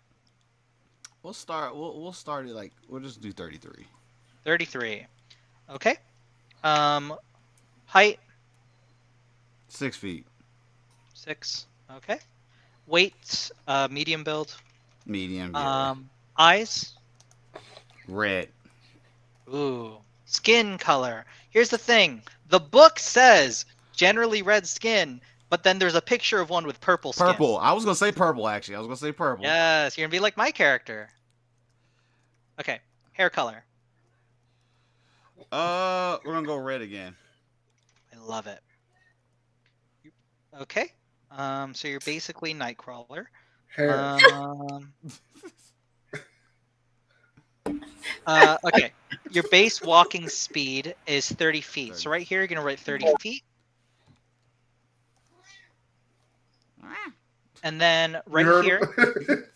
We'll start it like we'll just do 33. 33. Okay. Height 6 feet. 6. Okay. Weight medium build. Medium. Yeah. Eyes red. Ooh. Skin color. Here's the thing. The book says generally red skin, but then there's a picture of one with purple skin. Purple. I was gonna say purple actually. I was gonna say purple. Yes, you're gonna be like my character. Okay. Hair color. We're gonna go red again. I love it. Okay. So you're basically Nightcrawler. Hair. Okay. Your base walking speed is 30 feet. So right here, you're going to write 30 feet. And then right here,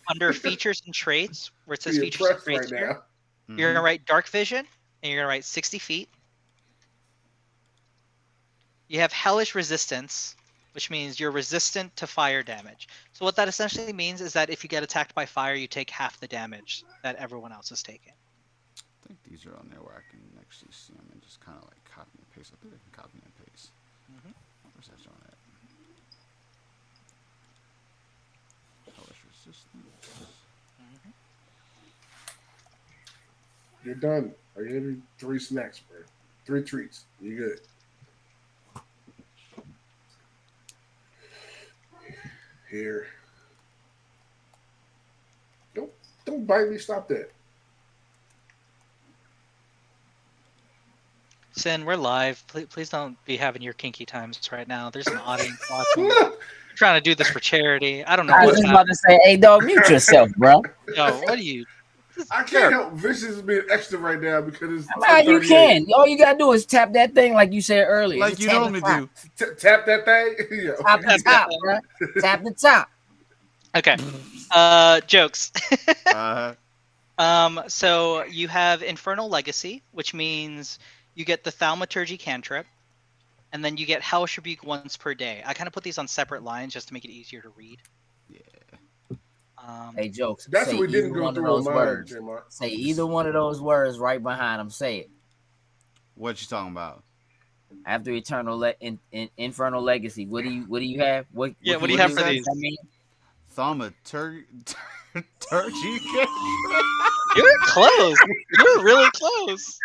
under features and traits, where it says features and traits here, you're going to write dark vision, and you're going to write 60 feet. You have hellish resistance, which means you're resistant to fire damage. So what that essentially means is that if you get attacked by fire, you take half the damage that everyone else is taking. I think these are on there where I can actually see them and just kind of like copy and paste. I think I can copy and paste. Where's that showing at? Hellish resistance. You're done. I gave you 3 snacks, bro. 3 treats. You good. Here. Don't bite me. Stop that. Sin, we're live. Please don't be having your kinky times right now. There's an audience watching. You're trying to do this for charity. I don't know. I was just about to say, hey, dog, mute yourself, bro. Yo, what are you? I can't help Vicious being extra right now because it's. Nah, you can. All you gotta do is tap that thing like you said earlier. Like you normally do. Tap that thing. Tap the top, bro. Tap the top. Okay. Jokes. So you have Infernal Legacy, which means you get the Thaumaturgy cantrip, and then you get Hellish Rebuke once per day. I kind of put these on separate lines just to make it easier to read. Yeah. Hey, Jokes. That's what we didn't go through those words. Say either one of those words right behind them. Say it. What you talking about? After Infernal Legacy, what do you have? What do you have for these? Thaumaturgy. You were close. You were really close.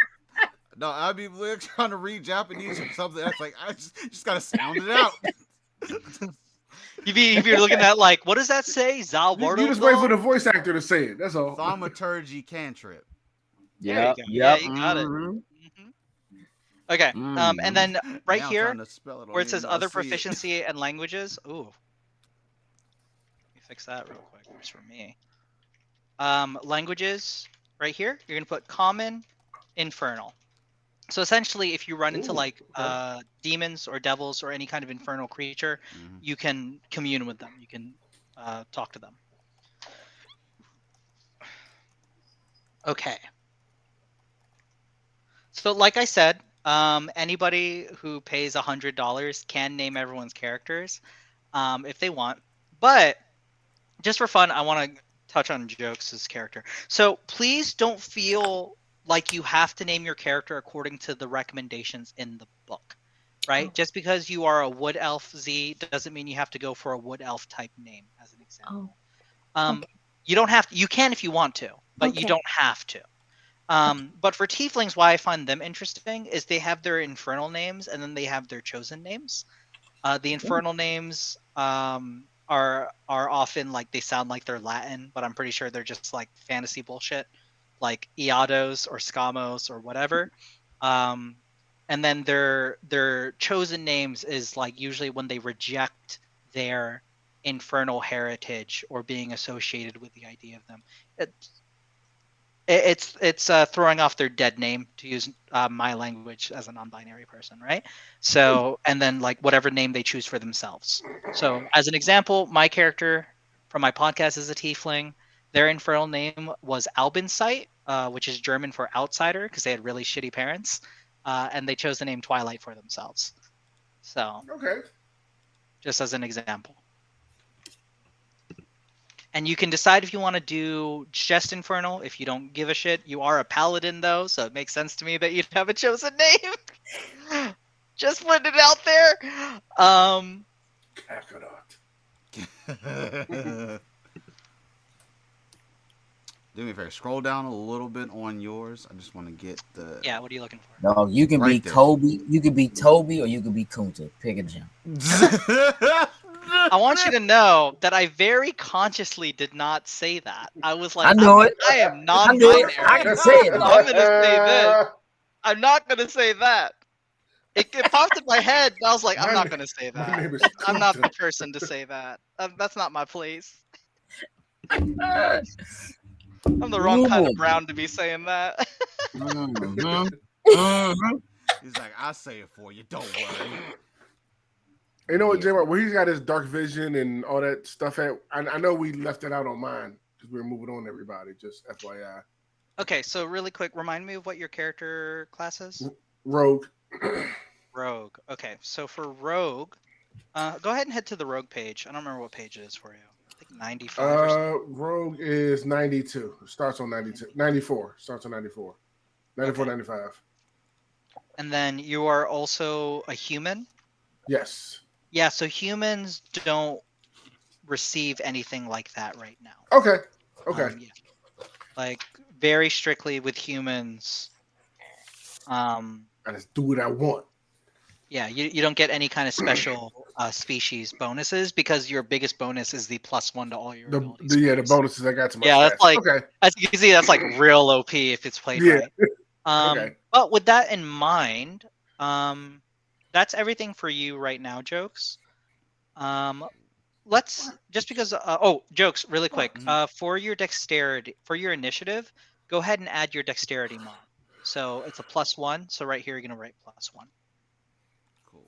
No, I'd be trying to read Japanese or something. That's like I just gotta sound it out. If you're looking at like, what does that say? Zalwardo. You just wait for the voice actor to say it. That's all. Thaumaturgy cantrip. Yeah, you got it. Okay. And then right here, where it says other proficiency and languages. Ooh. Let me fix that real quick. Just for me. Languages. Right here, you're gonna put common, infernal. So essentially, if you run into like demons or devils or any kind of infernal creature, you can commune with them. You can talk to them. Okay. So like I said, anybody who pays $100 can name everyone's characters if they want. But just for fun, I want to touch on Jokes' character. So please don't feel like you have to name your character according to the recommendations in the book, right? Just because you are a wood elf Z doesn't mean you have to go for a wood elf type name, as an example. You don't have to. You can if you want to, but you don't have to. But for tieflings, why I find them interesting is they have their infernal names and then they have their chosen names. The infernal names are often like they sound like they're Latin, but I'm pretty sure they're just like fantasy bullshit. like Iados or Scamos or whatever. And then their chosen names is like usually when they reject their infernal heritage or being associated with the idea of them. It's throwing off their dead name, to use my language as a non-binary person, right? So, and then like whatever name they choose for themselves. So as an example, my character from my podcast is a tiefling. Their infernal name was Albinsight, which is German for outsider, because they had really shitty parents, and they chose the name Twilight for themselves. So, Okay. just as an example. And you can decide if you want to do just Infernal. If you don't give a shit, you are a paladin though, so it makes sense to me that you'd have a chosen name. Just putting it out there. Do me a favor. Scroll down a little bit on yours. I just want to get the. Yeah, what are you looking for? No, you can Right be there. Kobe. You can be Toby, or you can be Kunta. Pick a jump. I want you to know that I very consciously did not say that. I was like, I know it. I am I knew non-binary. it. I can say it. So I'm gonna say this. I'm not gonna say that. It popped in my head, and I was like, I'm not gonna say My name that. is I'm not the Kunta. person to say that. That's not my place. I'm the wrong kind of brown to be saying that. Mhm. He's like, I'll say it for you. Don't worry. You know what, J-Rock, where he's got his dark vision and all that stuff at, I know we left it out on mine because we were moving on everybody, just FYI. Okay, so really quick, remind me of what your character class is? Rogue. Rogue. Okay, so for Rogue, go ahead and head to the Rogue page. I don't remember what page it is for you. I think 95 or something. Rogue is 92. Starts on 92. 94. Starts on 94. 94, Okay. 95. And then you are also a human? Yes. Yeah, so humans don't receive anything like that right now. Okay. Okay. Yeah. Like very strictly with humans. I just do what I want. Yeah, you don't get any kind of special species bonuses because your biggest bonus is the +1 to all your abilities. The bonuses I got to my Yeah, stats. that's like Okay. as you can see, that's like real OP if it's played Yeah. right. Okay. But with that in mind, that's everything for you right now, Jokes. Let's just because Jokes, really quick. For your dexterity, for your initiative, go ahead and add your dexterity mod. So it's a +1. So right here you're gonna write +1. Cool.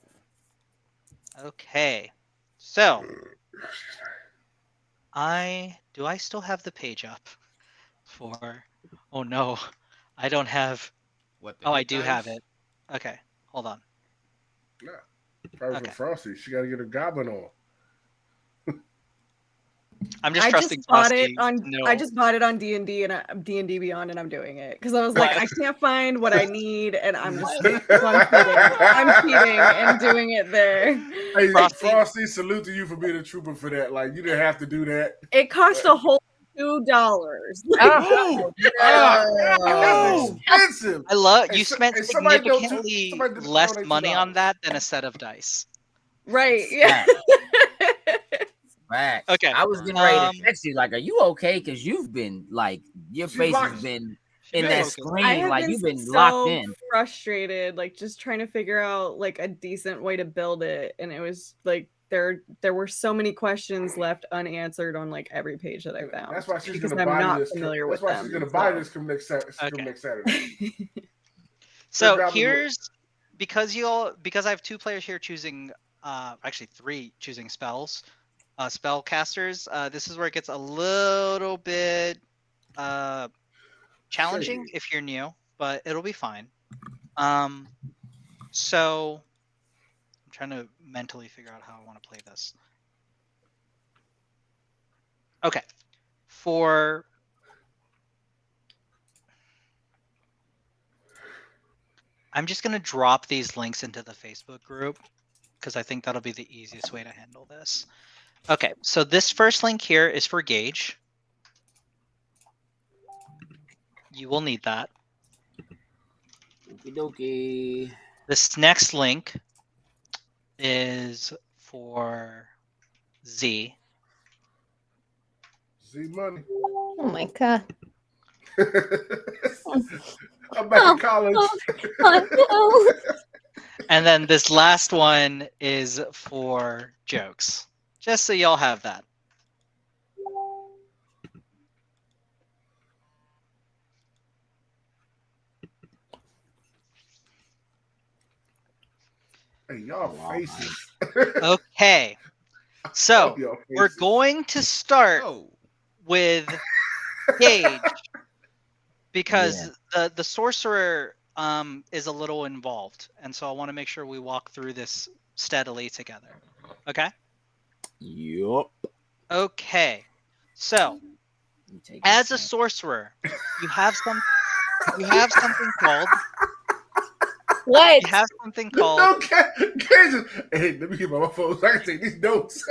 Okay. So do I still have the page up for oh no, I don't have What? I do have it. Okay, hold on. Yeah. Probably Okay. for Frosty. She got to get her goblin on. I'm just I trusting just bought Frosty it on. to know. I just bought it on D&D and D&D Beyond, and I'm doing it because I was like, I can't find what I need, and I'm just so I'm cheating and doing it there. Hey, Frosty. Frosty, salute to you for being a trooper for that. Like, you didn't have to do that. It cost a whole $2. Oh, that's expensive. I love Hey, you spent hey, somebody don't significantly somebody just less donate money on $2. that than a set of dice. Right? Yeah. Facts. Okay, I was getting ready to text you, like, are you okay? Because you've been like, your She's face locked. has been She's in been that focused. I screen, have like been you've been so locked in. frustrated, like just trying to figure out like a decent way to build it, and it was like there were so many questions left unanswered on like every page that I found. That's why she's because going to I'm buy not this. familiar That's with why them. she's going to buy so. this come next Saturday. So Grab 'em. here's because I have 2 players here choosing actually 3 choosing spells, spellcasters. This is where it gets a little bit challenging Shady. if you're new, but it'll be fine. So I'm trying to mentally figure out how I want to play this. Okay. I'm just going to drop these links into the Facebook group because I think that'll be the easiest way to handle this. Okay, so this first link here is for Gauge. You will need that. Okie dokie. This next link is for Z. Z money. Oh my god. I'm back in college. Oh, And then this last one is for jokes. Just so y'all have that. Hey, y'all faces. Okay. So Y'all we're faces. going to start Oh, with Gage because the sorcerer is a little involved, and so I want to make sure we walk through this steadily together. Okay. Yup. Okay. So as a sorcerer, you have something called what? you have something No, called Kansas. Hey, let me get my phone so I can take these notes.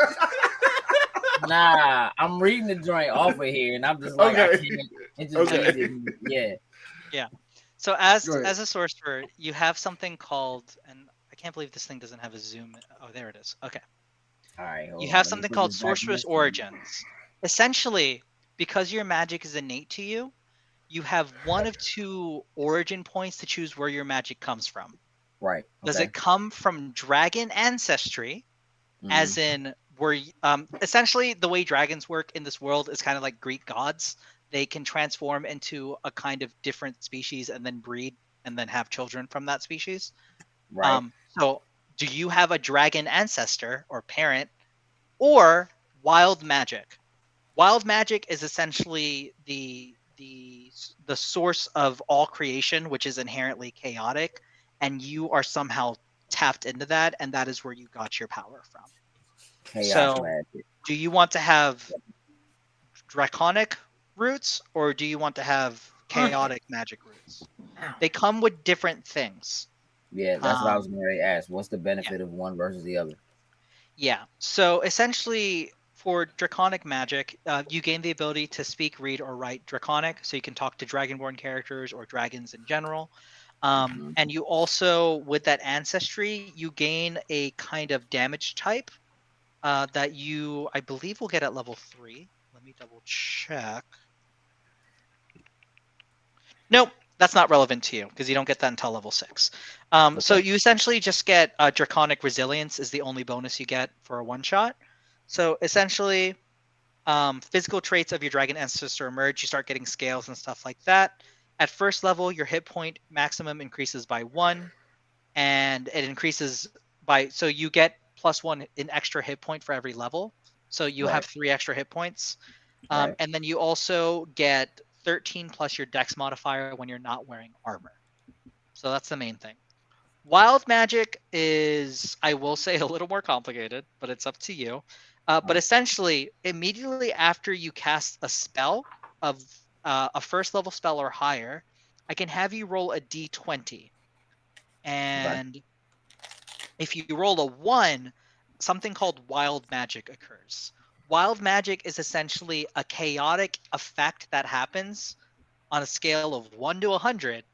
Nah, I'm reading the joint off of here, and I'm just like, I Okay. can't. It just Okay. reads it. Yeah. Yeah. So as Go ahead. a sorcerer, you have something called, and I can't believe this thing doesn't have a zoom. Oh, there it is. Okay. All right. Hold You on, have let me something put called this back in sorcerer's this. origins. Essentially, because your magic is innate to you, you have one of two origin points to choose where your magic comes from. Right. Does Okay. it come from dragon ancestry, Mhm. as in essentially the way dragons work in this world is kind of like Greek gods. They can transform into a kind of different species and then breed and then have children from that species. Right. So do you have a dragon ancestor or parent, or wild magic? Wild magic is essentially the source of all creation, which is inherently chaotic, and you are somehow tapped into that, and that is where you got your power from. Chaos So magic. do you want to have draconic roots, or do you want to have chaotic magic roots? They come with different things. Yeah, that's what I was going to ask. What's the benefit of one versus the other? Yeah. So essentially, for draconic magic, you gain the ability to speak, read, or write draconic, so you can talk to dragonborn characters or dragons in general. And you also, with that ancestry, you gain a kind of damage type that you, I believe, will get at level 3. Let me double check. Nope, that's not relevant to you because you don't get that until level 6. So you essentially just get draconic resilience is the only bonus you get for a one-shot. So essentially, physical traits of your dragon ancestor emerge. You start getting scales and stuff like that. At first level, your hit point maximum increases by 1, and it increases by, so you get +1 in extra hit point for every level. So you have 3 extra hit points. And then you also get 13 plus your dex modifier when you're not wearing armor. So that's the main thing. Wild magic is, I will say, a little more complicated, but it's up to you. But essentially, immediately after you cast a spell of a first level spell or higher, I can have you roll a d20. And if you roll a 1, something called wild magic occurs. Wild magic is essentially a chaotic effect that happens on a scale of 1 to 100,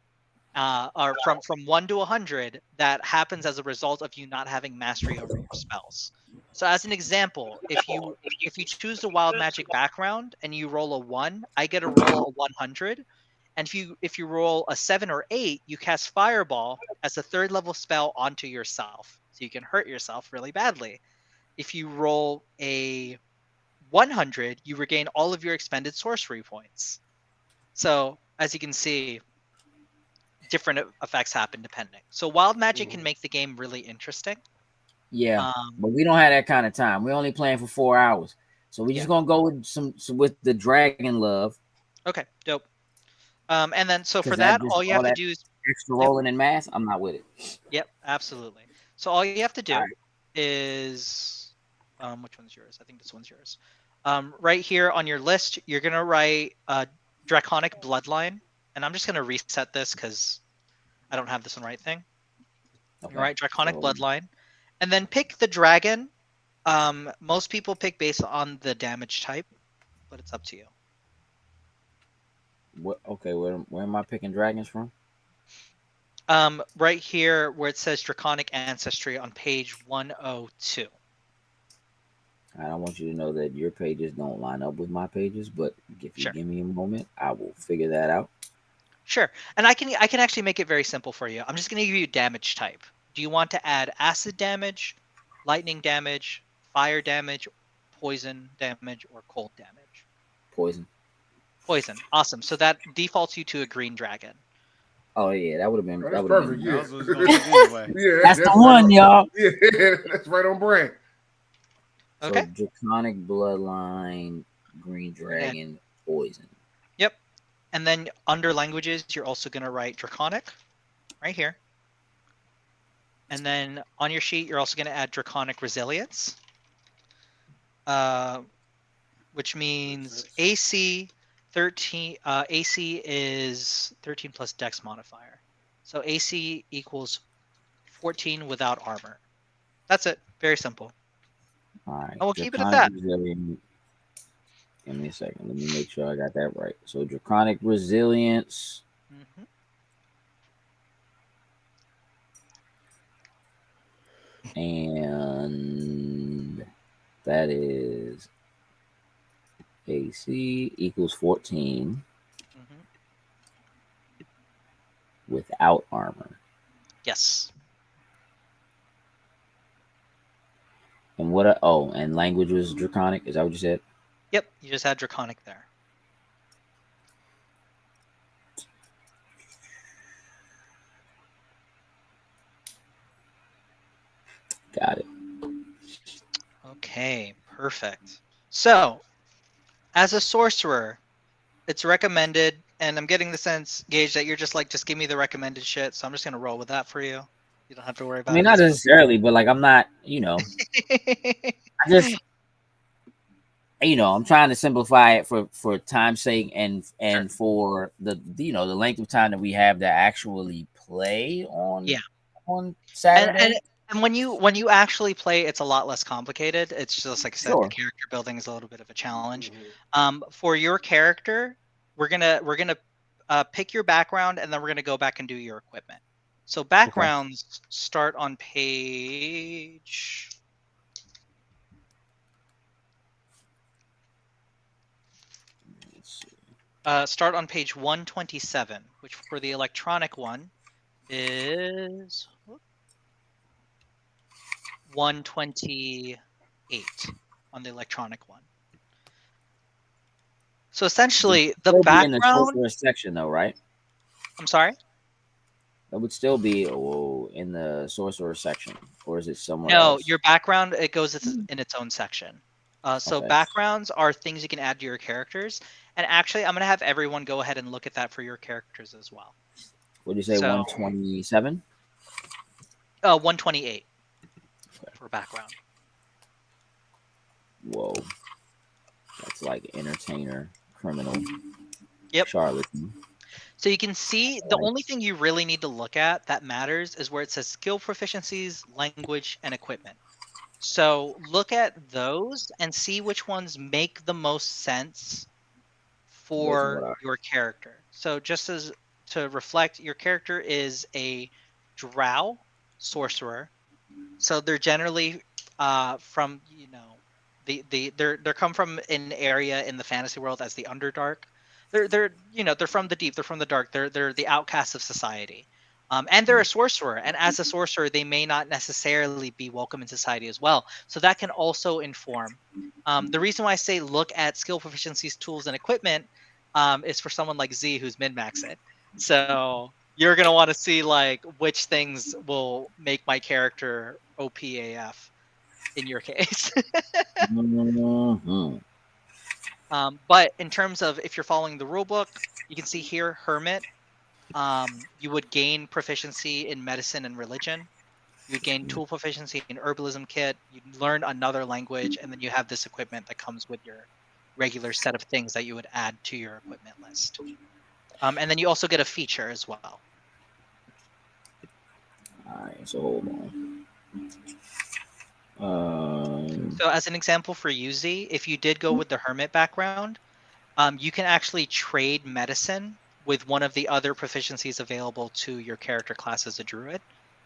or from 1 to 100, that happens as a result of you not having mastery over your spells. So as an example, if you choose the wild magic background and you roll a 1, I get to roll a 100. And if you roll a 7 or 8, you cast Fireball as a 3rd level spell onto yourself, so you can hurt yourself really badly. If you roll a 100, you regain all of your expended sorcery points. So as you can see, different effects happen depending. So wild magic can make the game really interesting. Yeah, but we don't have that kind of time. We're only playing for 4 hours, so we're just gonna go with some with the dragon love. Okay, dope. And then so for that, all you have to do is extra rolling in math. I'm not with it. Yep, absolutely. So all you have to do is, which one's yours? I think this one's yours. Right here on your list, you're gonna write Draconic Bloodline, and I'm just gonna reset this because I don't have this one right thing. Okay. You write Draconic Bloodline, and then pick the dragon. Most people pick based on the damage type, but it's up to you. What? Okay, where am I picking dragons from? Right here where it says Draconic Ancestry on page 102. I don't want you to know that your pages don't line up with my pages, but if you Sure. give me a moment, I will figure that out. Sure. And I can actually make it very simple for you. I'm just going to give you damage type. Do you want to add acid damage, lightning damage, fire damage, poison damage, or cold damage? Poison. Poison. Awesome. So that defaults you to a green dragon. Oh yeah, that would have been. Oh, that that's would have perfect. been. Yeah. That was gonna pick anyway. Yeah, That's the right one, on- y'all. Yeah, that's right on brand. Okay. So draconic bloodline, green dragon, poison. Yep. And then under languages, you're also going to write draconic right here. And then on your sheet, you're also going to add draconic resilience, which means AC 13. AC is 13 plus Dex modifier. So AC equals 14 without armor. That's it. Very simple. All right. And we'll keep it at Draconic that. Resilience. Give me a second. Let me make sure I got that right. So draconic resilience. Mm-hmm. And that is AC equals 14 Mm-hmm. without armor. Yes. And and language was draconic. Is that what you said? Yep. You just had draconic there. Got it. Okay, perfect. So, as a sorcerer, it's recommended, and I'm getting the sense, Gage, that you're just give me the recommended shit. So I'm just gonna roll with that for you. You don't have to worry about I mean, it. not necessarily, but like I'm not, I just, I'm trying to simplify it for time's sake and Sure. for the the length of time that we have to actually play on Saturday. And when you actually play, it's a lot less complicated. It's just like I said, Sure. the character building is a little bit of a challenge. Mhm. For your character, we're gonna pick your background, and then we're gonna go back and do your equipment. So backgrounds start on page. Start on page 127, which for the electronic one is 128 on the electronic one. So essentially, the Still be in the background. sorcerer section, though, right? I'm sorry. That would still be in the sorcerer section, or is it somewhere No, else? your background it goes in its own section. So Okay. backgrounds are things you can add to your characters, and actually, I'm gonna have everyone go ahead and look at that for your characters as well. What did you say? So- 127. 128 for background. Whoa, that's like entertainer, criminal, Yep. charlatan. So you can see the Right. only thing you really need to look at that matters is where it says skill proficiencies, language, and equipment. So look at those and see which ones make the most sense for what are- your character. So just as to reflect, your character is a drow sorcerer. So they're generally from they're come from an area in the fantasy world as the Underdark. They're from the deep, they're from the dark, they're the outcasts of society. And they're a sorcerer, and as a sorcerer, they may not necessarily be welcome in society as well. So that can also inform. The reason why I say look at skill proficiencies, tools, and equipment is for someone like Z who's min-max it. So you're gonna want to see like which things will make my character OPAF in your case. Mhm. But in terms of if you're following the rule book, you can see here Hermit. You would gain proficiency in medicine and religion. You would gain tool proficiency in herbalism kit. You learn another language, and then you have this equipment that comes with your regular set of things that you would add to your equipment list. And then you also get a feature as well. All right, so hold on. So as an example for Yuzi, if you did go with the hermit background, you can actually trade medicine with one of the other proficiencies available to your character class as a druid.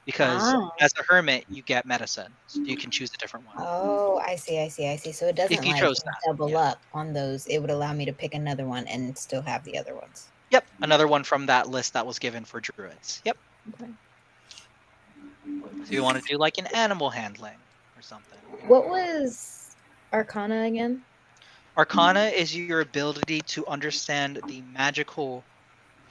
because as a hermit you get medicine, so you can choose a different one. Oh, I see. So it doesn't you like chose that, double yeah. up on those. It would allow me to pick another one and still have the other ones. Yep, another one from that list that was given for druids. Yep. Okay. So you want to do like an animal handling or something. What was Arcana again? Arcana is your ability to understand the magical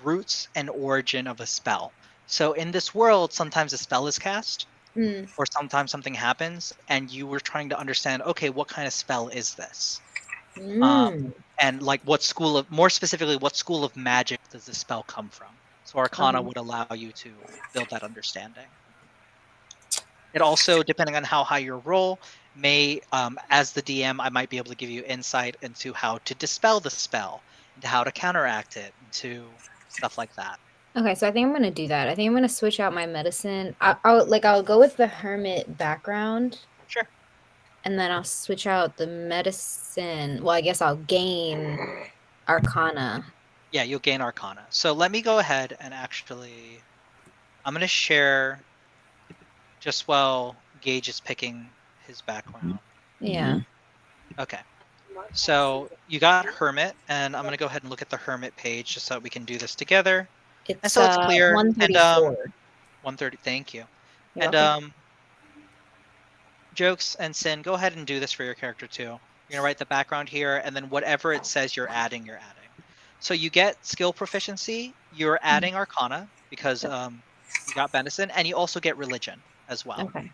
roots and origin of a spell. So in this world, sometimes a spell is cast, or sometimes something happens, and you were trying to understand, okay, what kind of spell is this? And like more specifically, what school of magic does the spell come from? So Arcana would allow you to build that understanding. It also, depending on how high your roll, may, as the DM, I might be able to give you insight into how to dispel the spell, into how to counteract it, into stuff like that. Okay, so I think I'm gonna do that. I think I'm gonna switch out my medicine. I'll go with the hermit background. Sure. And then I'll switch out the medicine. Well, I guess I'll gain Arcana. Yeah, you'll gain Arcana. So let me go ahead and actually, I'm gonna share just while Gage is picking his background. Yeah. Okay. So you got Hermit, and I'm gonna go ahead and look at the Hermit page just so we can do this together. It's and so it's clear. 134. And 130. Thank you. You're and welcome. Jokes and Sin, go ahead and do this for your character too. You're gonna write the background here, and then whatever it says you're adding, you're adding. So you get skill proficiency. You're adding Arcana because you got medicine, and you also get religion as well. Okay.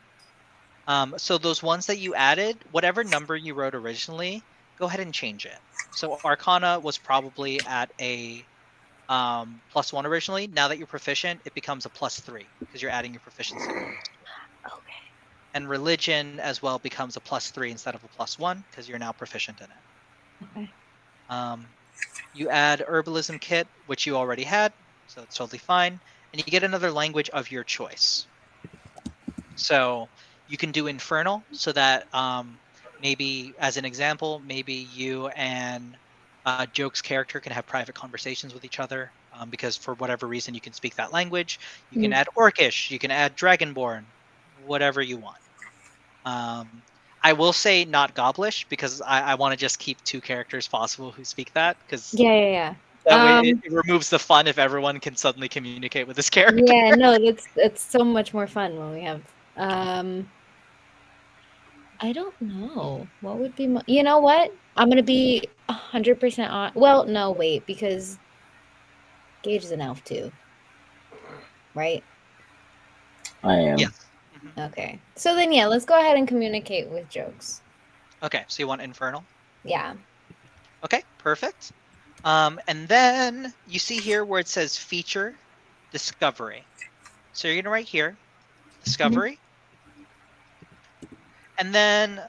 So those ones that you added, whatever number you wrote originally, go ahead and change it. So Arcana was probably at a +1 originally. Now that you're proficient, it becomes a +3 because you're adding your proficiency. Okay. And religion as well becomes a +3 instead of a +1 because you're now proficient in it. Okay. You add herbalism kit, which you already had, so it's totally fine. And you get another language of your choice. So you can do infernal, so that maybe, as an example, maybe you and Joke's character can have private conversations with each other, because for whatever reason you can speak that language. You can add Orcish, you can add Dragonborn, whatever you want. I will say not Goblish, because I want to just keep 2 characters possible who speak that, because Yeah. that way it removes the fun if everyone can suddenly communicate with this character. Yeah, no, that's so much more fun when we have. I don't know what would be. You know what? I'm gonna be 100% on. Well, no, wait, because Gage is an elf too, right? I am. Yes. Okay, so then yeah, let's go ahead and communicate with Jokes. Okay, so you want infernal? Yeah. Okay, perfect. And then you see here where it says feature discovery. So you're gonna write here, discovery. And then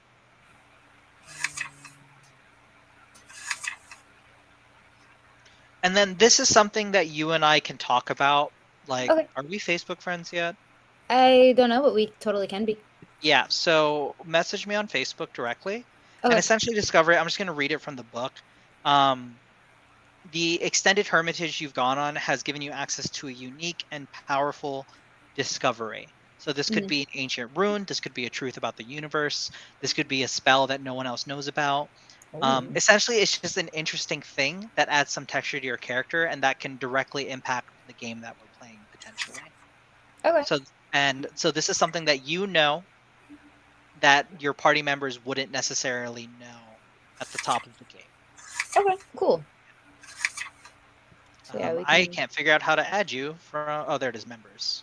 this is something that you and I can talk about. Like, Are we Facebook friends yet? I don't know, but we totally can be. Yeah, so message me on Facebook directly. And essentially discovery, I'm just going to read it from the book. The extended hermitage you've gone on has given you access to a unique and powerful discovery. So this could be an ancient rune, this could be a truth about the universe, this could be a spell that no one else knows about. Essentially, it's just an interesting thing that adds some texture to your character, and that can directly impact the game that we're playing potentially. Okay. So this is something that you know that your party members wouldn't necessarily know at the top of the game. Okay, cool. So yeah, I can't figure out how to add you from. Oh, there it is, members.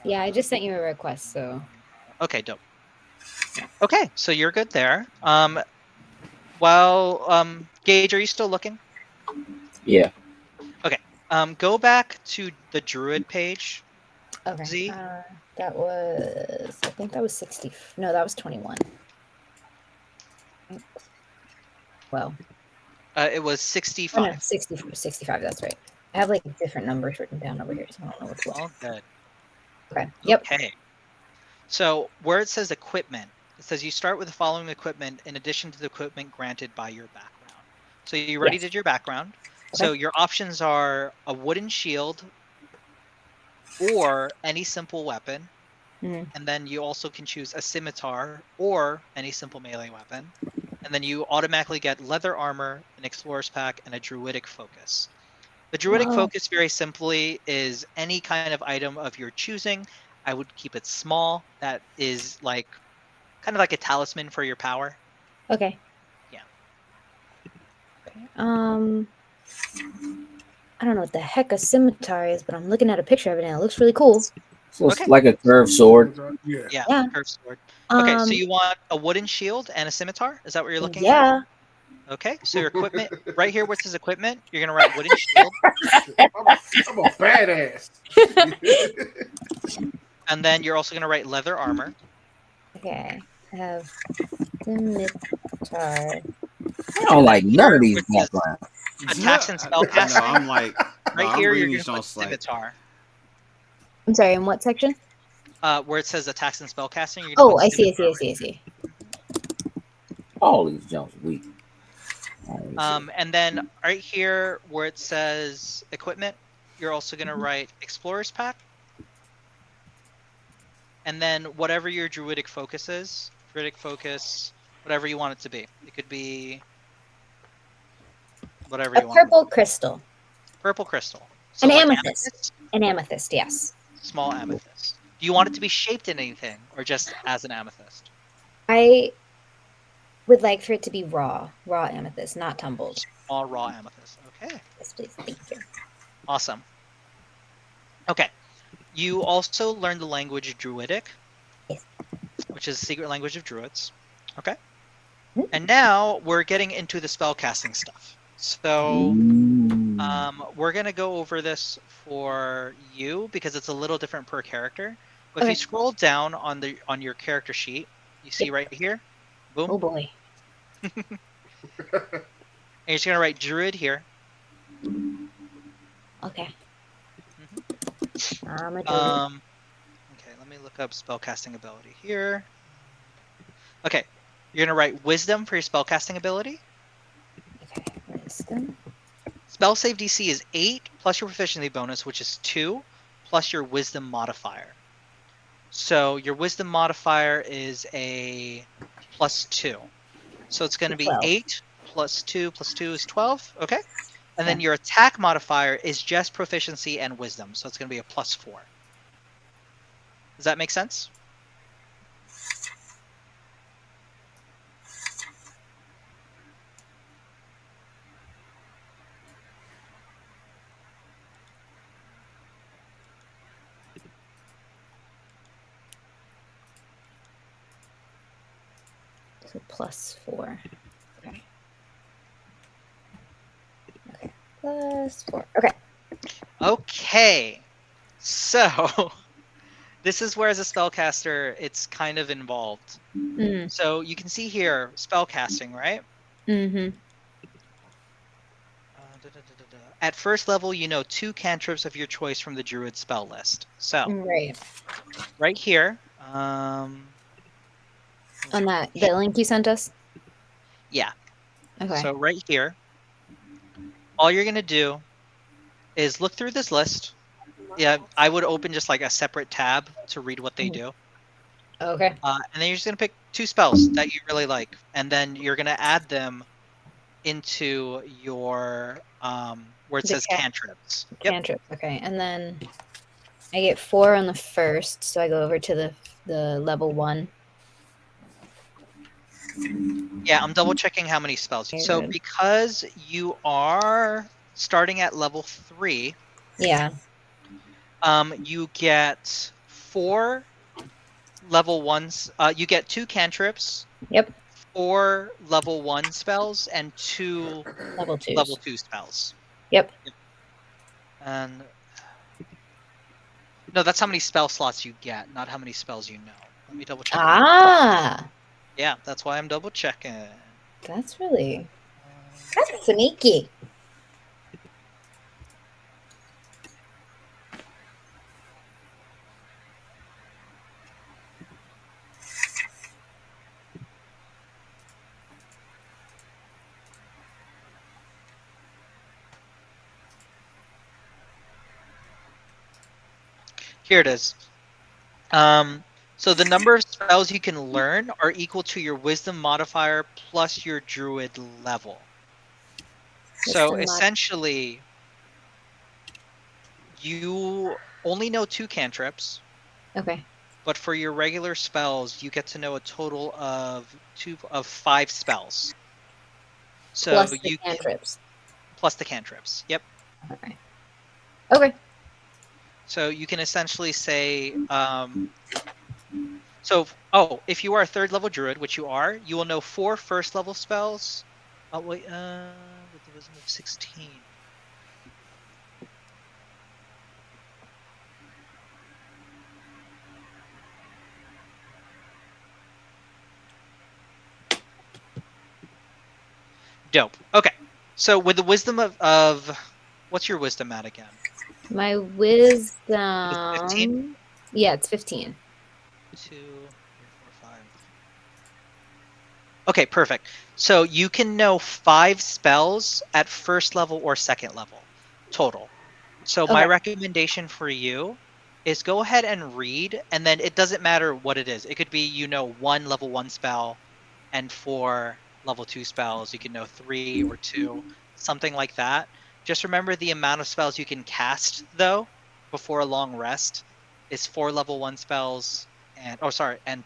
Yeah, I just sent you a request, so. Okay, dope. Okay, so you're good there. Well, Gage, are you still looking? Yeah. Okay. Go back to the Druid page. Okay. Z. That was, I think that was 60. No, that was 21. Well. It was 65. Oh, no, 65, that's right. I have like different numbers written down over here, so I don't know what's what. All good. Okay. Yep. Okay. So where it says equipment, it says you start with the following equipment in addition to the equipment granted by your background. So you already did your background. Okay. So your options are a wooden shield, or any simple weapon. Mhm. And then you also can choose a scimitar or any simple melee weapon. And then you automatically get leather armor, an explorer's pack, and a druidic focus. The druidic Wow. focus, very simply, is any kind of item of your choosing. I would keep it small. That is like kind of like a talisman for your power. Okay. Yeah. Okay. I don't know what the heck a scimitar is, but I'm looking at a picture of it and it looks really cool. So it's Okay. like a curved sword. Yeah. Yeah. Yeah. Curved sword. Okay, so Um, you want a wooden shield and a scimitar? Is that what you're looking at? yeah. Okay, so your equipment, right here where it says equipment, you're gonna write wooden shield, I'm a badass. and then you're also gonna write leather armor. Okay. I have scimitar. I don't like none of these Which is backgrounds. attacks and spell No, casting. I'm like, Right I'm here, reading you're these gonna put songs like, scimitar. I'm sorry, in what section? Where it says attacks and spell casting, you're gonna Oh, put I see. scimitar. All these jumps weak. And then right here where it says equipment, you're also gonna write explorer's pack. And then whatever your druidic focus is, whatever you want it to be. It could be whatever A you want. purple crystal. Purple crystal. So An like amethyst. An amethyst, yes. Small amethyst. Do you want it to be shaped in anything or just as an amethyst? I would like for it to be raw amethyst, not tumbled. Small raw amethyst. Okay. Yes, please. Thank you. Awesome. Okay. You also learn the language Druidic, Yes. which is the secret language of druids. Okay. Mhm. And now we're getting into the spellcasting stuff. So we're gonna go over this for you because it's a little different per character. But if Okay. you scroll down on your character sheet, you see right here, boom, Oh boy. and you're just gonna write druid here. Okay. Mhm. I'm a druid. Okay, let me look up spellcasting ability here. Okay, you're gonna write wisdom for your spellcasting ability. Okay. Wisdom. Spell save DC is 8 plus your proficiency bonus, which is 2, plus your wisdom modifier. So your wisdom modifier is a +2. So it's going to be 12. 8 plus 2 is 12. Okay. And then Okay. your attack modifier is just proficiency and wisdom. So it's going to be a +4. Does that make sense? So +4. Okay. Okay. +4. Okay. Okay. So this is where as a spellcaster, it's kind of involved. Mm. So you can see here, spellcasting, right? Mm-hmm. At first level, you know 2 cantrips of your choice from the druid spell list. So Right. right here, On that the link you sent us? yeah. Okay. So right here, all you're gonna do is look through this list. Yeah, I would open just like a separate tab to read what they Mhm. do. Okay. And then you're just gonna pick 2 spells that you really like, and then you're gonna add them into your where it The says cantrips. Yep. Cantrip. Okay. And then I get 4 on the first, so I go over to the level 1. Yeah, I'm double checking how many spells. Okay, So good. because you are starting at level 3, Yeah. you get 4 level 1s. You get 2 cantrips. Yep. 4 level 1 spells and 2 Level 2. level 2 spells. Yep. And no, that's how many spell slots you get, not how many spells you know. Let me double check. Ah. Yeah, that's why I'm double checking. That's sneaky. Here it is. So the number of spells you can learn are equal to your wisdom modifier plus your druid level. So Wisdom mod- essentially, you only know 2 cantrips, Okay. but for your regular spells, you get to know a total of 5 spells. So Plus the you can, cantrips. plus the cantrips. Yep. Okay. Okay. So you can essentially say, if you are a 3rd level druid, which you are, you will know 4 1st level spells. Oh wait, with the wisdom of 16. Dope. Okay. So with the wisdom of what's your wisdom at again? My wisdom. 15? Yeah, it's 15. 2, 3, 4, 5. Okay, perfect. So you can know 5 spells at 1st level or 2nd level total. So my Okay. recommendation for you is go ahead and read, and then it doesn't matter what it is. It could be 1 level 1 spell and 4 level 2 spells. You can know 3 or 2, something like that. Just remember the amount of spells you can cast though before a long rest is 4 level 1 spells and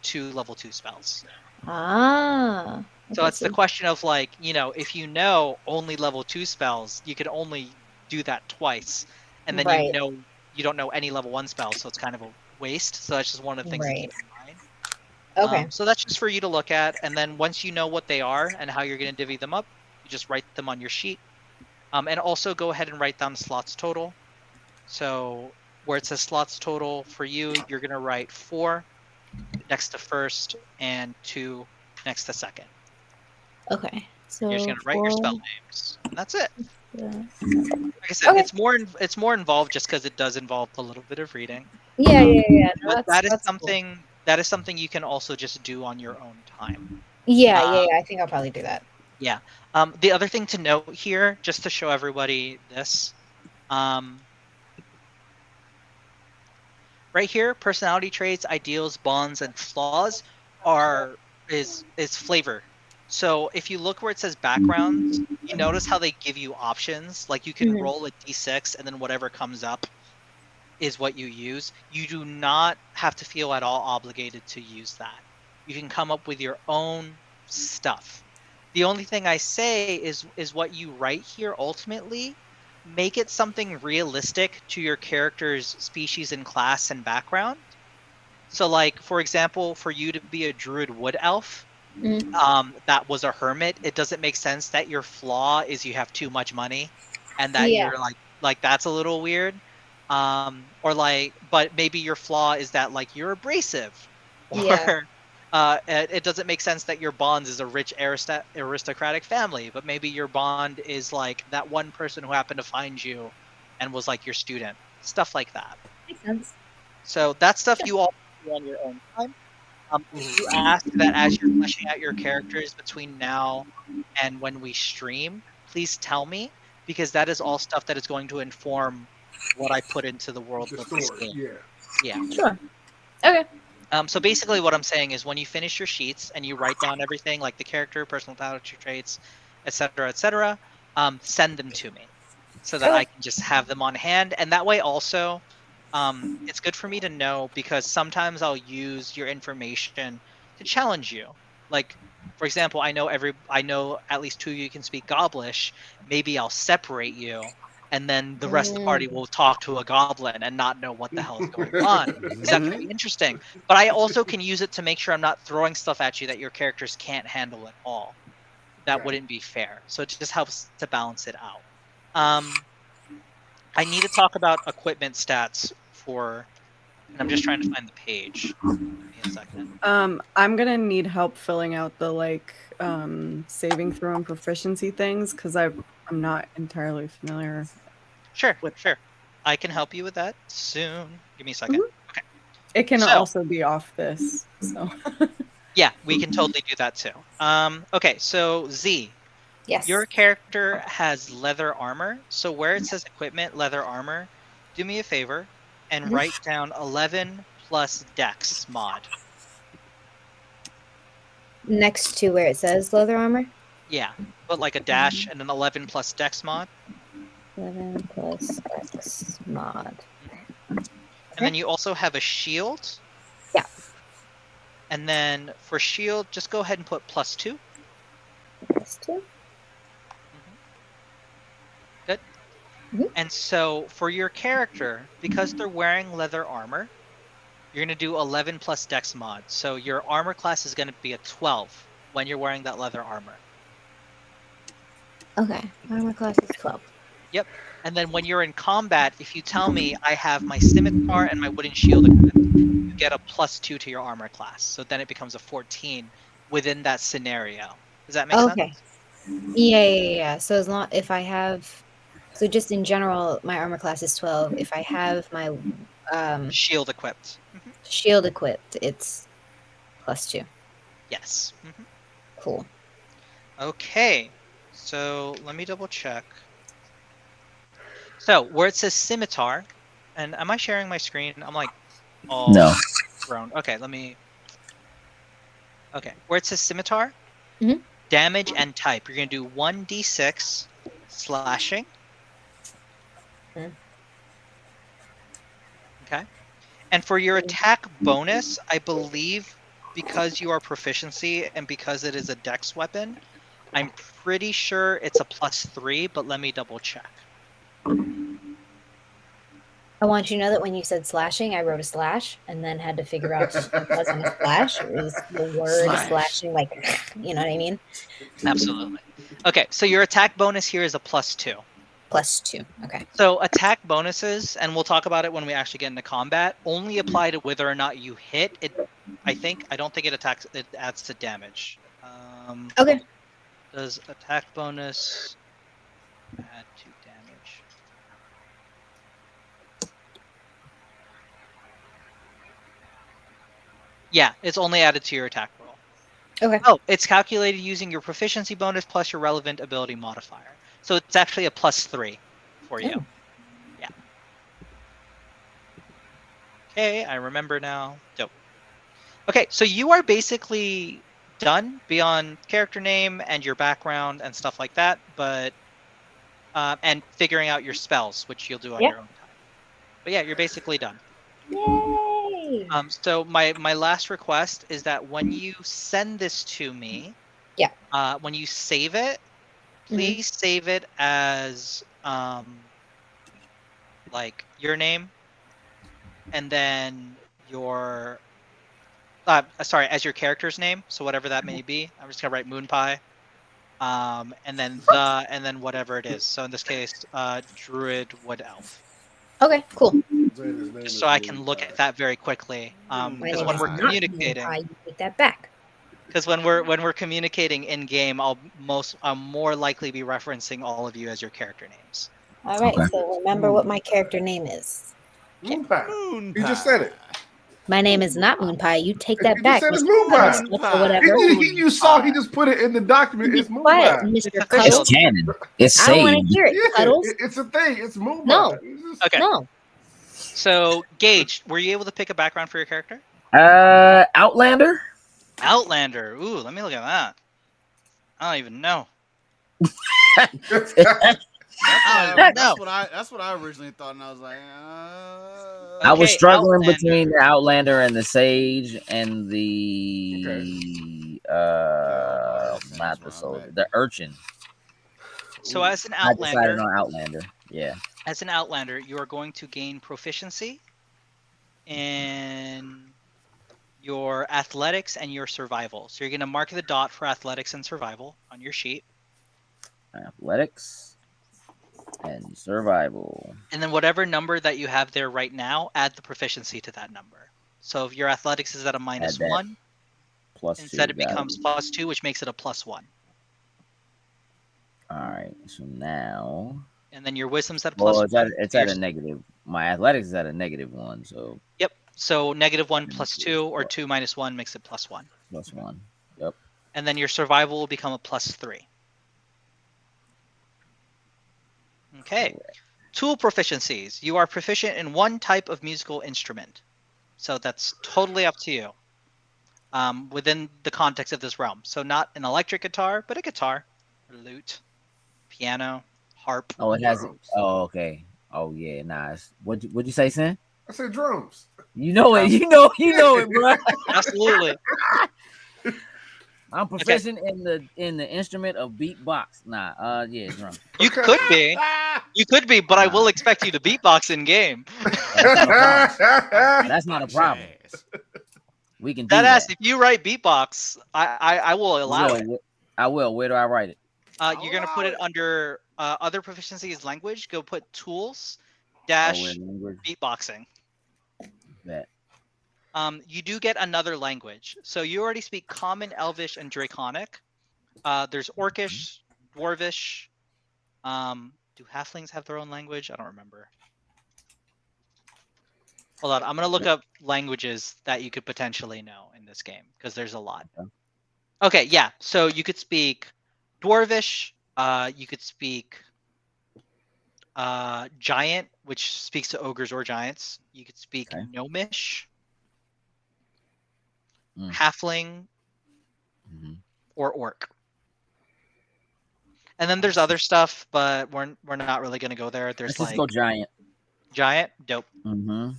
2 level 2 spells. Ah. So Okay, it's the question of if you know only level 2 spells, you could only do that twice, and then Right. you don't know any level 1 spells, so it's kind of a waste. So that's just one of the things to keep in mind. Okay. So that's just for you to look at, and then once you know what they are and how you're going to divvy them up, you just write them on your sheet. And also go ahead and write down the slots total. So where it says slots total for you, you're going to write 4 next to 1st and 2 next to 2nd. Okay. So You're just going to write your spell names, and that's it. Yeah. Like I said, Okay. it's more involved just because it does involve a little bit of reading. Yeah. No, But that's cool. that is something you can also just do on your own time. Yeah. I think I'll probably do that. Yeah. The other thing to note here, just to show everybody this, right here, personality traits, ideals, bonds, and flaws is flavor. So if you look where it says backgrounds, you notice how they give you options. Like you can roll a d6 and then whatever comes up is what you use. You do not have to feel at all obligated to use that. You can come up with your own stuff. The only thing I say is what you write here ultimately, make it something realistic to your character's species and class and background. So like, for example, for you to be a druid wood elf, that was a hermit, it doesn't make sense that your flaw is you have too much money and that you're like that's a little weird. But maybe your flaw is that like you're abrasive, or it doesn't make sense that your bond is a rich aristocratic family, but maybe your bond is like that one person who happened to find you and was like your student, stuff like that. Makes sense. So that stuff you all do on your own time. If you ask that as you're fleshing out your characters between now and when we stream, please tell me, because that is all stuff that is going to inform what I put into the world of this game. Yeah. Sure. Okay. So basically what I'm saying is when you finish your sheets and you write down everything like the character, personality traits, etc., send them to me so that I can just have them on hand. And that way also, it's good for me to know, because sometimes I'll use your information to challenge you. Like, for example, I know at least 2 of you can speak Goblish. Maybe I'll separate you, and then the rest of the party will talk to a goblin and not know what the hell is going on. Because that could be interesting. But I also can use it to make sure I'm not throwing stuff at you that your characters can't handle at all. That wouldn't be fair. So it just helps to balance it out. I need to talk about equipment stats and I'm just trying to find the page. Give me a second. I'm gonna need help filling out the saving throw and proficiency things, because I'm not entirely familiar. Sure. I can help you with that soon. Give me a second. Okay. It can also be off this. So yeah, we can totally do that too. Okay, so Z. Yes. Your character has leather armor. So where it says equipment, leather armor, do me a favor and write down 11 plus Dex mod. Next to where it says leather armor? Yeah, put like a dash and then 11 plus Dex mod. 11 plus Dex mod. And then you also have a shield. Yeah. And then for shield, just go ahead and put +2. +2. Good. And so for your character, because they're wearing leather armor, you're going to do 11 plus Dex mod. So your armor class is going to be a 12 when you're wearing that leather armor. Okay. Armor class is 12. Yep. And then when you're in combat, if you tell me I have my scimitar and my wooden shield equipped, you get a +2 to your armor class. So then it becomes a 14 within that scenario. Does that make sense? Yeah. So as long if I have, so just in general, my armor class is 12. If I have my shield equipped. Shield equipped, it's +2. Yes. Cool. Okay. So let me double check. So where it says scimitar, and am I sharing my screen? I'm like, No. Grown. Okay, let me. Okay, where it says scimitar, Mhm. damage and type. You're gonna do 1d6 slashing. Okay, and for your attack bonus, I believe because you are proficiency and because it is a dex weapon, I'm pretty sure it's a +3. But let me double check. I want you to know that when you said slashing, I wrote a slash and then had to figure out it wasn't a slash. It was the word slashing, like, you know what I mean? Absolutely. Okay, so your attack bonus here is a +2. +2. Okay. So attack bonuses, and we'll talk about it when we actually get into combat, only apply to whether or not you hit it. I don't think it attacks. It adds to damage. Okay. Does attack bonus add to damage? Yeah, it's only added to your attack roll. Okay. Oh, it's calculated using your proficiency bonus plus your relevant ability modifier. So it's actually a +3 for you. Oh. Yeah. Okay, I remember now. Dope. Okay, so you are basically done beyond character name and your background and stuff like that, but and figuring out your spells, which you'll do on your own time. But yeah, you're basically done. Yay! So my last request is that when you send this to me, when you save it, please save it as like your name, and then your as your character's name. So whatever that may be. I'm just gonna write Moon Pie, and then whatever it is. So in this case, Druid Wood Elf. Okay, cool. Just so I can look at that very quickly. Because when we're communicating, you take that back. Because when we're communicating in game, I'll more likely be referencing all of you as your character names. All right. So remember what my character name is. Moon Pie. You just said it. My name is not Moon Pie. You take that You back. said it's Moon Pie. Or whatever. You saw he just put it in the document. It's Moon Pie. Mr. It's canon. It's I don't want saved. to hear it. Cuddles. It's a thing. It's Moon Pie. No. Okay. No. So, Gage, were you able to pick a background for your character? Outlander. Outlander. Ooh, let me look at that. I don't even know. That's what I originally thought, and I was like, I was struggling between the Outlander and the Sage and the not the soldier, the urchin. So as an Outlander, I decided on Outlander. Yeah. As an Outlander, you are going to gain proficiency in your athletics and your survival. So you're going to mark the dot for athletics and survival on your sheet. Athletics and survival. And then whatever number that you have there right now, add the proficiency to that number. So if your athletics is at a -1, instead it becomes +2, which makes it a +1. All right. So now. And then your wisdom's at a Well, +1. it's at a negative. My athletics is at a -1. So. Yep. So -1 + 2 or 2 - 1 makes it +1. +1. Yep. And then your survival will become a +3. Okay. Tool proficiencies. You are proficient in one type of musical instrument. So that's totally up to you. Within the context of this realm. So not an electric guitar, but a guitar, a lute, piano, harp. Oh, it has. Drums. Oh, okay. Oh yeah, nice. What'd you say, Sin? I said drums. You know it. You know it, bro. Absolutely. I'm proficient in the instrument of beatbox. Nah, yeah, drum. You could be. You could be, but I will expect you to beatbox in game. That's not a problem. We can do that. If you write beatbox, I will allow it. I will. Where do I write it? You're gonna put it under other proficiencies language. Go put tools dash beatboxing. That. You do get another language. So you already speak Common, Elvish, and Draconic. There's Orcish, Dwarvish. Do Halflings have their own language? I don't remember. Hold on, I'm gonna look up languages that you could potentially know in this game because there's a lot. Okay, yeah. So you could speak Dwarvish. You could speak Giant, which speaks to ogres or giants. You could speak Gnomish, Halfling, or Orc. And then there's other stuff, but we're not really gonna go there. There's Let's just go Giant. Giant, dope. Mm-hmm.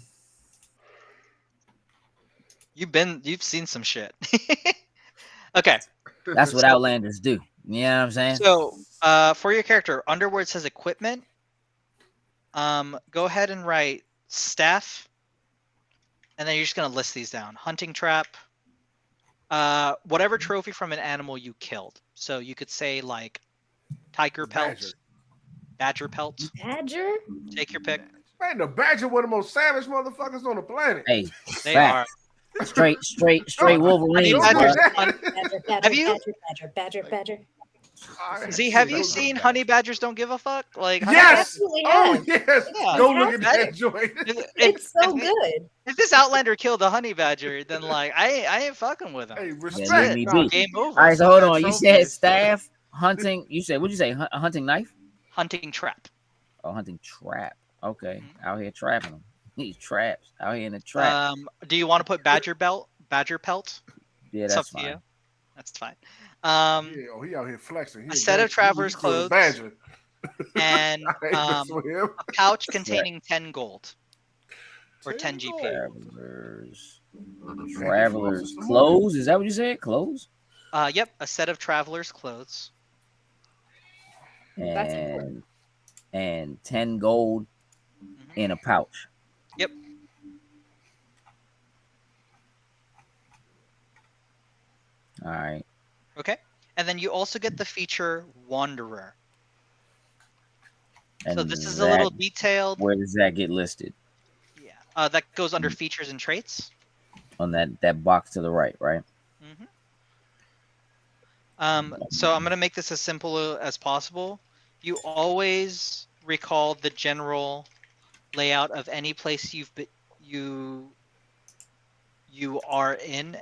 You've seen some shit. Okay. That's what Outlanders do. You know what I'm saying? So, for your character, under where it says equipment, go ahead and write staff, and then you're just gonna list these down. Hunting trap, whatever trophy from an animal you killed. So you could say like tiger pelt, badger pelt. Badger? Take your pick. Man, the badger one of the most savage motherfuckers on the planet. Hey, They are. Straight Wolverine. Badger. Z, have you seen honey badgers don't give a fuck? Like yes. Oh yes. Yeah. Go look at that joint. It's so good. If this Outlander killed a honey badger, then like I ain't fucking with him. Hey, respect. Yeah, Nah, Game over. All right, so hold on. You said staff, hunting. You said what'd you say? A hunting knife? Hunting trap. Oh, hunting trap. Okay, out here trapping them. These traps out here in the trap. Do you want to put badger pelt? Yeah, It's that's up to fine. you. That's fine. he out here flexing. A set of traveler's clothes. Badger. And I a pouch containing 10 gold. Or 10 GP. Travelers clothes. Is that what you said? Clothes? Yep, a set of traveler's clothes. That's important. And 10 gold in a pouch. Yep. All right. Okay. And then you also get the feature Wanderer. And so this is a little detailed. Where does that get listed? Yeah. That goes under features and traits. On that box to the right, right? So I'm going to make this as simple as possible. You always recall the general layout of any place you are in.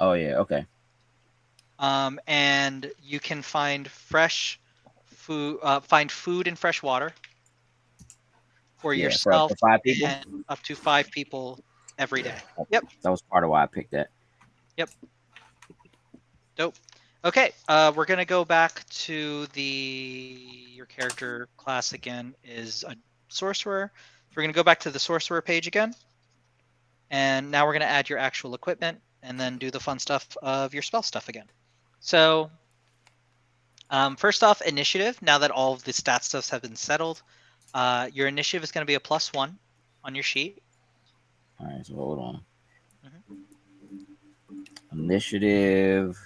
Oh yeah, okay. And you can find fresh food, find food and fresh water for yourself for 5 people? and up to 5 people every day. Yep. That was part of why I picked that. Yep. Dope. Okay, we're gonna go back to your character class again is a sorcerer. So we're gonna go back to the sorcerer page again, and now we're gonna add your actual equipment, and then do the fun stuff of your spell stuff again. So, first off, initiative. Now that all of the stat stuffs have been settled, your initiative is gonna be a +1 on your sheet. All right, so hold on. Initiative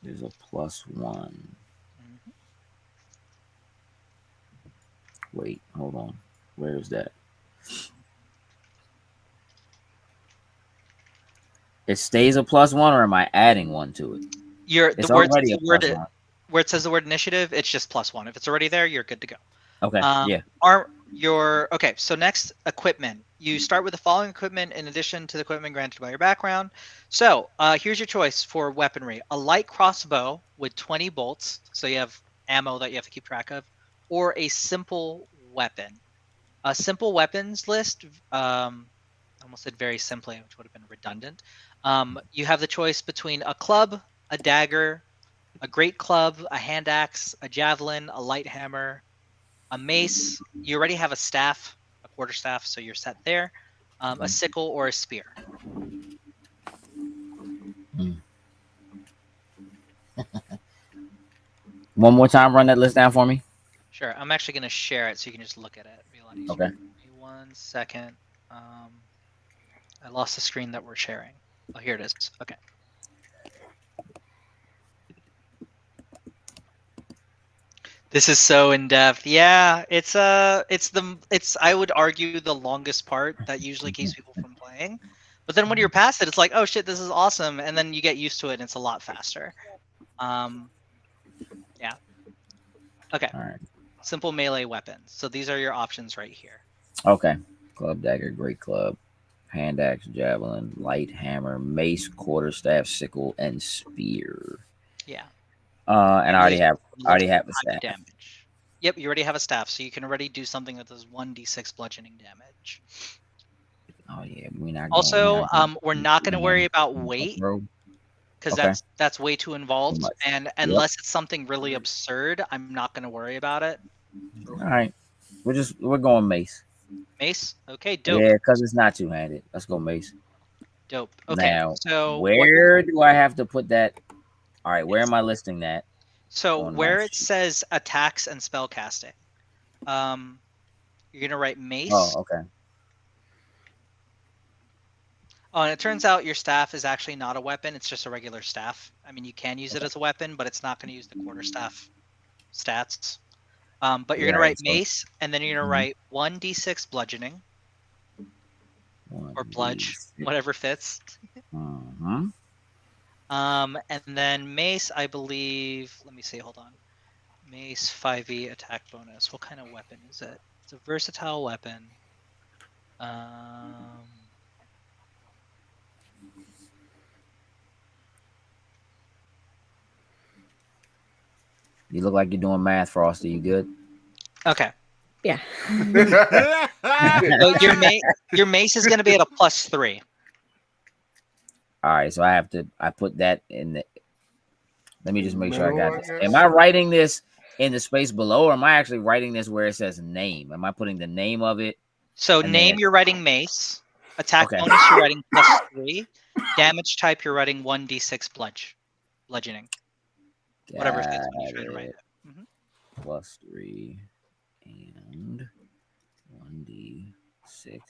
is a +1. Wait, hold on. Where is that? It stays a +1, or am I adding 1 to it? It's already a +1. Where it says the word initiative, it's just +1. If it's already there, you're good to go. Okay, yeah. Okay, so next, equipment. You start with the following equipment in addition to the equipment granted by your background. So here's your choice for weaponry. A light crossbow with 20 bolts, so you have ammo that you have to keep track of. or a simple weapon. A simple weapons list, I almost said very simply, which would have been redundant. You have the choice between a club, a dagger, a great club, a hand axe, a javelin, a light hammer, a mace. You already have a staff, a quarterstaff, so you're set there. A sickle or a spear. One more time, run that list down for me. Sure. I'm actually going to share it so you can just look at it. It'll be a lot easier. Okay. Give me 1 second. I lost the screen that we're sharing. Oh, here it is. Okay. This is so in depth. Yeah, it's I would argue the longest part that usually keeps people from playing. But then when you're past it, it's like, oh shit, this is awesome, and then you get used to it and it's a lot faster. Yeah. Okay. All right. Simple melee weapons. So these are your options right here. Okay. Club, dagger, great club, hand axe, javelin, light hammer, mace, quarterstaff, sickle, and spear. Yeah. And I already have a staff. Damage. Yep, you already have a staff, so you can already do something that does 1d6 bludgeoning damage. Oh yeah, we're not. Also, we're not going to worry about weight because that's way too involved. And unless it's something really absurd, I'm not going to worry about it. All right, we're going mace. Mace, okay, dope. Yeah, because it's not two-handed. Let's go mace. Dope. Okay, now, so where do I have to put that? All right, where am I listing that? So where it says attacks and spell casting, you're gonna write mace. Oh, okay. Oh, and it turns out your staff is actually not a weapon; it's just a regular staff. I mean, you can use it as a weapon, but it's not going to use the quarterstaff stats. But you're gonna write mace, and then you're gonna write 1d6 bludgeoning, or bludge, whatever fits. And then mace, I believe. Let me see. Hold on. Mace 5e attack bonus. What kind of weapon is it? It's a versatile weapon. You look like you're doing math, Frosty. You good? Okay. Yeah. So your mace is going to be at a +3. All right, so I put that in the. Let me just make sure I got this. Am I writing this in the space below, or am I actually writing this where it says name? Am I putting the name of it? So name, you're writing mace. Attack bonus, you're writing +3. Damage type, you're writing 1d6 bludgeoning. Whatever it is when you're trying to write it. +3 and 1d6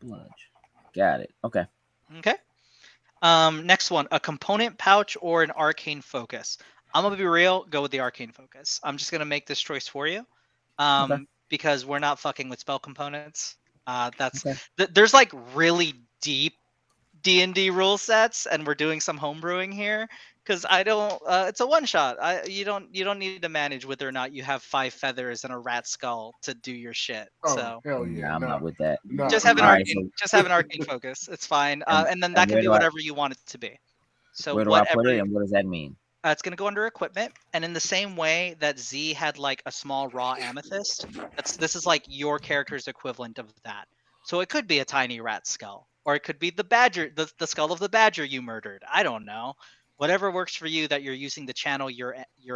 bludge. Got it. Okay. Okay. Next one, a component pouch or an arcane focus. I'm gonna be real, go with the arcane focus. I'm just gonna make this choice for you. Because we're not fucking with spell components. There's like really deep D&D rule sets, and we're doing some homebrewing here because I don't. It's a one shot. You don't need to manage whether or not you have 5 feathers and a rat skull to do your shit. Oh, so hell yeah, I'm not with that. No. Just have an arcane focus. It's fine, and then that can be whatever you want it to be. So where do I put it, and what does that mean? It's going to go under equipment, and in the same way that Z had like a small raw amethyst, this is like your character's equivalent of that. So it could be a tiny rat skull, or it could be the badger, the skull of the badger you murdered. I don't know. Whatever works for you that you're using to channel your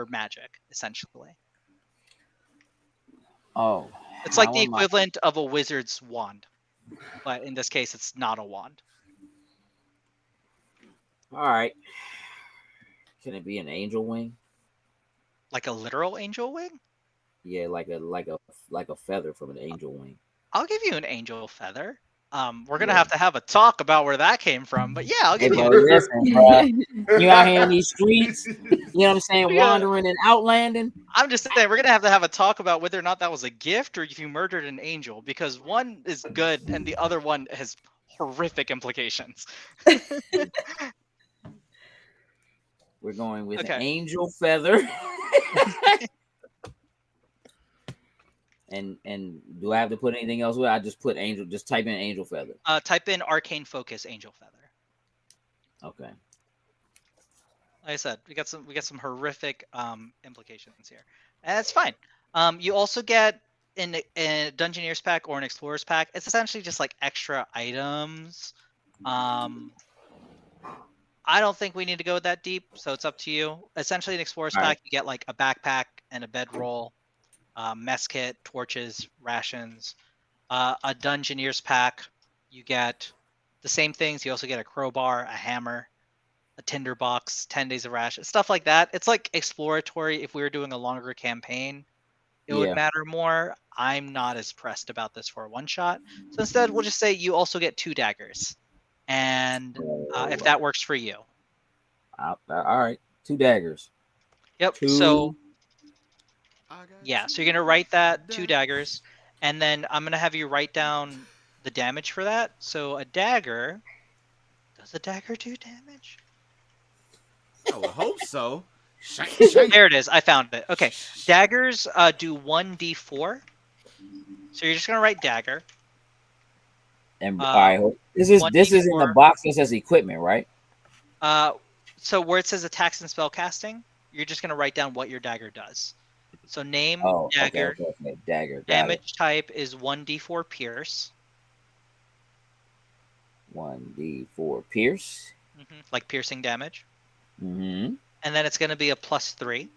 magic, essentially. Oh. It's like the equivalent of a wizard's wand, but in this case, it's not a wand. All right. Can it be an angel wing? Like a literal angel wing? Yeah, like a feather from an angel wing. I'll give you an angel feather. We're gonna have to have a talk about where that came from, but yeah, I'll give you. Listen, bro. You out here in these streets, you know what I'm saying, wandering and outlanding. I'm just saying we're gonna have a talk about whether or not that was a gift or if you murdered an angel, because one is good and the other one has horrific implications. We're going with an angel feather. And do I have to put anything else with it? I just put angel, just type in angel feather. Type in arcane focus angel feather. Okay. Like I said, we got some horrific implications here, and that's fine. You also get in a Dungeoneers pack or an Explorers pack. It's essentially just like extra items. I don't think we need to go that deep, so it's up to you. Essentially, an Explorers pack, you get like a backpack and a bedroll, mess kit, torches, rations. A Dungeoneers pack, you get the same things. You also get a crowbar, a hammer, a tinderbox, 10 days of rations, stuff like that. It's like exploratory. If we were doing a longer campaign, it would matter more. I'm not as pressed about this for a one shot. So instead, we'll just say you also get 2 daggers. And if that works for you. All right. 2 daggers. Yep. So yeah, so you're gonna write that 2 daggers, and then I'm gonna have you write down the damage for that. So a dagger, does a dagger do damage? I would hope so. There it is. I found it. Okay, daggers do 1d4. So you're just gonna write dagger. And all right, this is in the box that says equipment, right? So where it says attacks and spell casting, you're just gonna write down what your dagger does. So name dagger. Okay. Dagger. Damage type is 1d4 pierce. 1d4 pierce. Like piercing damage. Mm-hmm. And then it's going to be a +3.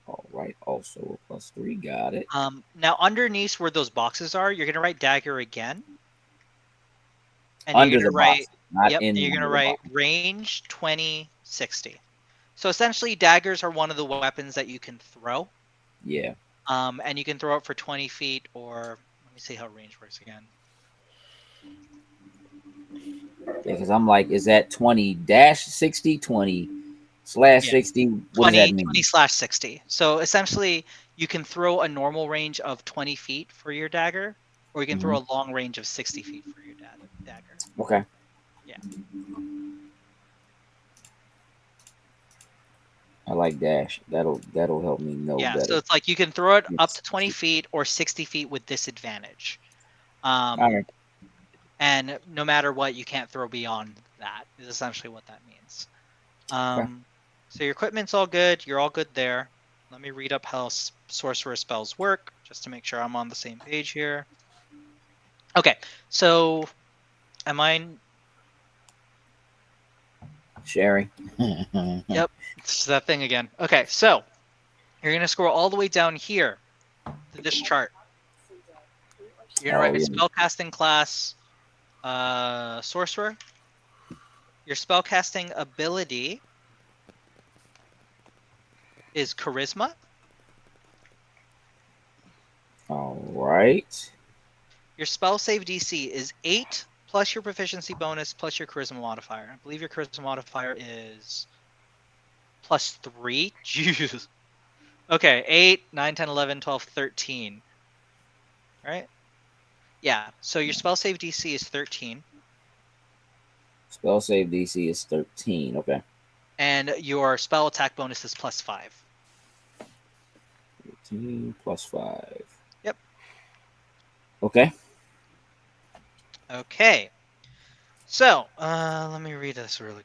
All right. Also a +3. Got it. Now underneath where those boxes are, you're going to write dagger again. And Under you're the going to write. box, You're going to write range 20, 60. So essentially, daggers are one of the weapons that you can throw. Yeah. And you can throw it for 20 feet, or let me see how range works again. Yeah, because I'm like, is that 20-60, 20/60? What does that mean? 20/60. So essentially, you can throw a normal range of 20 feet for your dagger, or you can throw a long range of 60 feet for your dagger. Okay. Yeah. I like dash. That'll help me know better. So it's like you can throw it up to 20 feet or 60 feet with disadvantage. All right. And no matter what, you can't throw beyond that, is essentially what that means. So your equipment's all good. You're all good there. Let me read up how sorcerer spells work, just to make sure I'm on the same page here. Okay, so am I... Sharing. Yep, it's that thing again. Okay, so you're going to scroll all the way down here to this chart. You're going to write spellcasting class, sorcerer. Your spellcasting ability is charisma. All right. Your spell save DC is 8 plus your proficiency bonus plus your charisma modifier. I believe your charisma modifier is +3. Jeez. Okay, 8, 9, 10, 11, 12, 13. Right? Yeah, so your spell save DC is 13. Spell save DC is 13. Okay. And your spell attack bonus is +5. 13 +5. Yep. Okay. Okay. So, let me read this really quick.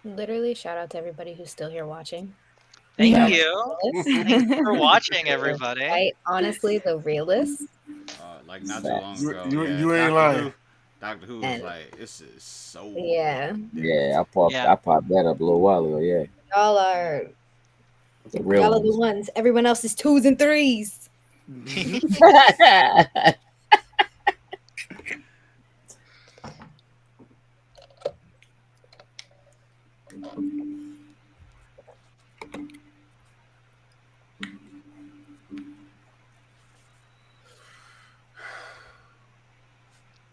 Literally, shout out to everybody who's still here watching. Thank you. Thanks for watching, everybody. Right? Honestly, the realist. Like not too long ago. You ain't lying. Doctor Who was like, this is so. Yeah. Yeah, I popped that up a little while ago. Yeah. Y'all are the real y'all are the ones. Everyone else is 2s and 3s.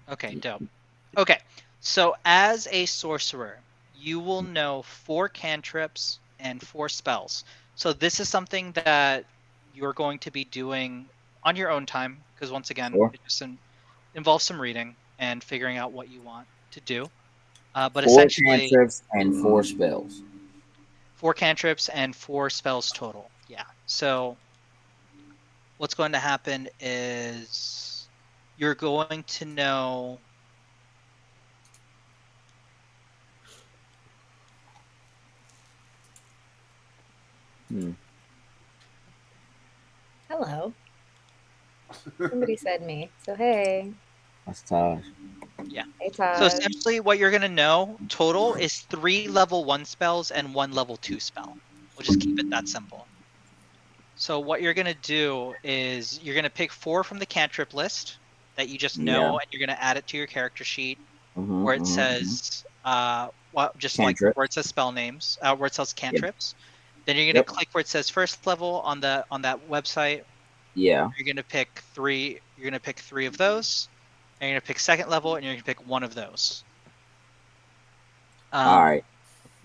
Okay, dope. Okay, so as a sorcerer, you will know 4 cantrips and 4 spells. So this is something that you're going to be doing on your own time, because once again, it just involves some reading and figuring out what you want to do. But 4 essentially, cantrips and 4 spells. 4 cantrips and 4 spells total. Yeah. So what's going to happen is you're going to know. Hello. Somebody said me. So hey. That's Taj. Yeah. Hey Taj. So essentially, what you're gonna know total is 3 level 1 spells and 1 level 2 spell. We'll just keep it that simple. So what you're gonna do is you're gonna pick 4 from the cantrip list that you just know, and you're gonna add it to your character sheet where it says just like Cantrip. where it says spell names, where it says cantrips. Then you're gonna click where it says first level on that website. Yeah. You're gonna pick 3. You're gonna pick 3 of those. And you're gonna pick second level, and you're gonna pick 1 of those. All right.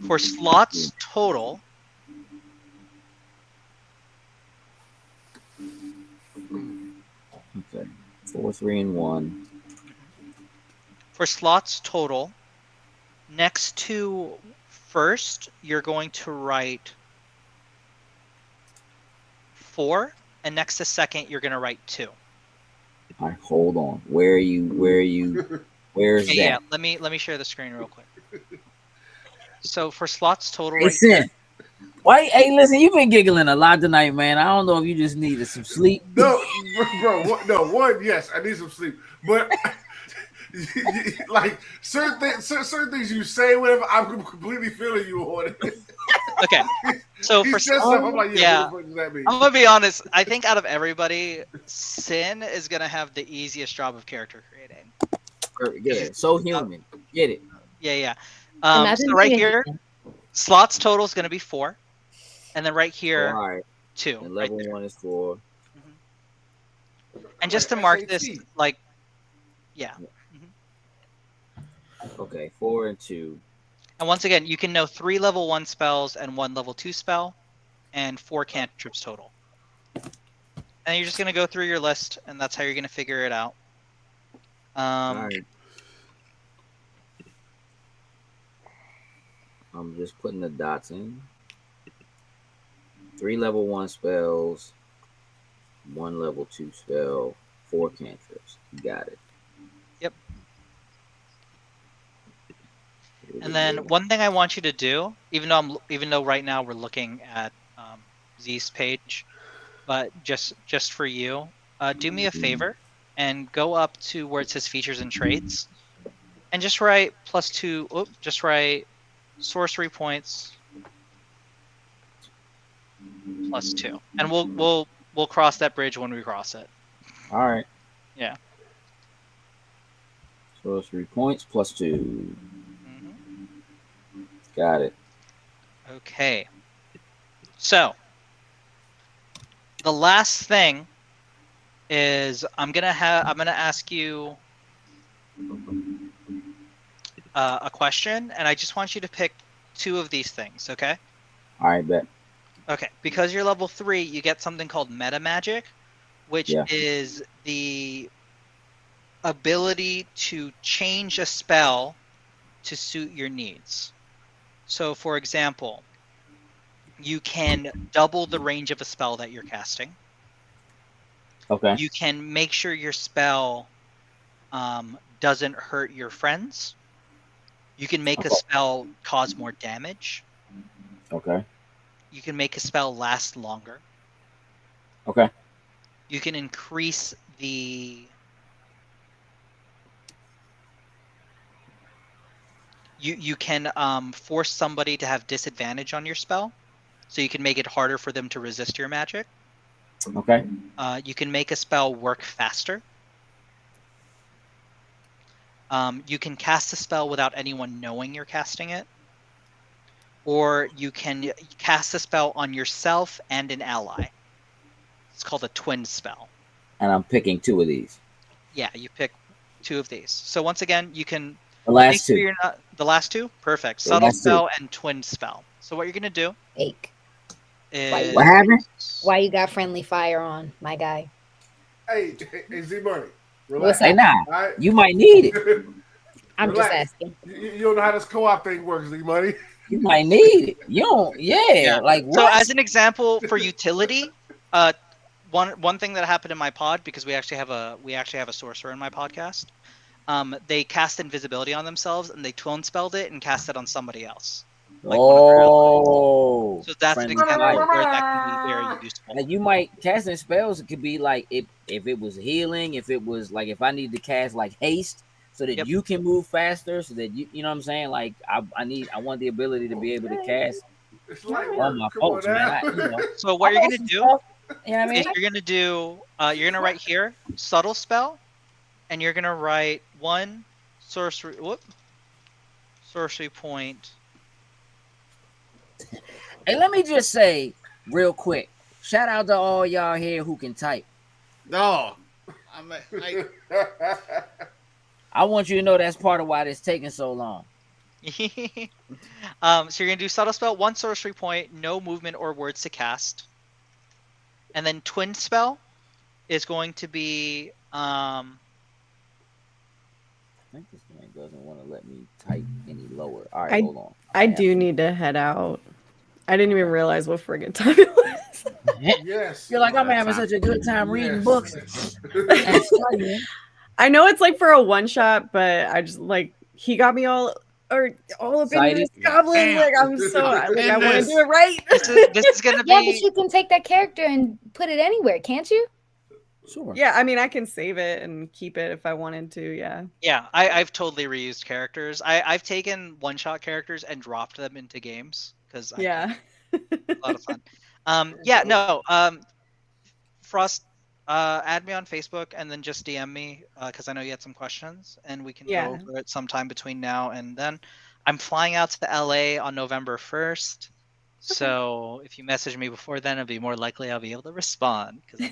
For slots total. Okay. 4, 3, and 1. For slots total, next to first, you're going to write 4, and next to second, you're gonna write 2. All right, hold on. Where are you? Where's that? Yeah, let me share the screen real quick. So for slots total, Listen, right here, why? Hey, listen, you've been giggling a lot tonight, man. I don't know if you just needed some sleep. No, bro. One, yes, I need some sleep, but like certain things you say, whatever, I'm completely feeling you on it. Okay. So He for said something, I'm like, yeah, what the fuck does that mean? I'm gonna be honest. I think out of everybody, Sin is gonna have the easiest job of character creating. Get it. So human. Get it. Yeah. Imagine So right being a here, human. slots total is gonna be 4, and then right here, All right. 2. And Right level there. 1 is 4. And just to Like mark SAT. this, like, yeah. Okay, 4 and 2. And once again, you can know 3 level 1 spells and 1 level 2 spell, and 4 cantrips total. And you're just gonna go through your list, and that's how you're gonna figure it out. All right. I'm just putting the dots in. 3 level 1 spells, 1 level 2 spell, 4 cantrips. You got it. Yep. And then one thing I want you to do, even though right now we're looking at Z's page, but just for you, do me a favor and go up to where it says features and traits, and just write +2. Just write sorcery points +2, and we'll cross that bridge when we cross it. All right. Yeah. Sorcery points +2. Got it. Okay. So the last thing is I'm gonna ask you a question, and I just want you to pick 2 of these things. Okay. All right, bet. Okay. Because you're level 3, you get something called meta magic, which is the ability to change a spell to suit your needs. So, for example, you can double the range of a spell that you're casting. Okay. You can make sure your spell doesn't hurt your friends. You can make a spell cause more damage. Okay. You can make a spell last longer. Okay. You can increase the... You can force somebody to have disadvantage on your spell, so you can make it harder for them to resist your magic. Okay. You can make a spell work faster. You can cast a spell without anyone knowing you're casting it. Or you can cast a spell on yourself and an ally. It's called a twin spell. And I'm picking 2 of these. Yeah, you pick 2 of these. So once again, you can... The last 2. You're not, the last 2? Perfect. The Subtle last 2. spell and twin spell. So what you're going to do Fake. is... What happened? Why you got friendly fire on, my guy? Hey, Z Money. What's Hey, up? nah. Right? You might need it. I'm Relax. just asking. You don't know how this co-op thing works, Z Money. You might need it. You don't. Yeah. Like what? So as an example for utility, one thing that happened in my pod, because we actually have a sorcerer in my podcast. They cast invisibility on themselves and they twin spelled it and cast it on somebody else. Like one of their allies. So that's an example of where that can be very useful. Like you might casting spells. It could be like if it was healing, if it was like if I need to cast like haste so that you can move faster, so that you know what I'm saying. Like I want the ability to be able to cast on my folks, man. So what you're gonna do? You know what I mean? Is you're gonna write here subtle spell, and you're gonna write one sorcery point. Hey, let me just say real quick, shout out to all y'all here who can type. No, I want you to know that's part of why it's taking so long. So you're gonna do subtle spell, one sorcery point, no movement or words to cast, and then twin spell is going to be. I think this thing doesn't want to let me type any lower. All right, hold on. I do need to head out. I didn't even realize what friggin' time it was. Yes. You're like, I'm having such a good time reading books. I know it's like for a one shot, but I just like he got me all up in this goblin. Like I'm so I want to do it right. This is gonna be. Yeah, but you can take that character and put it anywhere, can't you? Sure. Yeah, I mean I can save it and keep it if I wanted to. Yeah. Yeah, I've totally reused characters. I've taken one shot characters and dropped them into games because yeah, a lot of fun. Frost, add me on Facebook and then just DM me because I know you had some questions and we can go over it sometime between now and then. I'm flying out to LA on November 1st. So if you message me before then, it'll be more likely I'll be able to respond because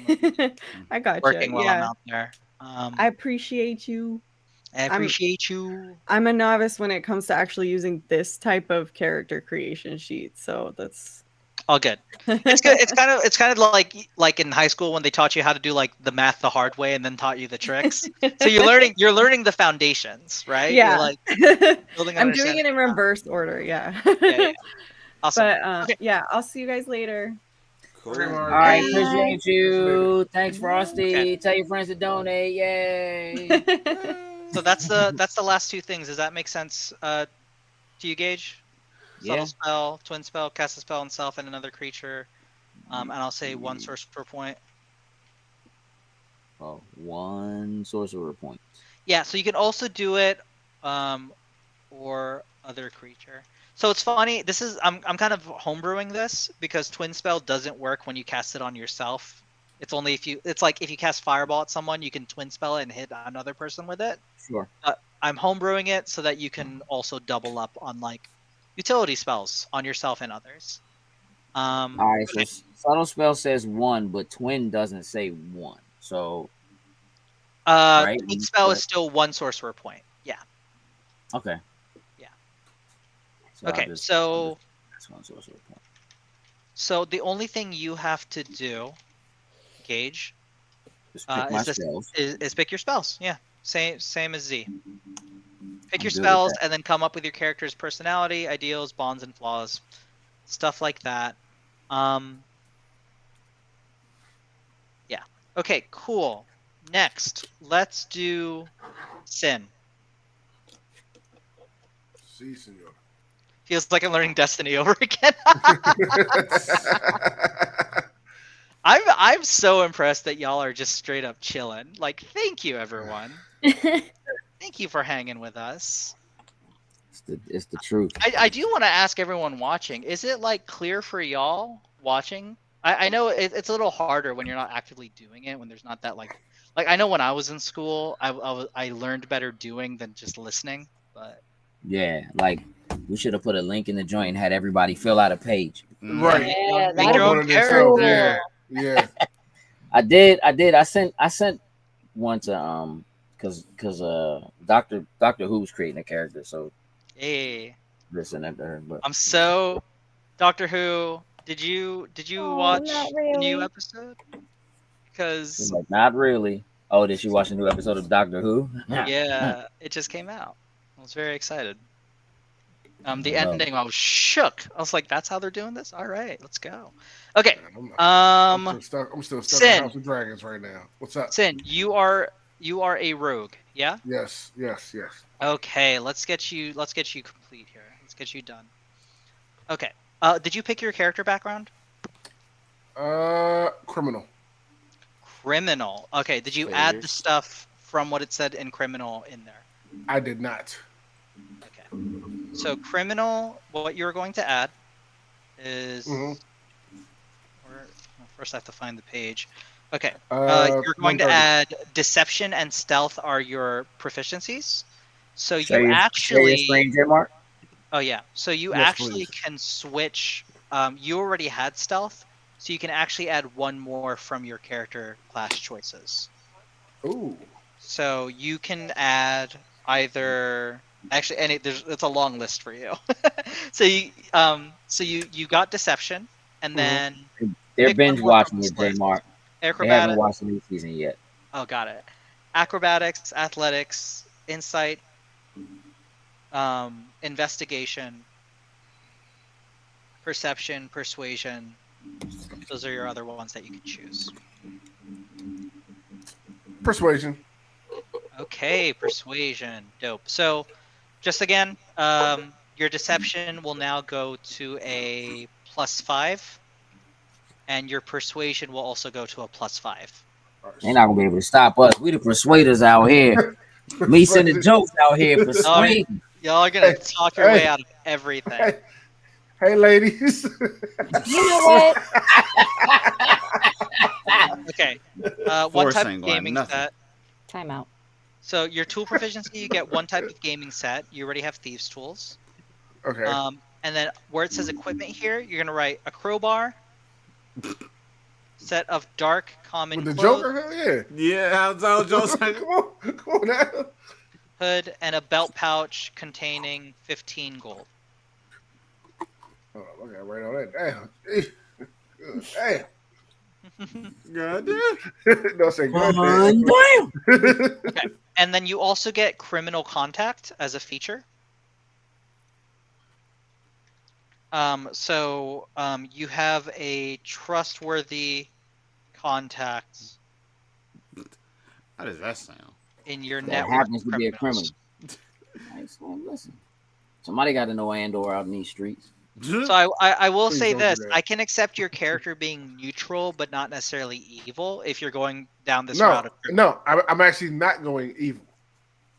I got working you. while I'm out there. I appreciate you. I'm a novice when it comes to actually using this type of character creation sheet, so that's all good. It's good. It's kind of like in high school when they taught you how to do like the math the hard way and then taught you the tricks. So you're learning the foundations, right? Yeah. I'm doing it in reverse order. Yeah. Yeah. Awesome. But yeah, I'll see you guys later. Cool. All right, appreciate you. Thanks, Frosty. Okay. Tell your friends to donate. Yay. So that's the last two things. Does that make sense to you, Gage? Subtle spell, twin spell, cast a spell on self and another creature. And I'll say one sorcerer point. Oh, one sorcerer point. Yeah, so you can also do it or other creature. So it's funny. I'm kind of homebrewing this because twin spell doesn't work when you cast it on yourself. It's only if you cast fireball at someone, you can twin spell it and hit another person with it. Sure. I'm homebrewing it so that you can also double up on like utility spells on yourself and others. All right. So subtle spell says one, but twin doesn't say one. So. Right? Twin spell is still one sorcerer point. Yeah. Okay. So okay, so the only thing you have to do, Gage, is pick your spells. Yeah, same as Z. Pick your spells and then come up with your character's personality, ideals, bonds, and flaws, stuff like that. Yeah. Okay. Cool. Next, let's do Sin. Si, senor. Feels like I'm learning Destiny over again. I'm so impressed that y'all are just straight up chilling. Like, thank you, everyone. Thank you for hanging with us. It's the truth. I do want to ask everyone watching: is it like clear for y'all watching? I know it's a little harder when you're not actively doing it. When there's not that like I know when I was in school, I learned better doing than just listening. But yeah, like. We should have put a link in the joint and had everybody fill out a page. Right. Yeah, make your own character. Yeah. I did. I sent one to because Doctor Who's creating a character, so hey, listen to her. But I'm so Doctor Who. Did you watch the new episode? Because like, not really. Oh, did you watch a new episode of Doctor Who? Yeah, it just came out. I was very excited. The ending, I was shook. I was like, "That's how they're doing this? All right, let's go." Okay. I'm still stuck Sin. in House of Dragons right now. What's up? Sin, you are a rogue, yeah? Yes. Okay, let's get you complete here. Let's get you done. Okay. Did you pick your character background? Criminal. Criminal. Okay, did you add the stuff from what it said in criminal in there? I did not. Okay. So criminal, what you're going to add is first I have to find the page. Okay. You're going to add deception and stealth are your proficiencies. So you actually Oh yeah. So you actually can switch you already had stealth, so you can actually add one more from your character class choices. Ooh. So you can add either actually it's a long list for you. So you got deception and then they're binge watching it, J-Mark. They haven't watched the new season yet. Oh, got it. Acrobatics, athletics, insight, investigation, perception, persuasion. Those are your other ones that you can choose. Persuasion. Okay, persuasion. Dope. So, just again, your deception will now go to a +5, and your persuasion will also go to a +5. They're not gonna be able to stop us. We the persuaders out here. Me sending jokes out here persuading. Y'all are gonna talk your way out of everything. Hey, ladies. You know what? Okay. One type of gaming set. Time out. So your tool proficiency, you get one type of gaming set. You already have thieves' tools. Okay. And then where it says equipment here, you're gonna write a crowbar, set of dark common With the clothes, Joker? Hell yeah. Yeah, how's that Joker? Come on now. hood, and a belt pouch containing 15 gold. Oh, I got right on that. Damn. God damn. No, say God damn. Okay. And then you also get criminal contact as a feature. So you have a trustworthy contact. How does that sound? In your That network. happens to be a criminal. Nice, man, listen, somebody got to know Andor out in these streets. So I will Please say don't do this: that. I can accept your character being neutral, but not necessarily evil. If you're going down this route of criminal. No, I'm actually not going evil.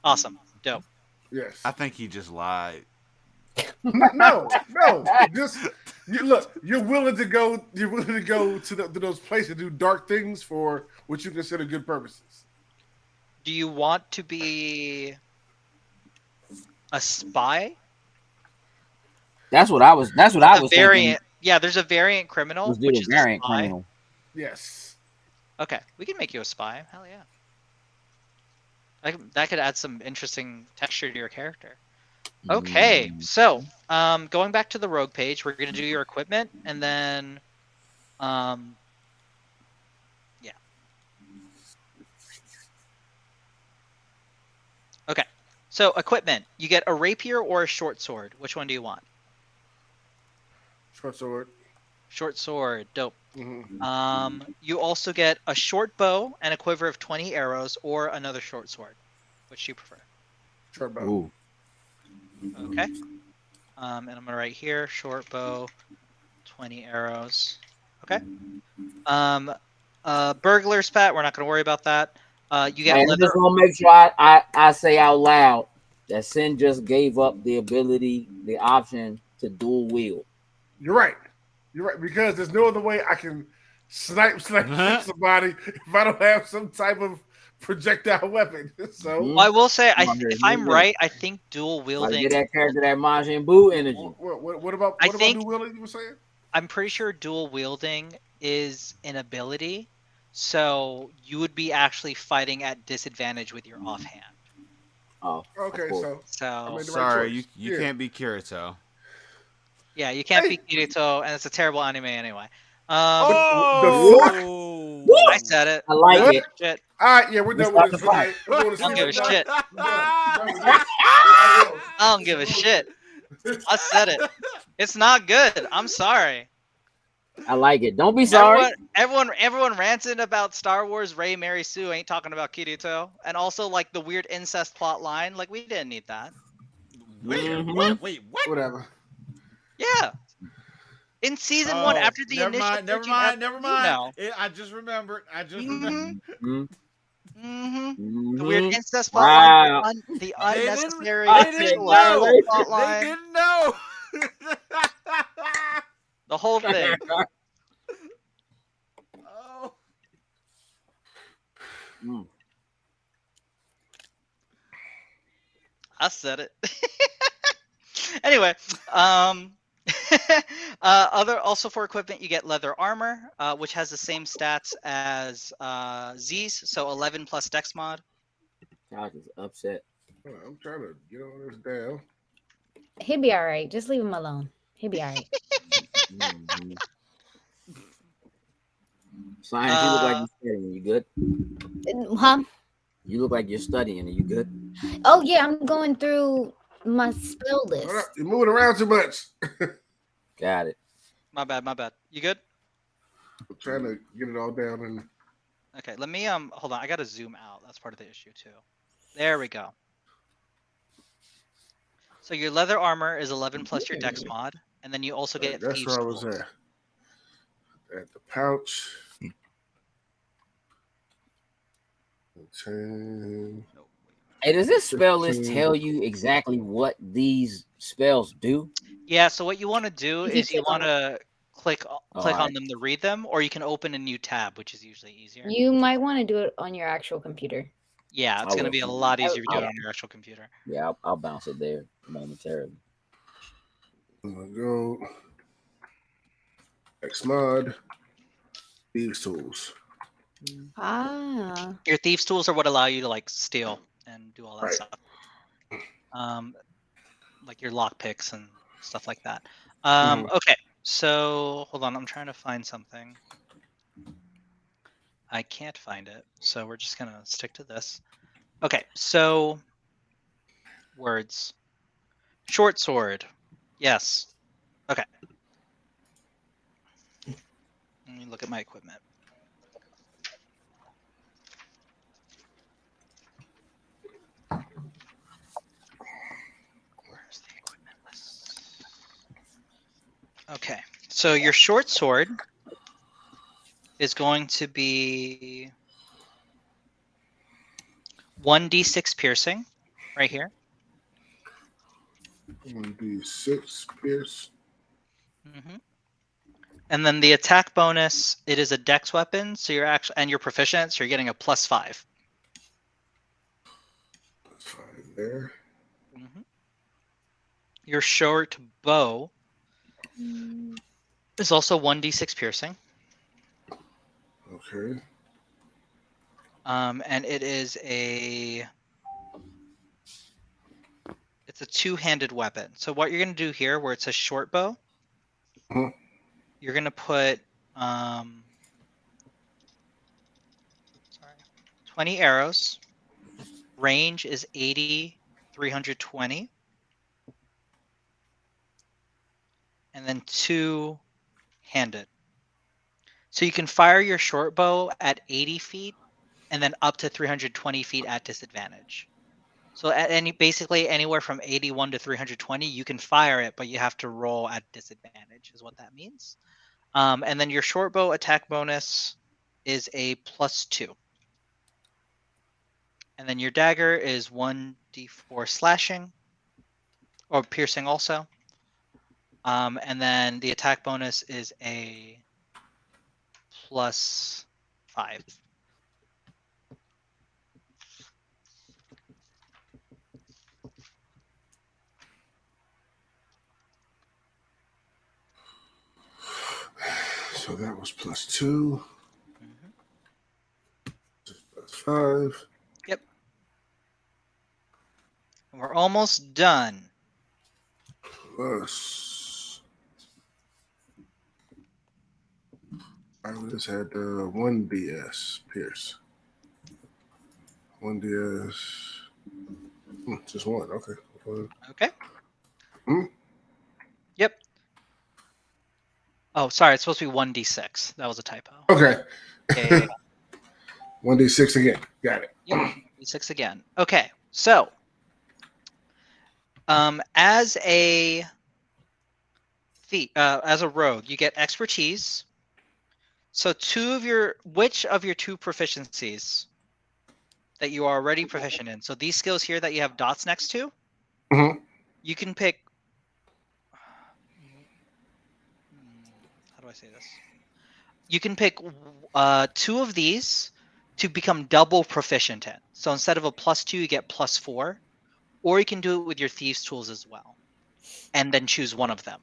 Awesome, dope. Yes. I think he just lied. No. Just look. You're willing to go to those places to do dark things for what you consider good purposes. Do you want to be a spy? That's what I was. That's what I was variant. thinking. Yeah, there's a variant criminal. Let's do which a is variant a spy. criminal. Yes. Okay, we can make you a spy. Hell yeah. That could add some interesting texture to your character. Okay, so going back to the rogue page, we're gonna do your equipment, and then, yeah. Okay, so equipment. You get a rapier or a short sword. Which one do you want? Short sword. Short sword, dope. Mm-hmm. You also get a short bow and a quiver of 20 arrows, or another short sword. Which do you prefer? Short bow. Ooh. Okay. And I'm gonna write here, short bow, 20 arrows. Okay. Burglar's pet. We're not gonna worry about that. You get I leather. just want to make sure I say out loud that Sin just gave up the option to dual wield. You're right. Because there's no other way I can snipe somebody if I don't have some type of projectile weapon. So Well, I will say, if I'm right, I think dual Like, wielding. get that character that Majin Buu energy. what about I what think- about new wielding you were saying? I'm pretty sure dual wielding is an ability, so you would be actually fighting at disadvantage with your offhand. Oh, Okay, cool. so I So made the right Sorry, choice. you Yeah. can't be Kirito. yeah, you can't Hey. beat Kirito, and it's a terrible anime anyway. Oh, I said it. I like What? it. Shit. All right, yeah, we're done Let's with this. start the fight. We're doing I don't give a season shit. nine. We're done. I don't give a shit. I said it. It's not good. I'm sorry. I like it. Don't be sorry. Everyone ranting about Star Wars Rey, Mary Sue ain't talking about Kirito, and also like the weird incest plot line. Like we didn't need that. Wait, what? Wait, what? Whatever. Yeah. In season 1, after the never initial mind, never 13 mind. I just remembered. Mm-hmm. The weird incest plot Wow. line, the unnecessary They didn't know. plot line, They didn't know. the whole thing. Oh. I said it. Anyway, also for equipment you get leather armor, which has the same stats as Z's, so 11 plus Dex mod. Josh is upset. I'm trying to get all this down. He'll be all right. Just leave him alone. He'll be all right. Mm-hmm. Science, you look like you're studying. You good? Huh? You look like you're studying. Are you good? Oh yeah, I'm going through my spell list. You're moving around too much. Got it. My bad. You good? I'm trying to get it all down and. Okay, let me hold on. I gotta zoom out. That's part of the issue too. There we go. So your leather armor is 11 plus your Dex mod, and then you also get That's thieves where I was tools. at the pouch. 10. Hey, does this spell list tell you exactly what these spells do? Yeah, so what you want to do If you is you click on want to click Alright. on them to read them, or you can open a new tab, which is usually easier. You might want to do it on your actual computer. Yeah, it's I going to will. be a lot easier to do it Yeah. on your actual computer. Yeah, I'll bounce it there momentarily. I'm gonna go. X mod. These tools. Ah. Your thieves tools are what allow you to like steal and do all that Right. stuff. Like your lock picks and stuff like that. Okay, so hold on, I'm trying to find something. I can't find it, so we're just gonna stick to this. Okay, so words. Short sword. Yes. Okay. Let me look at my equipment. Where's the equipment list? Okay, so your short sword is going to be 1d6 piercing, right here. 1d6 pierce. Mm-hmm. And then the attack bonus, it is a dex weapon, so you're actually, and you're proficient, so you're getting a +5. That's fine there. Mm-hmm. Your short bow is also 1d6 piercing. Okay. And it is it's a two-handed weapon. So what you're gonna do here, where it's a short bow, you're gonna put 20 arrows. Range is 80, 320. And then two-handed. So you can fire your short bow at 80 feet and then up to 320 feet at disadvantage. So at basically anywhere from 81 to 320, you can fire it, but you have to roll at disadvantage, is what that means. And then your short bow attack bonus is a +2. And then your dagger is 1d4 slashing, or piercing also. And then the attack bonus is a +5. So that was +2. Mm-hmm. +5. Yep. We're almost done. Plus. I just had 1ds pierce. 1ds. Just one. Okay. Okay. Oh, sorry. It's supposed to be 1d6. That was a typo. Okay. Yeah. 1d6 again. Got it. Yep. D6 again. Okay. So, as a rogue, you get expertise. So which of your 2 proficiencies that you are already proficient in? So these skills here that you have dots next to, you can pick. How do I say this? You can pick 2 of these to become double proficient in. So instead of a +2, you get +4, or you can do it with your thieves tools as well, and then choose one of them.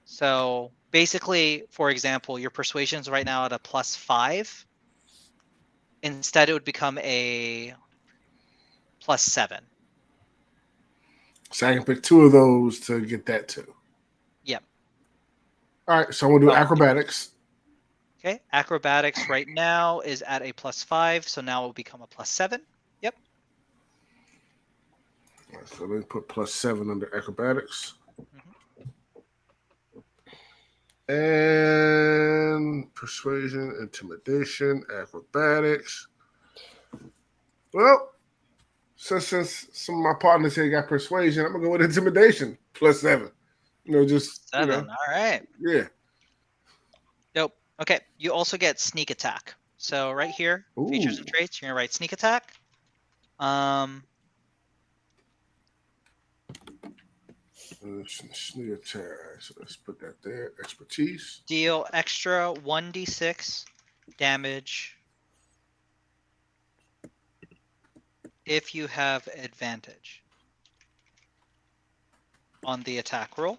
So basically, for example, your persuasion's right now at a +5. Instead, it would become a +7. So I can pick 2 of those to get that too. Yep. All right, so I'm gonna do acrobatics. Okay, acrobatics right now is at a +5, so now it will become a +7. Yep. Right, so let me put +7 under acrobatics. And persuasion, intimidation, acrobatics. Well, since some of my partners here got persuasion, I'm gonna go with intimidation +7. Just 7. All right. Yeah. Nope. Okay. You also get sneak attack. So right here, features and traits. You're gonna write sneak attack. Sneak attack. So let's put that there. Expertise. Deal extra 1d6 damage if you have advantage on the attack roll.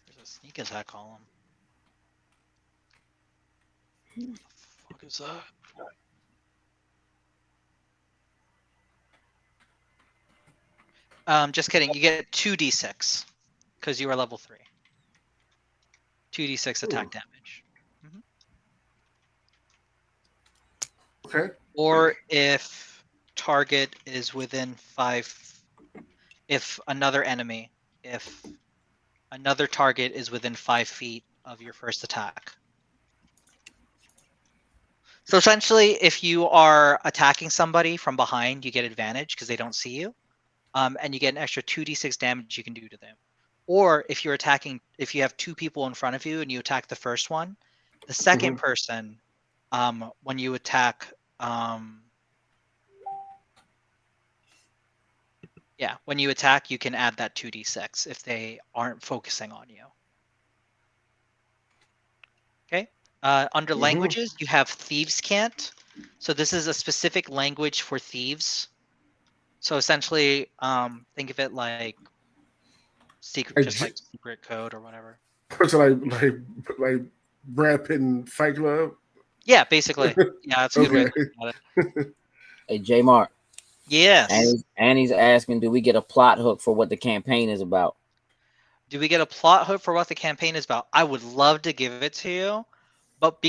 There's a sneak attack column. What the fuck is that? Just kidding. You get 2d6 because you are level 3. 2d6 attack damage. Okay. Or if target is within 5, if another target is within 5 feet of your first attack. So essentially, if you are attacking somebody from behind, you get advantage because they don't see you. And you get an extra 2d6 damage you can do to them. Or if you have 2 people in front of you and you attack the first one, the second person, when you attack, when you attack, you can add that 2d6 if they aren't focusing on you. Okay. Under languages, you have thieves can't. So this is a specific language for thieves. So essentially, think of it like secret, just like secret code or whatever. Person like Brad Pitt and Fight Club. Yeah, basically. Yeah, that's a good way to think about it. Hey, J Mark. Yes. Annie's asking, do we get a plot hook for what the campaign is about? Do we get a plot hook for what the campaign is about? I would love to give it to you, but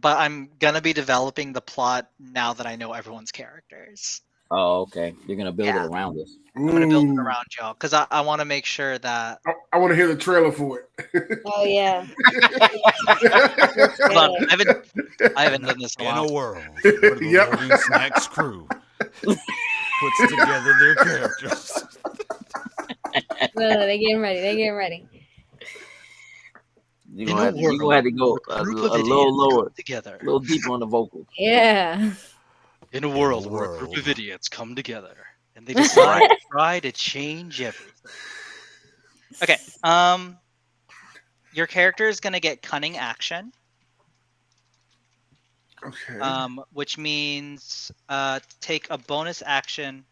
I'm gonna be developing the plot now that I know everyone's characters. Oh, okay. You're gonna build it around us. I'm gonna build it around y'all because I want to make sure that I want to hear the trailer for it. Oh yeah. Hold on, I haven't done this in a while. In a world where the Loading Snacks crew puts together their characters. No, they're getting ready. You're gonna have to go a little lower, together, a little deeper on the vocals. Yeah. In a world where a group of idiots come together and they decide to try to change everything. Okay. Your character is gonna get cunning action. Okay. Which means take a bonus action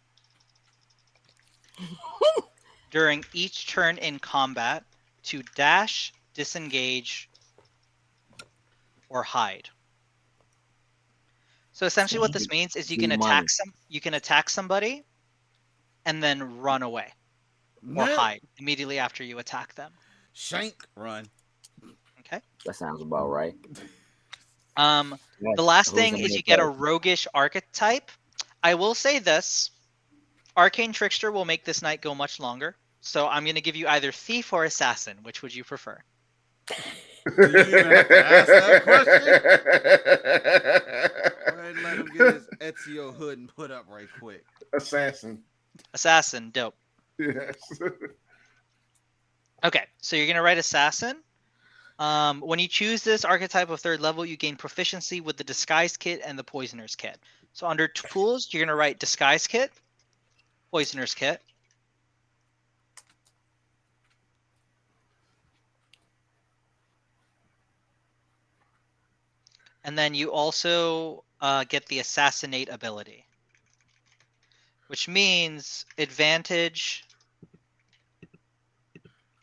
during each turn in combat to dash, disengage, or hide. So essentially what this means is you can attack somebody and then run away. or hide immediately after you attack them. Shank, run. Okay. That sounds about right. The last thing is you get a roguish archetype. I will say this. Arcane Trickster will make this night go much longer. So I'm going to give you either Thief or Assassin. Which would you prefer? Do you even have to ask that question? Go ahead and let him get his Ezio hood and put up right quick. Assassin. Assassin, dope. Yes. Okay, so you're going to write Assassin. When you choose this archetype of 3rd level, you gain proficiency with the Disguise Kit and the Poisoner's Kit. So under Tools, you're going to write Disguise Kit, Poisoner's Kit. And then you also get the Assassinate ability, which means advantage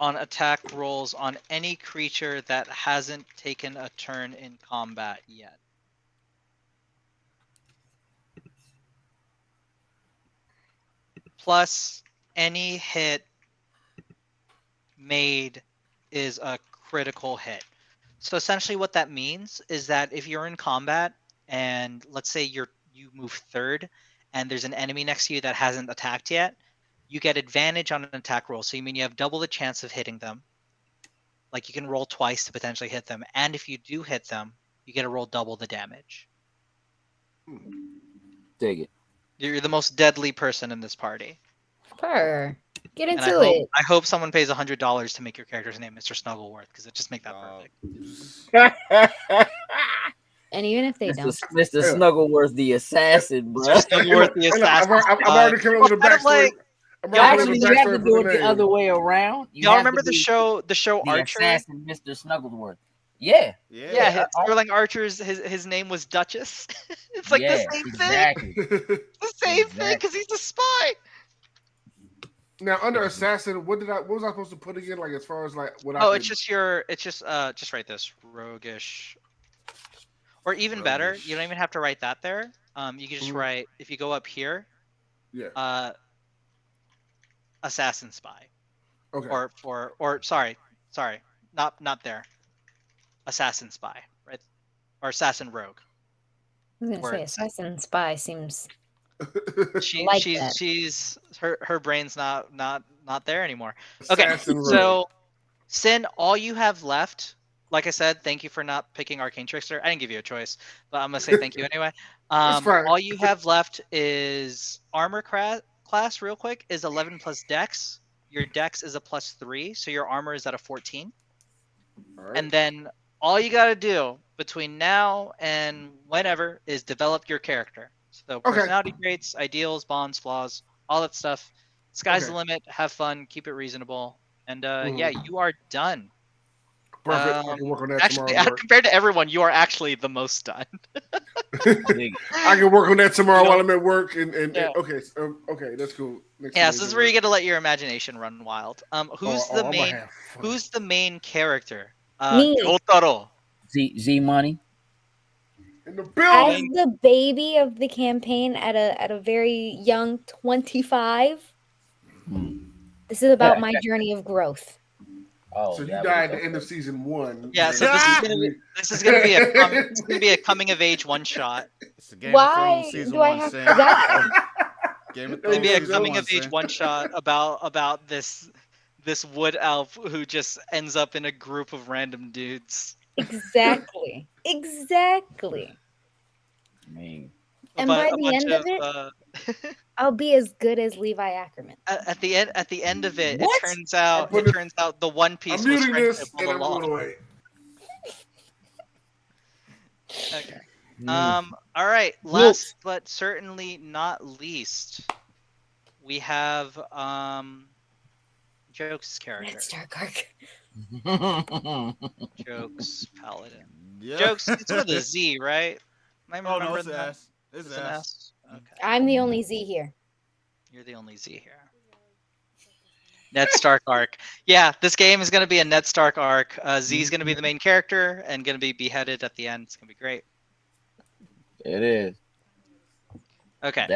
on attack rolls on any creature that hasn't taken a turn in combat yet. Plus, any hit made is a critical hit. So essentially what that means is that if you're in combat and let's say you move 3rd and there's an enemy next to you that hasn't attacked yet, you get advantage on an attack roll. So you mean you have double the chance of hitting them. Like you can roll twice to potentially hit them. And if you do hit them, you get to roll double the damage. Dig it. You're the most deadly person in this party. Get And into it. I hope someone pays $100 to make your character's name Mr. Snuggleworth, because it just make that perfect. And even if they don't, Mr. Snuggleworth the assassin, bro. Mr. Snuggleworth the assassin. I've already come up with a backstory. Actually, you have to do it the other way around. Y'all remember the show the Archer? Assassin, Mr. Snugglesworth. Yeah. Sterling Archer's his name was Duchess. It's like the same thing. The same thing because he's a spy. Now under Assassin, what was I supposed to put again? Like as far as like what? Oh, it's just write this roguish, or even better, you don't even have to write that there. You can just write if you go up here. Yeah. Assassin spy. Okay. Or sorry, not there. Assassin spy, right? Or assassin rogue. I was gonna say assassin spy seems. She's her brain's not there anymore. Okay, so Sin, all you have left, like I said, thank you for not picking Arcane Trickster. I didn't give you a choice, but I'm gonna say thank you anyway. All you have left is armor class. Real quick is 11 plus Dex. Your Dex is a +3, so your armor is at a 14. Right. And then all you gotta do between now and whenever is develop your character. So personality traits, ideals, bonds, flaws, all that stuff. Sky's the limit. Have fun. Keep it reasonable. And yeah, you are done. Perfect. I can work on that actually, tomorrow. Compared to everyone, you are actually the most done. I can work on that tomorrow while I'm at work. And okay, that's cool. So this is where you get to let your imagination run wild. Who's the main character? Me. Yotaro. Z Money. In the building. As the baby of the campaign at a very young 25, this is about my journey of growth. Oh, so you died at the end of season 1. Yeah, so this is gonna be a coming of age one shot. Why do I have that? It's gonna be a coming of age one shot about this wood elf who just ends up in a group of random dudes. Exactly. I mean, and by the end of it, I'll be as good as Levi Ackerman. At the end of it, it turns out the One Piece was friendship all along. Okay. All right. Last but certainly not least, we have Joke's character. Let's start Kark. Joke's paladin. Yep. Jokes. It's with a Z, right? No, it's an S. It's an S. Okay. I'm the only Z here. You're the only Z here. Ned Stark arc. Yeah, this game is going to be a Ned Stark arc. Z is going to be the main character and going to be beheaded at the end. It's going to be great. It is. Okay.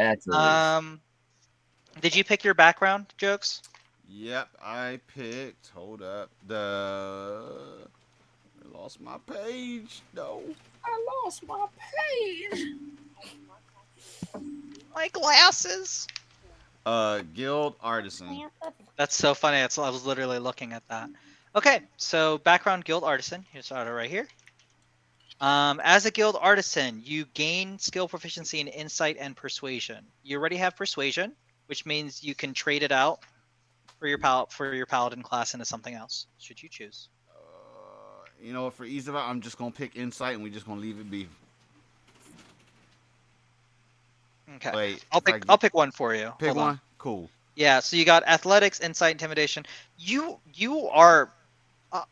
Did you pick your background, Jokes? Yep, I picked. Hold up. I lost my page. No. I lost my page. My glasses. Guild Artisan. That's so funny. I was literally looking at that. Okay, so background guild artisan. Here's our right here. As a guild artisan, you gain skill proficiency in insight and persuasion. You already have persuasion, which means you can trade it out for your paladin class into something else, should you choose. You know, for ease of it, I'm just gonna pick insight, and we're just gonna leave it be. Okay. Wait, I'll pick one for you. Pick Hold one. on. Cool. Yeah. So you got athletics, insight, intimidation. You are.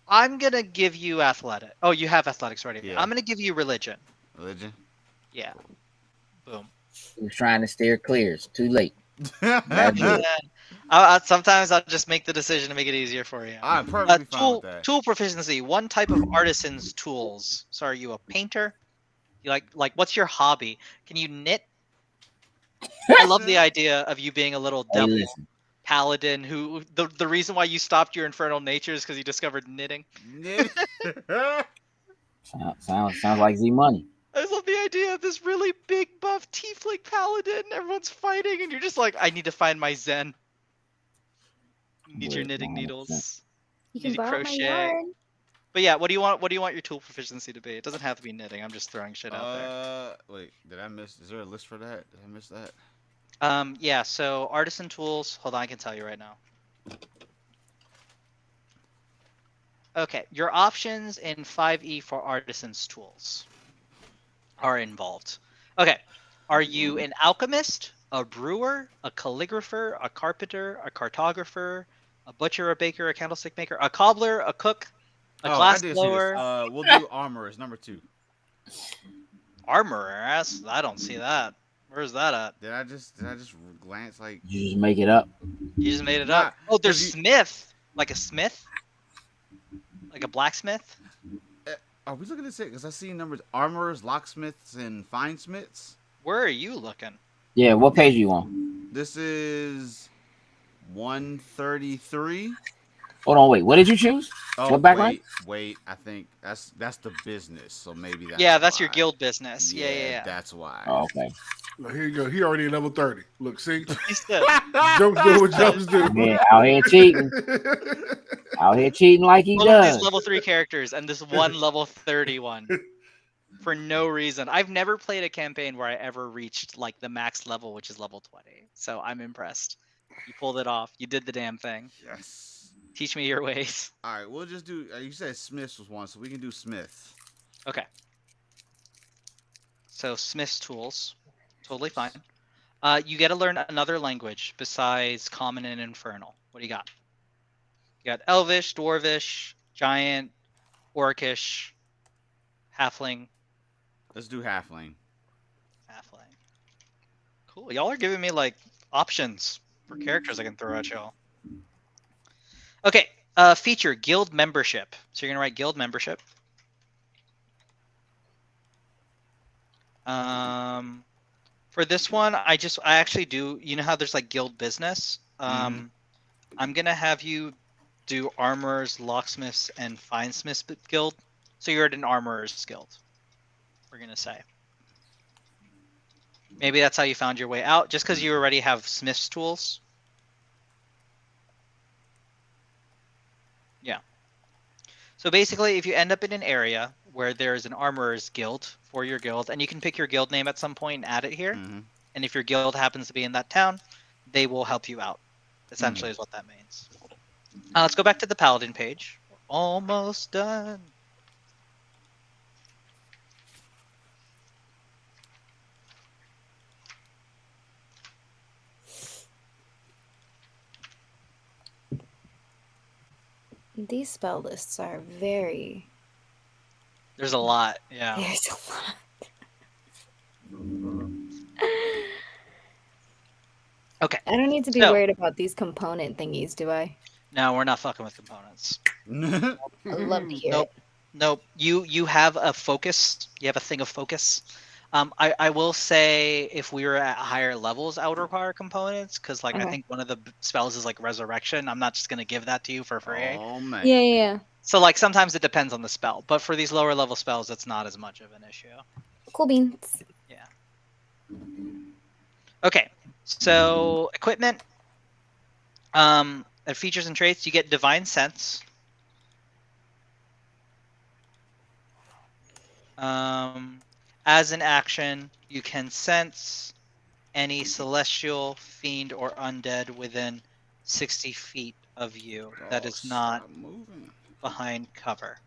I'm gonna give you athletic. Oh, you have athletics already. Yeah. I'm gonna give you religion. Religion. Yeah. Boom. He was trying to steer clear. It's too late. Sometimes I'll just make the decision to make it easier for you. I'm perfectly fine with that. Tool proficiency. One type of artisan's tools. So are you a painter? You like what's your hobby? Can you knit? I love the idea of you being a little Hey, devil listen. paladin who the reason why you stopped your infernal nature is because you discovered knitting. Sounds like Z Money. I just love the idea of this really big buff tiefling paladin. Everyone's fighting, and you're just like, I need to find my zen. You need your knitting needles. You need can to borrow my yarn. But yeah, what do you want? What do you want your tool proficiency to be? It doesn't have to be knitting. I'm just throwing shit out there. Wait, did I miss? Is there a list for that? Did I miss that? Yeah. So artisan tools. Hold on, I can tell you right now. Okay, your options in 5e for artisan's tools are involved. Okay, are you an alchemist, a brewer, a calligrapher, a carpenter, a cartographer, a butcher, a baker, a candlestick maker, a cobbler, a cook, a glass blower? We'll do armorers, number 2. Armorer? I don't see that. Where's that at? Did I just glance like? You just make it up. You just made it up. Oh, there's smith, like a smith, like a blacksmith. Are we looking at it? Because I see numbers: armorers, locksmiths, and finesmiths. Where are you looking? Yeah, what page are you on? This is 133. Hold on, wait. What did you choose? Oh, what background? Wait. I think that's the business. So maybe that's that's why. your guild business. Yeah. That's why. Oh, okay. Well, here you go. He already at level 30. Look, see? He's good. Jumps do what jumps do. Man, out here cheating. Out here cheating like he All of does. these level 3 characters and this one level 31 for no reason. I've never played a campaign where I ever reached like the max level, which is level 20. So I'm impressed. You pulled it off. You did the damn thing. Yes. Teach me your ways. All right, we'll just do. You said Smiths was one, so we can do Smiths. Okay. So Smith's tools, totally fine. You get to learn another language besides Common and Infernal. What do you got? You got Elvish, Dwarvish, Giant, Orcish, Halfling. Let's do Halfling. Halfling. Cool. Y'all are giving me like options for characters I can throw at y'all. Okay. Feature guild membership. So you're gonna write guild membership. For this one, I actually do. You know how there's like guild business. I'm gonna have you do armorers, locksmiths, and finesmiths guild. So you're at an armorers guild. We're gonna say. Maybe that's how you found your way out, just because you already have smith's tools. Yeah. So basically, if you end up in an area where there's an armorer's guild for your guild, and you can pick your guild name at some point and add it here, and if your guild happens to be in that town, they will help you out, essentially is what that means. Let's go back to the paladin page. Almost done. These spell lists are very. There's a lot, yeah. There's a lot. Okay. I don't need to be worried about these component thingies, do I? No, we're not fucking with components. I'd love to hear it. Nope. You have a focus. You have a thing of focus. I will say if we were at higher levels, I would require components because like I Okay. think one of the spells is like resurrection. I'm not just gonna give that to you for free. Oh man. Yeah. So like sometimes it depends on the spell, but for these lower level spells, it's not as much of an issue. Cool beans. Yeah. Okay. So equipment. Features and traits. You get divine sense. As an action, you can sense any celestial, fiend, or undead within 60 feet of you that is not Stop moving. behind cover.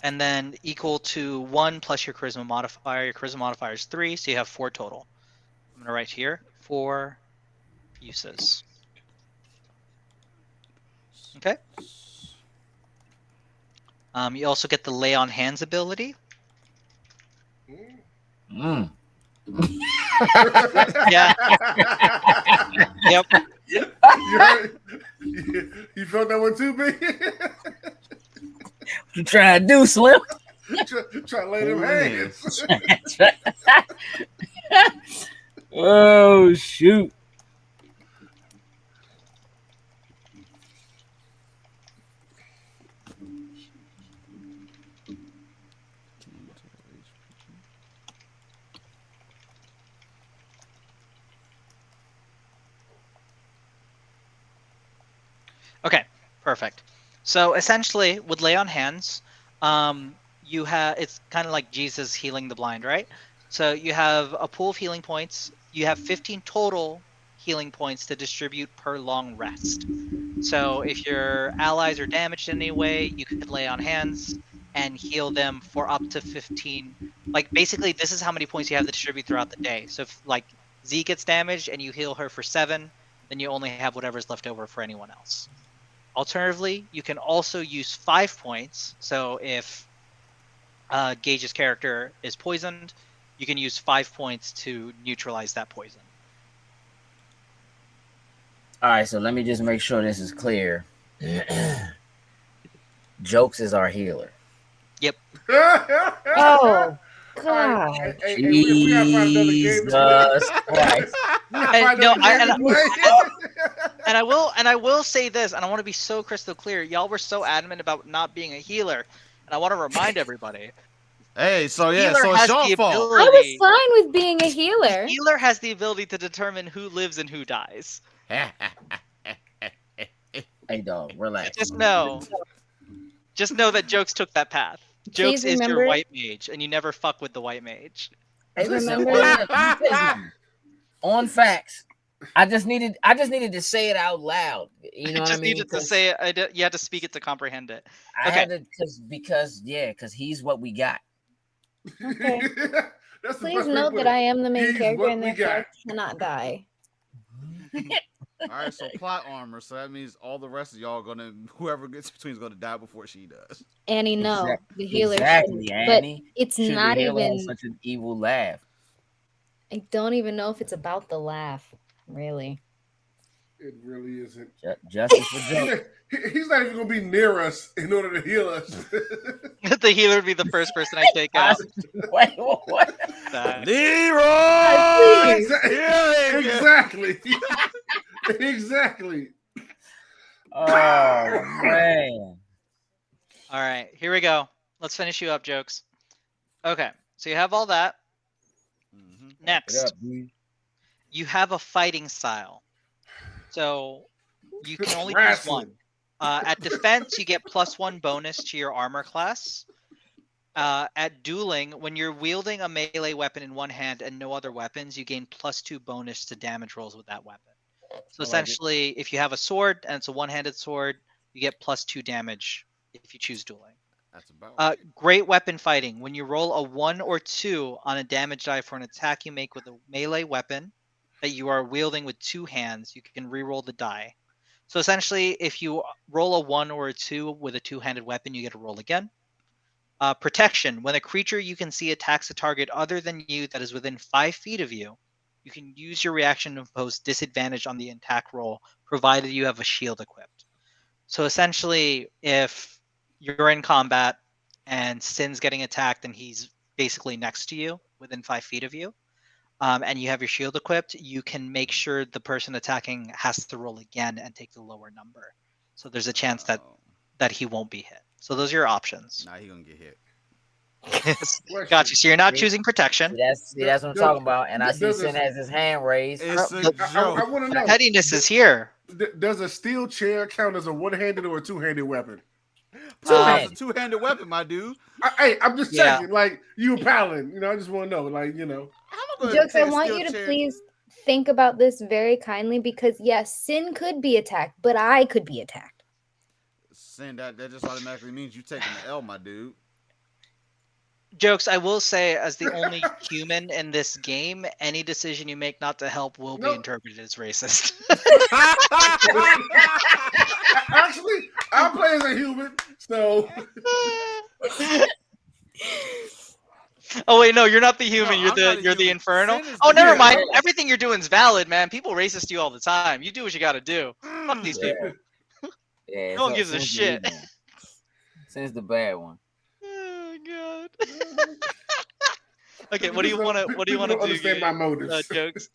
And then equal to 1 plus your charisma modifier. Your charisma modifier is 3, so you have 4 total. I'm going to write here 4 uses. Okay. You also get the lay on hands ability. Mm. Yeah. Yep. You felt that one too, B? What you trying to do, Slim? Try to lay them hands. Oh shoot! Okay, perfect. So essentially, with lay on hands, you have it's kind of like Jesus healing the blind, right? So you have a pool of healing points. You have 15 total healing points to distribute per long rest. So if your allies are damaged in any way, you could lay on hands and heal them for up to 15. Like basically, this is how many points you have to distribute throughout the day. So if like Z gets damaged and you heal her for 7, then you only have whatever's left over for anyone else. Alternatively, you can also use 5 points. So if Gage's character is poisoned, you can use 5 points to neutralize that poison. All right, so let me just make sure this is clear. Jokes is our healer. Yep. Oh, God. Hey, we gotta find another game to play. Jesus Christ. And I will say this, and I want to be so crystal clear. Y'all were so adamant about not being a healer, and I want to remind everybody. Hey, so yeah, Healer so has it's your the fault. ability- I was fine with being a healer. The healer has the ability to determine who lives and who dies. Hey, dog, relax. Just know that Jokes took that path. Jokes is your remember- white mage, and you never fuck with the white mage. Hey, listen, Remember- on facts. I just needed to say it out loud. You know I what just I mean? needed to say it. You had to speak it to comprehend it. I Okay. had to because he's what we got. Okay. That's the Please best way to note put that it. I am the main He's character what and we therefore I got. cannot die. All right, so plot armor. So that means all the rest of y'all gonna, whoever gets between is gonna die before she does. Annie, no. The healer Exactly, shouldn't. But Annie. it's Should not the healer have even. such an evil laugh? I don't even know if it's about the laugh, really. It really isn't. Justice for Joke. He's not even gonna be near us in order to heal us. The healer would be the first person I take out. Wait, what? Leroy! Exactly. Exactly. Oh man. All right, here we go. Let's finish you up, Jokes. Okay, so you have all that. Next, you have a fighting style. So you can only choose one. At defense, you get +1 bonus to your armor class. At dueling, when you're wielding a melee weapon in one hand and no other weapons, you gain +2 bonus to damage rolls with that weapon. So essentially, if you have a sword and it's a one-handed sword, you get +2 damage if you choose dueling. That's about Great weapon fighting. When you roll a 1 or 2 on a damage die for an attack you make with a melee weapon that you are wielding with 2 hands, you can re-roll the die. So essentially, if you roll a 1 or a 2 with a 2-handed weapon, you get to roll again. Protection. When a creature you can see attacks a target other than you that is within 5 feet of you, you can use your reaction to impose disadvantage on the attack roll, provided you have a shield equipped. So essentially, if you're in combat and Sin's getting attacked, and he's basically next to you, within 5 feet of you, and you have your shield equipped, you can make sure the person attacking has to roll again and take the lower number. So there's a chance that he won't be hit. So those are your options. Nah, he gonna get hit. Got you. So you're not choosing protection. That's what I'm talking about. And I see Sin has his hand raised. It's a joke. I want to know. Pettiness is here. Does a steel chair count as a one-handed or a two-handed weapon? It's a two-handed weapon, my dude. Hey, I'm just checking. Like, you a paladin. You know, I just want to know. Like, you know. Jokes, I want you to please think about this very kindly because, yes, Sin could be attacked, but I could be attacked. Sin, that just automatically means you taking the L, my dude. Jokes, I will say, as the only human in this game, any decision you make not to help will be interpreted as racist. Actually, I play as a human, so. Oh wait, no, you're not the human. You're the infernal. Oh, never mind. Everything you're doing is valid, man. People racist you all the time. You do what you got to do. Fuck these people. Yeah, no one gives a shit. Sin's the bad one. Oh god. Okay, what do you want to do? Understand my motives. Jokes.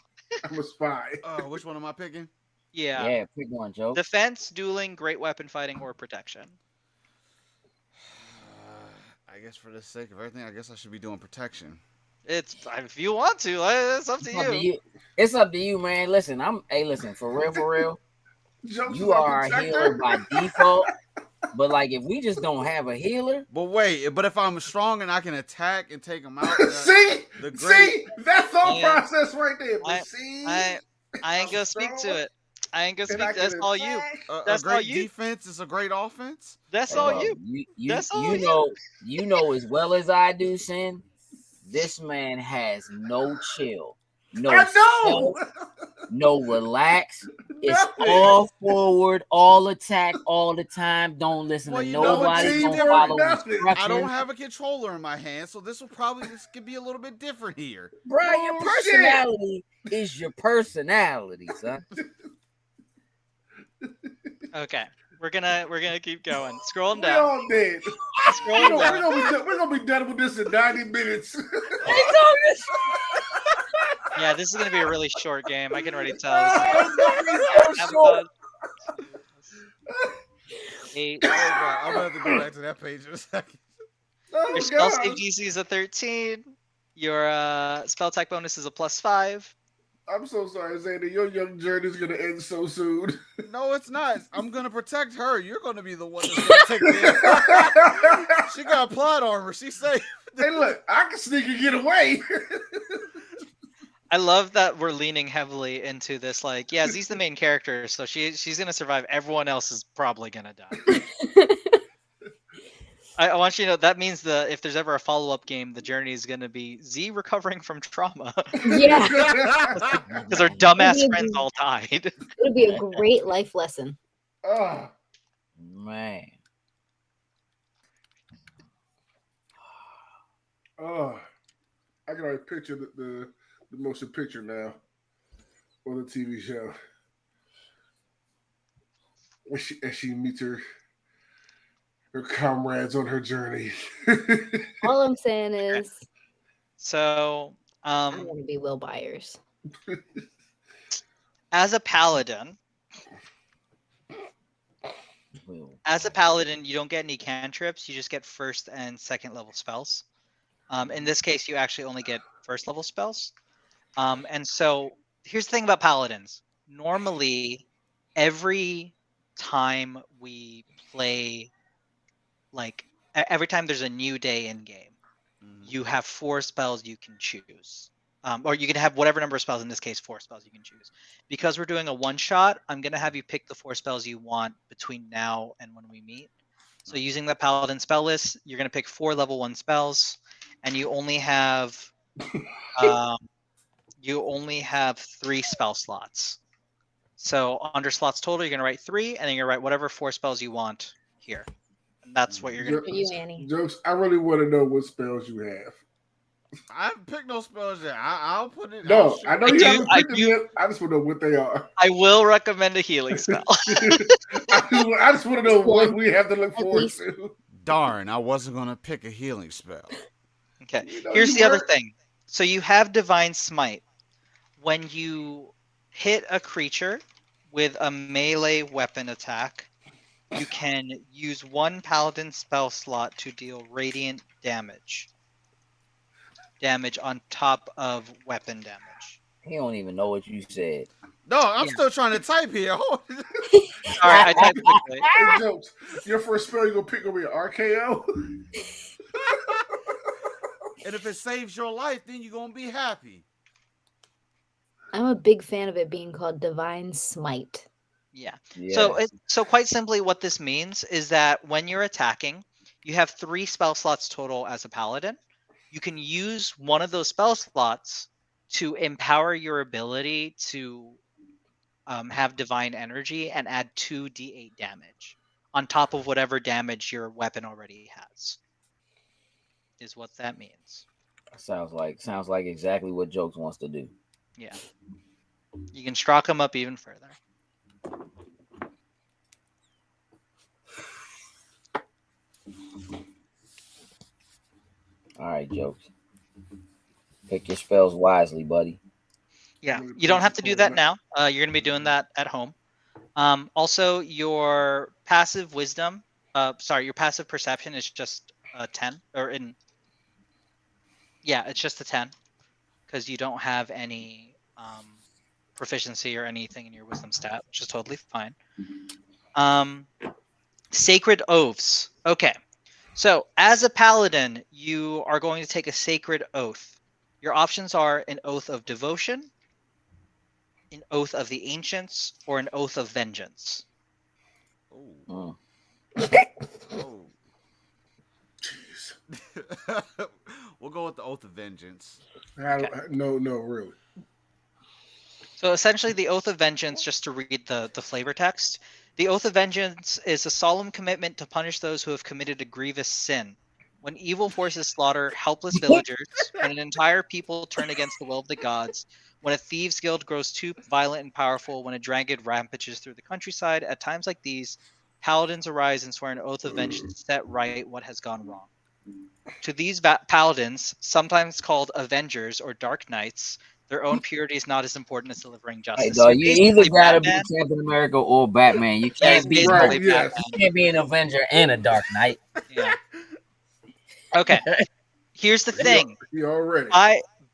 I'm a spy. Which one am I picking? Yeah, pick one, Joke. Defense, dueling, great weapon fighting, or protection. I guess for the sake of everything, I guess I should be doing protection. It's if you want to, it's up to you. It's up to you, man. Listen, for real. You are a healer by default. But like, if we just don't have a healer, but if I'm strong and I can attack and take them out, see, that thought process right there. I ain't gonna speak to it. I ain't gonna speak. That's all you. That's all you. Defense is a great offense. That's all you. You know as well as I do, Sin. This man has no chill, no relax. It's all forward, all attack, all the time. Don't listen to nobody. Don't follow instructions. I don't have a controller in my hand, so this could be a little bit different here. Bro, your personality is your personality, son. Okay, we're gonna keep going. Scrolling down. We're all dead. We're gonna be done with this in 90 minutes. Yeah, this is gonna be a really short game. I can already tell. Eight. I'm gonna have to go back to that page in a second. Your spell save DC is a 13. Your spell attack bonus is a +5. I'm so sorry, Zayda. Your young journey is gonna end so soon. No, it's not. I'm gonna protect her. You're gonna be the one that's gonna take me. She got plot armor. She's safe. Hey, look, I can sneak and get away. I love that we're leaning heavily into this. Like, yeah, Z's the main character, so she's gonna survive. Everyone else is probably gonna die. I want you to know that means if there's ever a follow-up game, the journey is gonna be Z recovering from trauma. Yeah, because our dumbass friends all died. It'll be a great life lesson. Oh man. Oh, I can already picture the motion picture now, or the TV show. As she meets her comrades on her journey. All I'm saying is, so I want to be Will Byers. As a paladin, you don't get any cantrips. You just get first and second level spells. In this case, you actually only get first level spells. And so here's the thing about paladins. Normally, every time we play, like every time there's a new day in game, you have 4 spells you can choose. Or you can have whatever number of spells, in this case, 4 spells you can choose. Because we're doing a one-shot, I'm going to have you pick the 4 spells you want between now and when we meet. So using the paladin spell list, you're going to pick 4 level 1 spells, and you only have 3 spell slots. So under slots total, you're going to write 3, and then you're going to write whatever 4 spells you want here. And that's what you're going to do. You, Annie. Jokes, I really want to know what spells you have. I haven't picked no spells yet. I'll put it. No, I know you haven't picked them yet. I just want to know what they are. I will recommend a healing spell. I just want to know what we have to look forward to. Darn, I wasn't gonna pick a healing spell. Okay. You know, Here's you the other were. thing. So you have Divine Smite. When you hit a creature with a melee weapon attack, you can use one paladin spell slot to deal radiant damage. Damage on top of weapon damage. He don't even know what you said. No, I'm Yeah. still trying to type here. Sorry, I typed quickly. Hey, Jokes, your first spell you gonna pick over your RKO? And if it saves your life, then you're gonna be happy. I'm a big fan of it being called Divine Smite. Yeah. Yeah. So quite simply, what this means is that when you're attacking, you have 3 spell slots total as a paladin. You can use one of those spell slots to empower your ability to have divine energy and add 2d8 damage on top of whatever damage your weapon already has. Is what that means. Sounds like exactly what Jokes wants to do. Yeah. You can stroke them up even further. All right, Jokes. Pick your spells wisely, buddy. Yeah, you don't have to do that now. You're going to be doing that at home. Also, your passive wisdom, your passive perception is just a 10, it's just a 10, because you don't have any proficiency or anything in your wisdom stat, which is totally fine. Sacred oaths. Okay, so as a paladin, you are going to take a sacred oath. Your options are an oath of devotion, an oath of the ancients, or an oath of vengeance. Oh. Oh. We'll go with the oath of vengeance. No, really. So essentially, the oath of vengeance, just to read the flavor text, the oath of vengeance is a solemn commitment to punish those who have committed a grievous sin. When evil forces slaughter helpless villagers, when an entire people turn against the will of the gods, when a thieves' guild grows too violent and powerful, when a dragon rampages through the countryside, at times like these, paladins arise and swear an oath of vengeance to set right what has gone wrong. To these paladins, sometimes called avengers or dark knights, their own purity is not as important as delivering justice. Hey, dog, you either gotta Batman. be Captain America or Batman. You can't be Basically both. Yes. You can't be an Avenger and a Dark Knight. Yeah. Okay. Here's the thing. You already.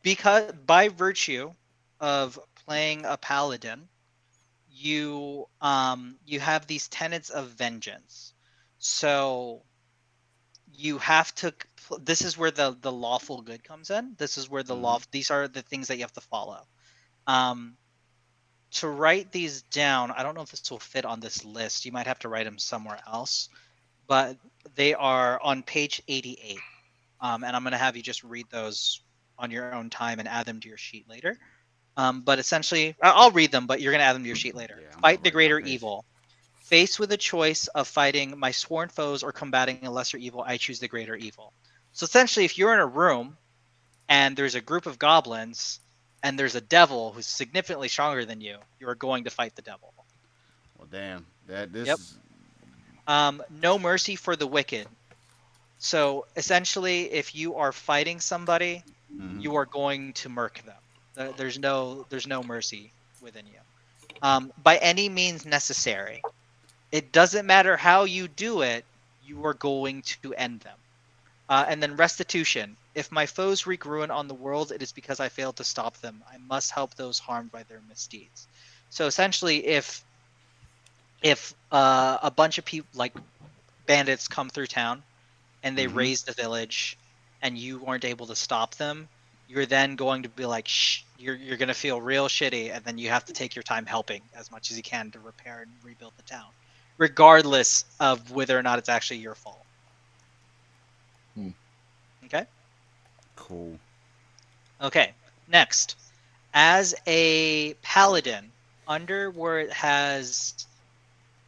Because by virtue of playing a paladin, you have these tenets of vengeance. So you have to. This is where the lawful good comes in. This is where these are the things that you have to follow. To write these down, I don't know if this will fit on this list. You might have to write them somewhere else, but they are on page 88. And I'm going to have you just read those on your own time and add them to your sheet later. But essentially, I'll read them, but you're going to add them to your sheet later. Yeah, Fight the greater evil. Faced with a choice of fighting my sworn foes or combating a lesser evil, I choose the greater evil. So essentially, if you're in a room and there's a group of goblins and there's a devil who's significantly stronger than you, you are going to fight the devil. Well, damn. This. Yep. No mercy for the wicked. So essentially, if you are fighting somebody, you are going to murk them. There's no mercy within you. By any means necessary. It doesn't matter how you do it, you are going to end them. And then restitution. If my foes wreak ruin on the world, it is because I failed to stop them. I must help those harmed by their misdeeds. So essentially, if a bunch of people, like bandits, come through town and they raise the village and you weren't able to stop them, you're then going to be like, shh, you're going to feel real shitty, and then you have to take your time helping as much as you can to repair and rebuild the town, regardless of whether or not it's actually your fault. Okay? Cool. Okay, next. As a paladin, under where it has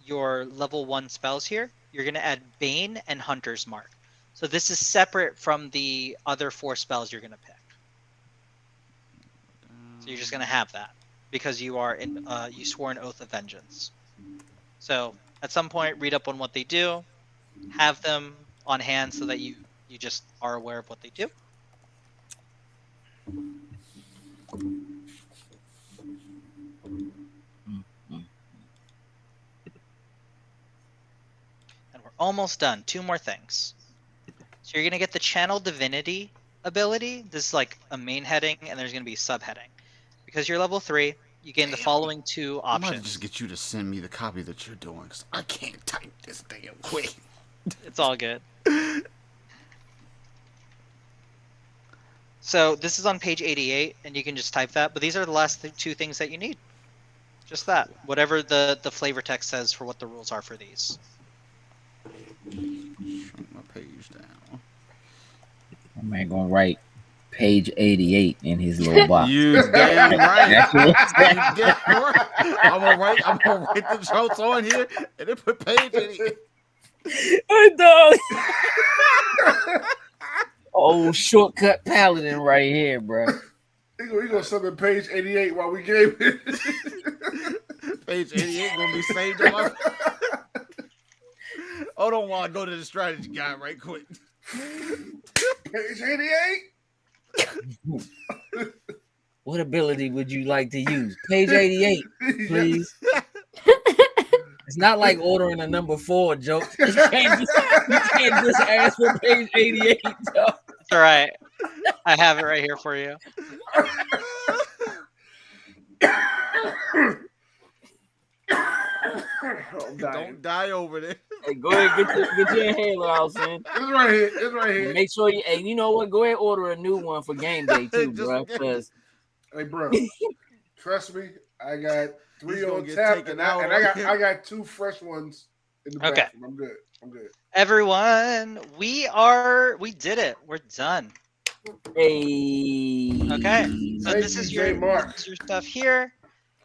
your level 1 spells here, you're going to add Bane and Hunter's Mark. So this is separate from the other 4 spells you're going to pick. So you're just going to have that because you are you swore an oath of vengeance. So at some point, read up on what they do, have them on hand so that you just are aware of what they do. And we're almost done. 2 more things. So you're going to get the Channel Divinity ability. This is like a main heading, and there's going to be a subheading. Because you're level 3, you gain the following 2 I might options. just get you to send me the copy that you're doing, because I can't type this damn quick. It's all good. So this is on page 88, and you can just type that. But these are the last 2 things that you need. Just that. Whatever the flavor text says for what the rules are for these. Shrink my page down. My man gonna write page 88 in his little box. You damn right. That's what it's You damn right. I'm gonna write the jokes on here and then put page 88. Oh, shortcut paladin right here, bro. He gonna summon page 88 while we gave it. Page 88 gonna be saved on my. Hold on while I go to the strategy guide right quick. Page 88. What ability would you like to use? Page 88, please. It's not like ordering a number 4 joke. You can't just ask for page 88, Joe. It's all right. I have it right here for you. Don't die over there. Hey, go ahead, get your inhaler out, son. It's right here. It's right here. Make sure you, hey, you know what? Go ahead and order a new one for game day too, Just bro. Because Hey, bro. Trust me, I got 3 He's gonna on get tap, taken and out I got 2 fresh ones in the Okay. bathroom. I'm good. Everyone, we did it. We're done. hey, Okay. So Thank this you, is J. Mark. your stuff here.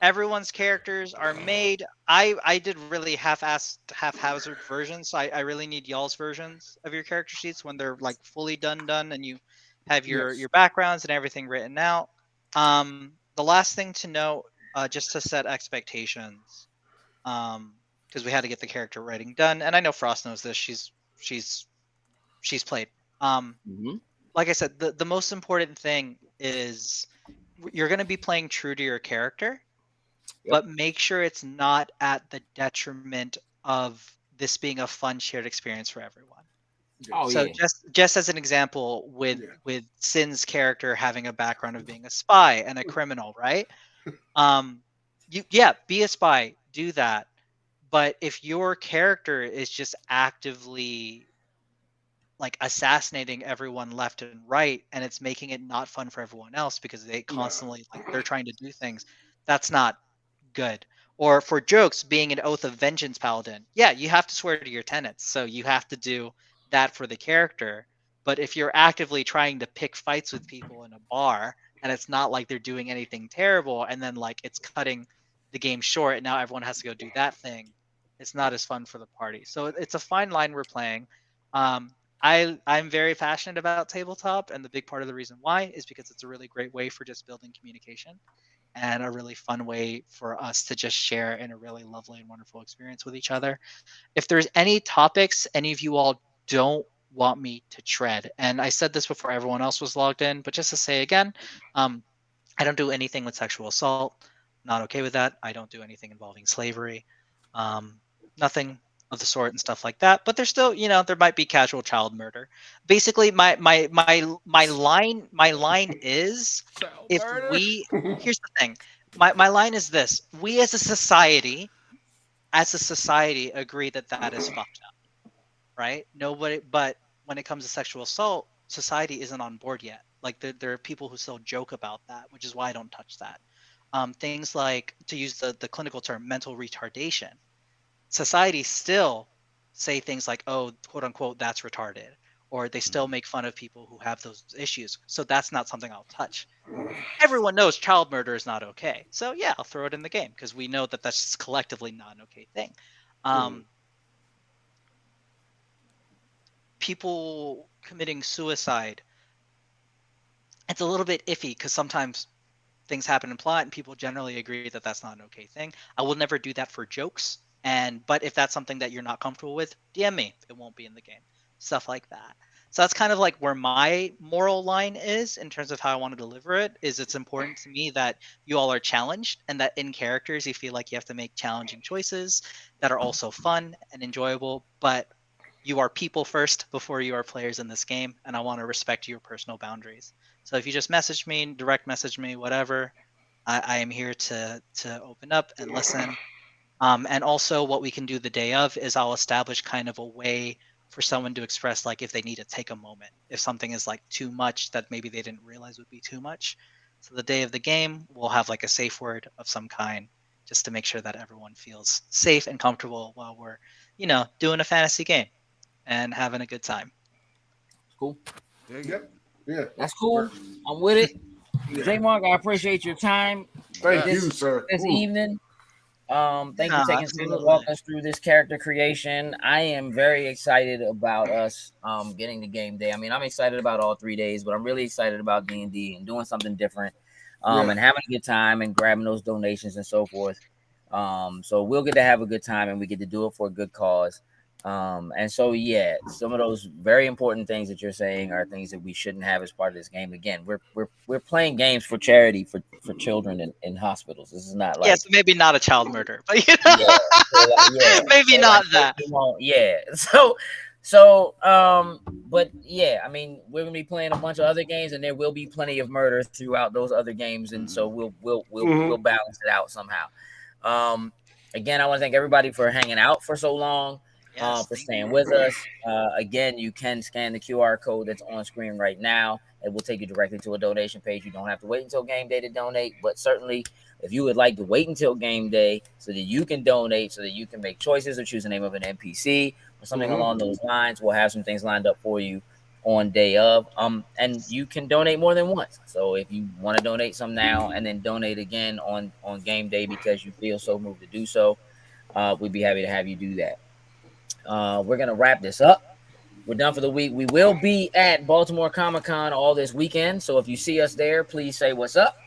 Everyone's characters are made. I did really haphazard versions. So I really need y'all's versions of your character sheets when they're like fully done, and you have your backgrounds and everything written out. The last thing to note, just to set expectations, because we had to get the character writing done, and I know Frost knows this. She's played. Like I said, the most important thing is you're going to be playing true to your character, but make sure it's not at the detriment of this being a fun shared experience for everyone. Oh, So yeah. just as an example, with Sin's character having a background of being a spy and a criminal, right? Be a spy, do that. But if your character is just actively like assassinating everyone left and right, and it's making it not fun for everyone else because they constantly like they're trying to do things, that's not good. Or for jokes, being an oath of vengeance paladin, you have to swear to your tenets, so you have to do that for the character. But if you're actively trying to pick fights with people in a bar and it's not like they're doing anything terrible, and then like it's cutting the game short and now everyone has to go do that thing, it's not as fun for the party. So it's a fine line we're playing. I'm very passionate about tabletop, and the big part of the reason why is because it's a really great way for just building communication and a really fun way for us to just share in a really lovely and wonderful experience with each other. If there's any topics any of you all don't want me to tread, and I said this before everyone else was logged in, but just to say again, I don't do anything with sexual assault. Not okay with that. I don't do anything involving slavery. Nothing of the sort and stuff like that. But there's still, there might be casual child murder. Basically, my line is, if we, here's the thing, my line is this: we as a society agree that is fucked up, right? Nobody, but when it comes to sexual assault, society isn't on board yet. Like there are people who still joke about that, which is why I don't touch that. Things like, to use the clinical term, mental retardation. Society still say things like, oh, quote unquote, that's retarded, or they still make fun of people who have those issues. So that's not something I'll touch. Everyone knows child murder is not okay. So I'll throw it in the game because we know that that's just collectively not an okay thing. People committing suicide, it's a little bit iffy because sometimes things happen in plot and people generally agree that that's not an okay thing. I will never do that for jokes. But if that's something that you're not comfortable with, DM me. It won't be in the game. stuff like that. So that's kind of like where my moral line is in terms of how I want to deliver it. Is it's important to me that you all are challenged and that in characters you feel like you have to make challenging choices that are also fun and enjoyable, but you are people first before you are players in this game, and I want to respect your personal boundaries. So if you just message me, direct message me, whatever, I am here to open up and listen. And also what we can do the day of is I'll establish kind of a way for someone to express like if they need to take a moment, if something is like too much that maybe they didn't realize would be too much. So the day of the game, we'll have like a safe word of some kind just to make sure that everyone feels safe and comfortable while we're, doing a fantasy game and having a good time. Cool. Yep. Yeah. That's cool. I'm with it. J Mark, I appreciate your time. Thank you, sir. This evening. Thank you for taking time to walk us through this character creation. I am very excited about us getting to game day. I mean, I'm excited about all 3 days, but I'm really excited about D&D and doing something different and having a good time and grabbing those donations and so forth. So we'll get to have a good time and we get to do it for a good cause. And so, yeah, some of those very important things that you're saying are things that we shouldn't have as part of this game. Again, we're playing games for charity for children in hospitals. This is not like so maybe not a child murder, but maybe not that. Yeah. But yeah, I mean, we're gonna be playing a bunch of other games, and there will be plenty of murder throughout those other games, and so we'll balance it out somehow. Again, I want to thank everybody for hanging out for so long. For staying with us. Again, you can scan the QR code that's on screen right now. It will take you directly to a donation page. You don't have to wait until game day to donate, but certainly if you would like to wait until game day so that you can donate, so that you can make choices or choose the name of an NPC or something along those lines, we'll have some things lined up for you on day of. And you can donate more than once. So if you want to donate some now and then donate again on game day because you feel so moved to do so, we'd be happy to have you do that. We're gonna wrap this up. We're done for the week. We will be at Baltimore Comic-Con all this weekend, so if you see us there, please say what's up.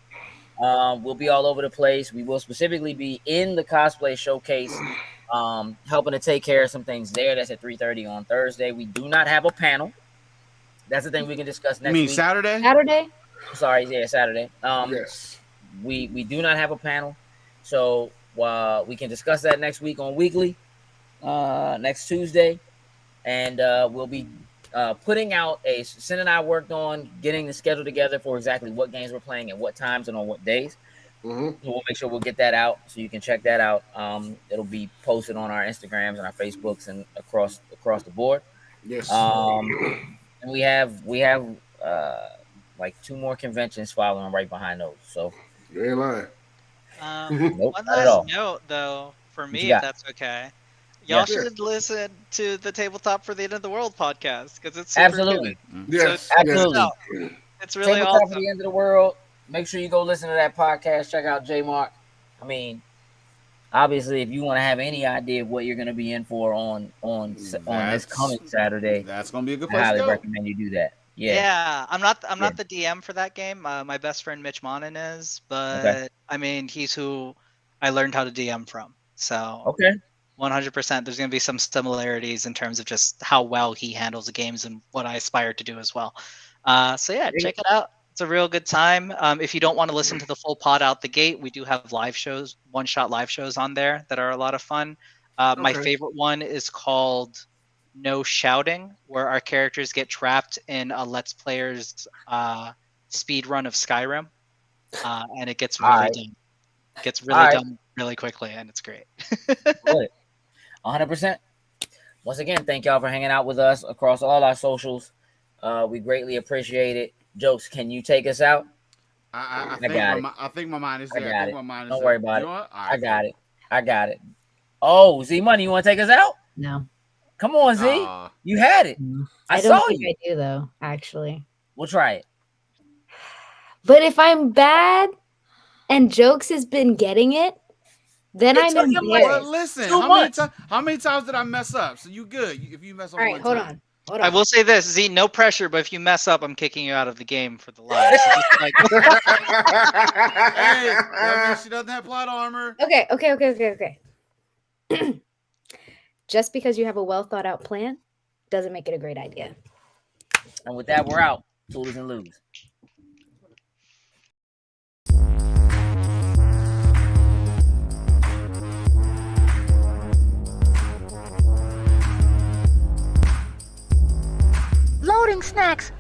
We'll be all over the place. We will specifically be in the cosplay showcase, helping to take care of some things there. That's at 3:30 on Thursday. We do not have a panel. That's the thing we can discuss next week. Saturday? Sorry, yeah, Saturday. Yes. We do not have a panel, so we can discuss that next week on Weekly. Next Tuesday, and we'll be putting out Sin and I worked on getting the schedule together for exactly what games we're playing at what times and on what days. So we'll make sure we'll get that out so you can check that out. It'll be posted on our Instagrams and our Facebooks and across the board. Yes. And we have like 2 more conventions following right behind those. So you ain't lying. Nope, one not at all. last note, though, for me, if that's okay. Y'all should listen to the Tabletop for the End of the World podcast because it's super good. Yes, absolutely. It's really Tabletop awesome. for the End of the World. Make sure you go listen to that podcast. Check out J Mark. I mean, obviously, if you want to have any idea of what you're going to be in for on this coming Saturday, that's going to be a good I place highly to go. recommend you do that. Yeah, I'm not the DM for that game. My best friend Mitch Monin is, but I mean, he's who I learned how to DM from. So 100%. There's going to be some similarities in terms of just how well he handles the games and what I aspire to do as well. So yeah, check it out. It's a real good time. If you don't want to listen to the full pod out the gate, we do have live shows, one-shot live shows on there that are a lot of fun. My favorite one is called No Shouting, where our characters get trapped in a Let's Player's speed run of Skyrim, and it gets really dumb. It gets really dumb really quickly, and it's great. 100%. Once again, thank y'all for hanging out with us across all our socials. We greatly appreciate it. Jokes, can you take us out? I think my mind is there. Don't worry about it. I got it. Oh, Z Money, you want to take us out? No. Come on, Z. You had it. I don't saw think you. I do, though, actually. We'll try it. But if I'm bad and Jokes has been getting it, then I'm embarrassed. Listen, how many times did I mess up? So you good. If you mess up one time. Hold on. I will say this, Z, no pressure, but if you mess up, I'm kicking you out of the game for the live. So just like... Hey, that means she doesn't have plot armor. Okay. Just because you have a well thought out plan doesn't make it a great idea. And with that, we're out. Toolies and lose. Loading snacks.